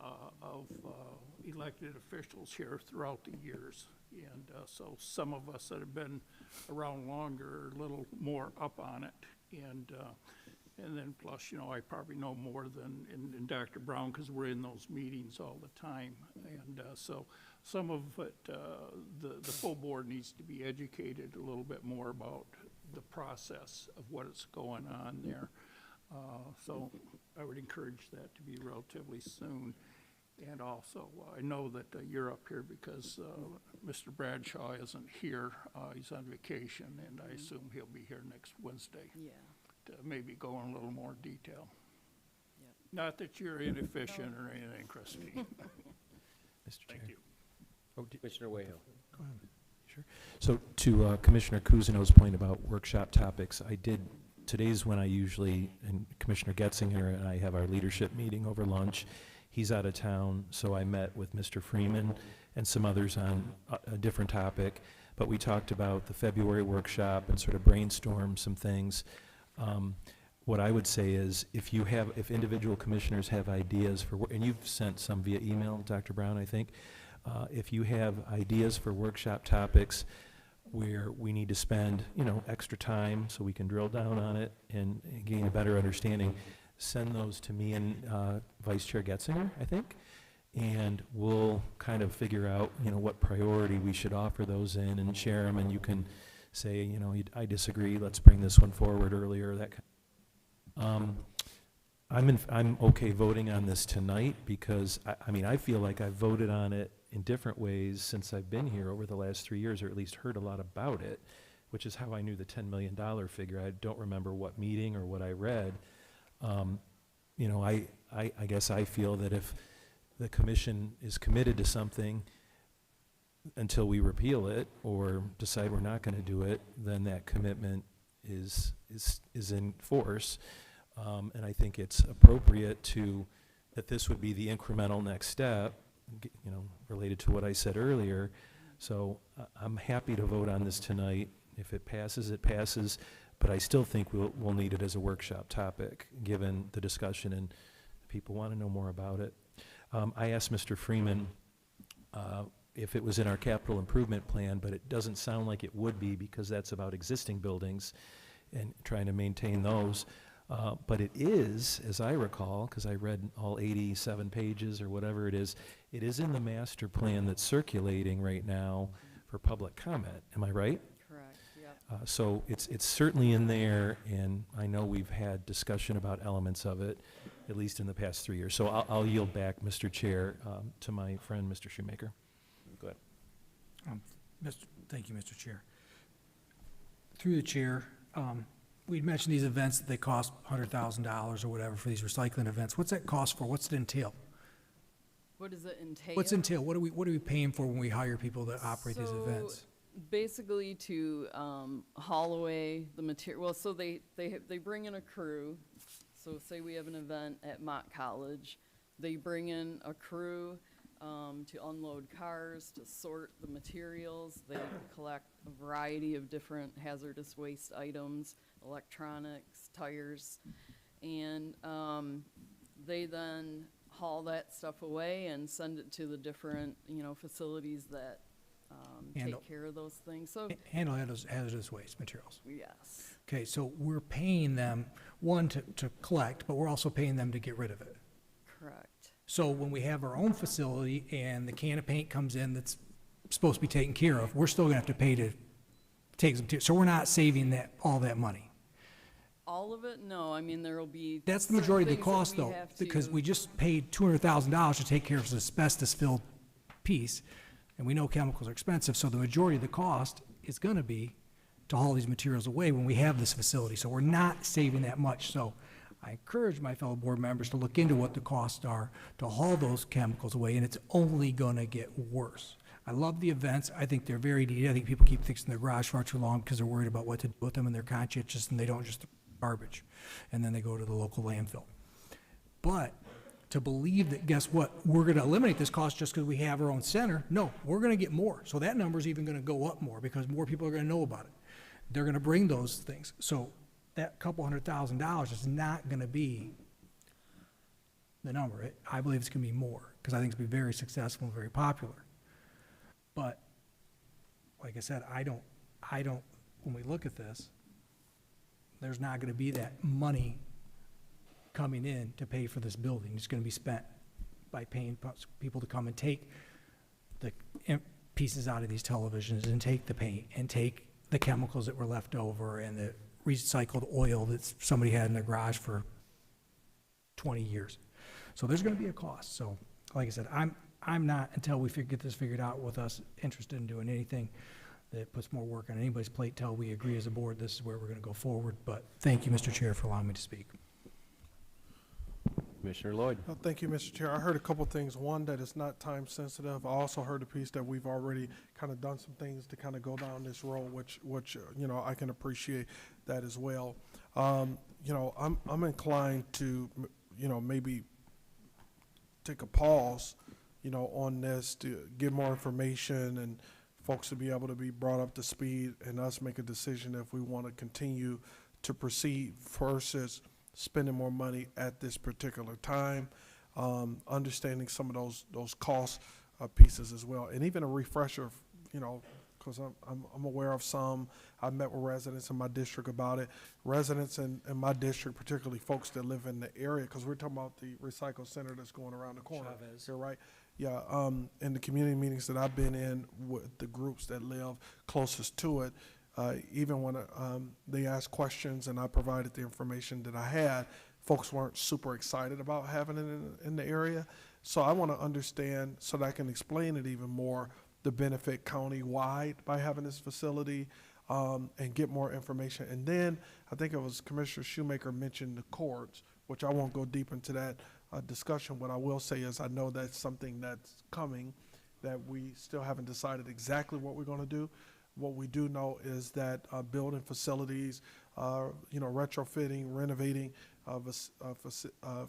of elected officials here throughout the years. And so some of us that have been around longer are a little more up on it. And then plus, you know, I probably know more than in Dr. Brown because we're in those meetings all the time. And so some of it, the full board needs to be educated a little bit more about the process of what is going on there. So I would encourage that to be relatively soon. And also, I know that you're up here because Mr. Bradshaw isn't here. He's on vacation, and I assume he'll be here next Wednesday. Yeah. To maybe go in a little more detail. Yep. Not that you're inefficient or anything, Christie. Mr. Thank Chair. you. Oh, Commissioner Wayhill. Go ahead. Sure. So to Commissioner Kuzino's point about workshop topics, today's when I usually, and Commissioner Getzinger and I have our leadership meeting over lunch. He's out of town, so I met with Mr. Freeman and some others on a different topic. But we talked about the February workshop and sort of brainstorm some things. What I would say is if individual commissioners have ideas and you've sent some via email, Dr. Brown, I think, if you have ideas for workshop topics where we need to spend, you know, extra time so we can drill down on it and gain a better understanding, send those to me and Vice Chair Getzinger, I think, and we'll kind of figure out, you know, what priority we should offer those in and share them, and you can say, you know, I disagree, let's bring this one forward earlier, that kind. I'm okay voting on this tonight because, I mean, I feel like I've voted on it in different ways since I've been here over the last 3 years, or at least heard a lot about it, which is how I knew the $10 million figure. I don't remember what meeting or what I read. You know, I guess I feel that if the commission is committed to something until we repeal it or decide we're not going to do it, then that commitment is in force. And I think it's appropriate that this would be the incremental next step, you know, related to what I said earlier. So I'm happy to vote on this tonight. If it passes, it passes. But I still think we'll need it as a workshop topic, given the discussion and people want to know more about it. I asked Mr. Freeman if it was in our capital improvement plan, but it doesn't sound like it would be because that's about existing buildings and trying to maintain those. But it is, as I recall, because I read all 87 pages or whatever it is in the master plan that's circulating right now for public comment. Am I right? Correct, yep. So it's certainly in there, and I know we've had discussion about elements of it, at least in the past 3 years. So I'll yield back, Mr. Chair, to my friend, Mr. Shoemaker. Go ahead. Thank you, Mr. Chair. Through the chair, we'd mentioned these events that they cost $100,000 or whatever for these recycling events. What's that cost for? What's it entail? What does it entail? What's it entail? What are we paying for when we hire people to operate these events? Basically to haul away the material. Well, so they bring in a crew. So say we have an event at Mott College, they bring in a crew to unload cars, to sort the materials. They collect a variety of different hazardous waste items, electronics, tires, and they then haul that stuff away and send it to the different, you know, facilities that take care of those things. So Handle hazardous waste materials. yes. Okay, so we're paying them, one, to collect, but we're also paying them to get rid of it. Correct. So when we have our own facility and the can of paint comes in that's supposed to be taken care of, we're still gonna have to pay to take some, so we're not saving all that money. All of it? No, I mean, there'll be. That's the majority of the things that cost we though, have because to- we just paid $200,000 to take care of this asbestos-filled piece, and we know chemicals are expensive, so the majority of the cost is gonna be to haul these materials away when we have this facility, so we're not saving that much. So I encourage my fellow board members to look into what the costs are to haul those chemicals away, and it's only gonna get worse. I love the events. I think they're very neat. I think people keep fixing their garage far too long because they're worried about what to do with them, and they're conscientious, and they don't just garbage, and then they go to the local landfill. But to believe that, guess what, we're gonna eliminate this cost just because we have our own center, no, we're gonna get more. So that number's even gonna go up more because more people are gonna know about it. they're gonna bring those things. So that couple $100,000 is not gonna be the number. I believe it's gonna be more, because I think it's gonna be very successful and very popular. But, like I said, I don't, when we look at this, there's not gonna be that money coming in to pay for this building. It's gonna be spent by paying people to come and take the pieces out of these televisions and take the paint and take the chemicals that were left over and the recycled oil that somebody had in their garage for 20 years. So there's gonna be a cost. So, like I said, I'm not, until we get this figured out with us, interested in doing anything that puts more work on anybody's plate till we agree as a board, this is where we're gonna go forward. But thank you, Mr. Chair, for allowing me to speak. Commissioner Lloyd. Thank you, Mr. Chair. I heard a couple things. One, that it's not time sensitive. I also heard a piece that we've already kind of done some things to kind of go down this road, which you know, I can appreciate that as well. You know, I'm inclined to, you know, maybe take a pause, you know, on this to get more information and folks to be able to be brought up to speed and us make a decision if we want to continue to proceed versus spending more money at this particular time, understanding some of those cost pieces as well, and even a refresher, you know, because I'm aware of some. I've met with residents in my district about it. Residents in my district, particularly folks that live in the area, because we're talking about the recycle center that's going around the corner. Chavez. Here, right? Yeah. In the community meetings that I've been in with the groups that live closest to it, even when they asked questions and I provided the information that I had, folks weren't super excited about having it in the area. So I want to understand, so that I can explain it even more, the benefit county-wide by having this facility, and get more information. And then I think it was Commissioner Shoemaker mentioned the courts, which I won't go deep into that discussion. What I will say is I know that's something that's coming, that we still haven't decided exactly what we're going to do. What we do know is that building facilities, you know, retrofitting, renovating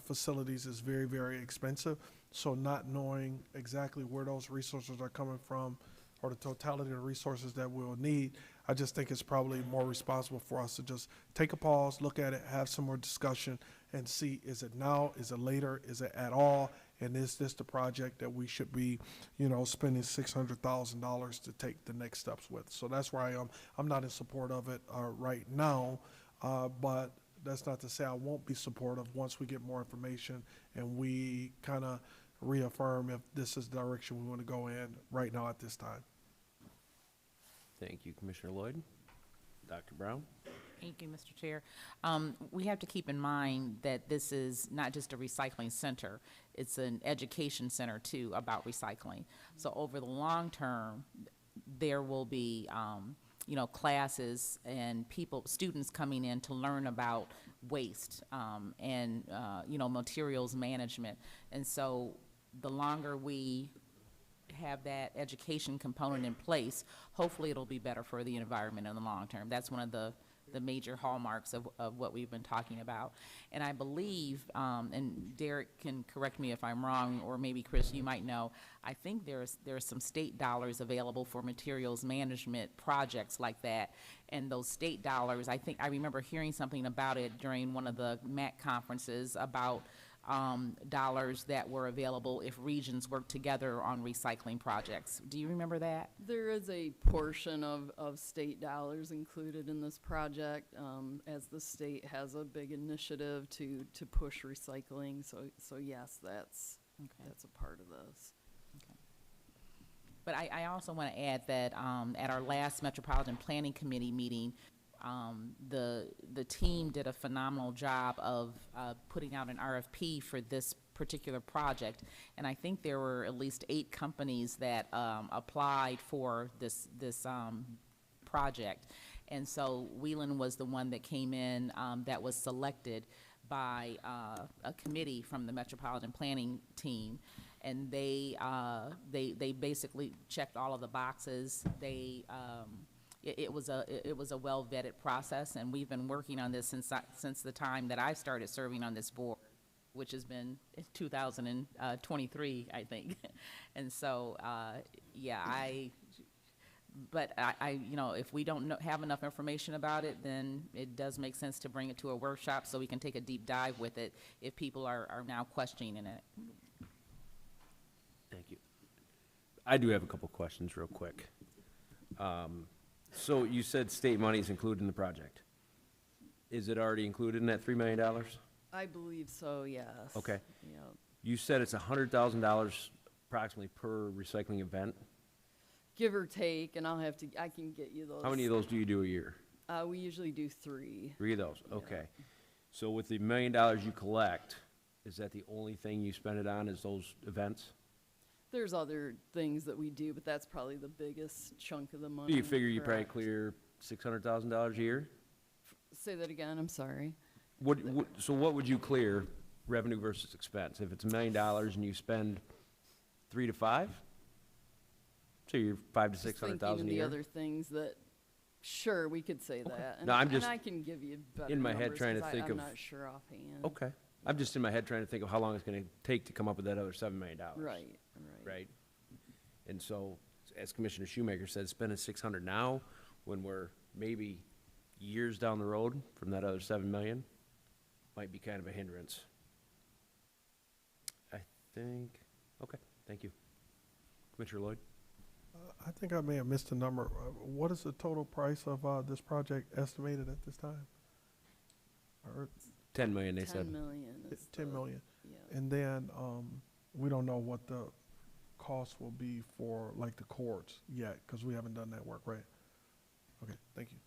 facilities is very, very expensive. So not knowing exactly where those resources are coming from or the totality of the resources that we'll need, I just think it's probably more responsible for us to just take a pause, look at it, have some more discussion, and see, is it now, is it later, is it at all, and is this the project that we should be, you know, spending $600,000 to take the next steps with? So that's where I am. I'm not in support of it right now, but that's not to say I won't be supportive once we get more information and we kind of reaffirm if this is the direction we want to go in right now at this time. Thank you, Commissioner Lloyd. Dr. Brown? Thank you, Mr. Chair. We have to keep in mind that this is not just a recycling center, it's an education center too about recycling. So over the long term, there will be, you know, classes and students coming in to learn about waste and, you know, materials management. And so the longer we have that education component in place, hopefully it'll be better for the environment in the long term. That's one of the major hallmarks of what we've been talking about. And I believe, and Derek can correct me if I'm wrong, or maybe Chris, you might know, I think there's some state dollars available for materials management projects like that. And those state dollars, I think I remember hearing something about it during one of the MAC conferences about dollars that were available if regions work together on recycling projects. Do you remember that? There is a portion of state dollars included in this project, as the state has a big initiative to push recycling. So yes, that's a part of this. Okay. But I also want to add that at our last Metropolitan Planning Committee meeting, the team did a phenomenal job of putting out an RFP for this particular project, and I think there were at least 8 companies that applied for this project. And so Wheelan was the one that came in that was selected by a committee from the Metropolitan Planning team. And they basically checked all of the boxes. It was a well vetted process, and we've been working on this since the time that I started serving on this board, which has been 2023, I think. And so, yeah, But you know, if we don't have enough information about it, then it does make sense to bring it to a workshop so we can take a deep dive with it if people are now questioning it. Thank you. I do have a couple questions real quick. So you said state money is included in the project. Is it already included in that $3 million? I believe so, yes. Okay. Yep. You said it's $100,000 approximately per recycling event. Give or take, and I can get you those. How many of those do you do a year? We usually do 3. 3 of those, Yeah. okay. So with the $1 million you collect, is that the only thing you spend it on, is those events? There's other things that we do, but that's probably the biggest chunk of the money. Do you figure you probably correct. clear $600,000 a year? Say that again, I'm sorry. So what would you clear, revenue versus expense? If it's $1 million and you spend 3 to 5? So you're 5 to Just 600,000 thinking a of the year? other things that, sure, we could say that. And No, I'm just and I can give you better in my head numbers, trying to 'cause think I'm of- not sure offhand. Okay. I'm just in my head trying to think of how long it's gonna take to come up with that other $7 million. Right. Right? And so, as Commissioner Shoemaker said, spending 600 now, when we're maybe years down the road from that other 7 million, might be kind of a hindrance. I think, okay, thank you. Commissioner Lloyd? I think I may have missed a number. What is the total price of this project estimated at this time? Or 10 million, they 10 said. million is 10 the- million? Yeah. And then, we don't know what the cost will be for, like, the courts yet, because we haven't done that work, right? Okay, thank you.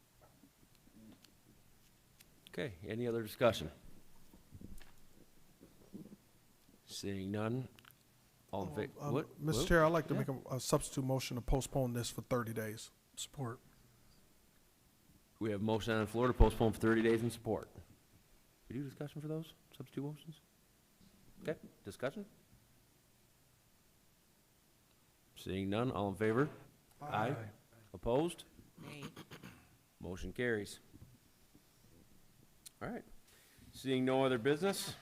Okay, any other discussion? Seeing none, all in favor? What? Mr. Whoa. Chair, I'd like to Yeah. make a substitute motion to postpone this for 30 days. Support. We have motion on the floor to postpone for 30 days in support. We do discussion for those, substitute motions? Okay, discussion? Seeing none, all in favor? Aye. Opposed? Nay. Motion carries. All right. Seeing no other business,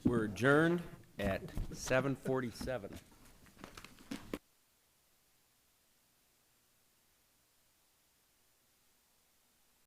we're adjourned at 7:47.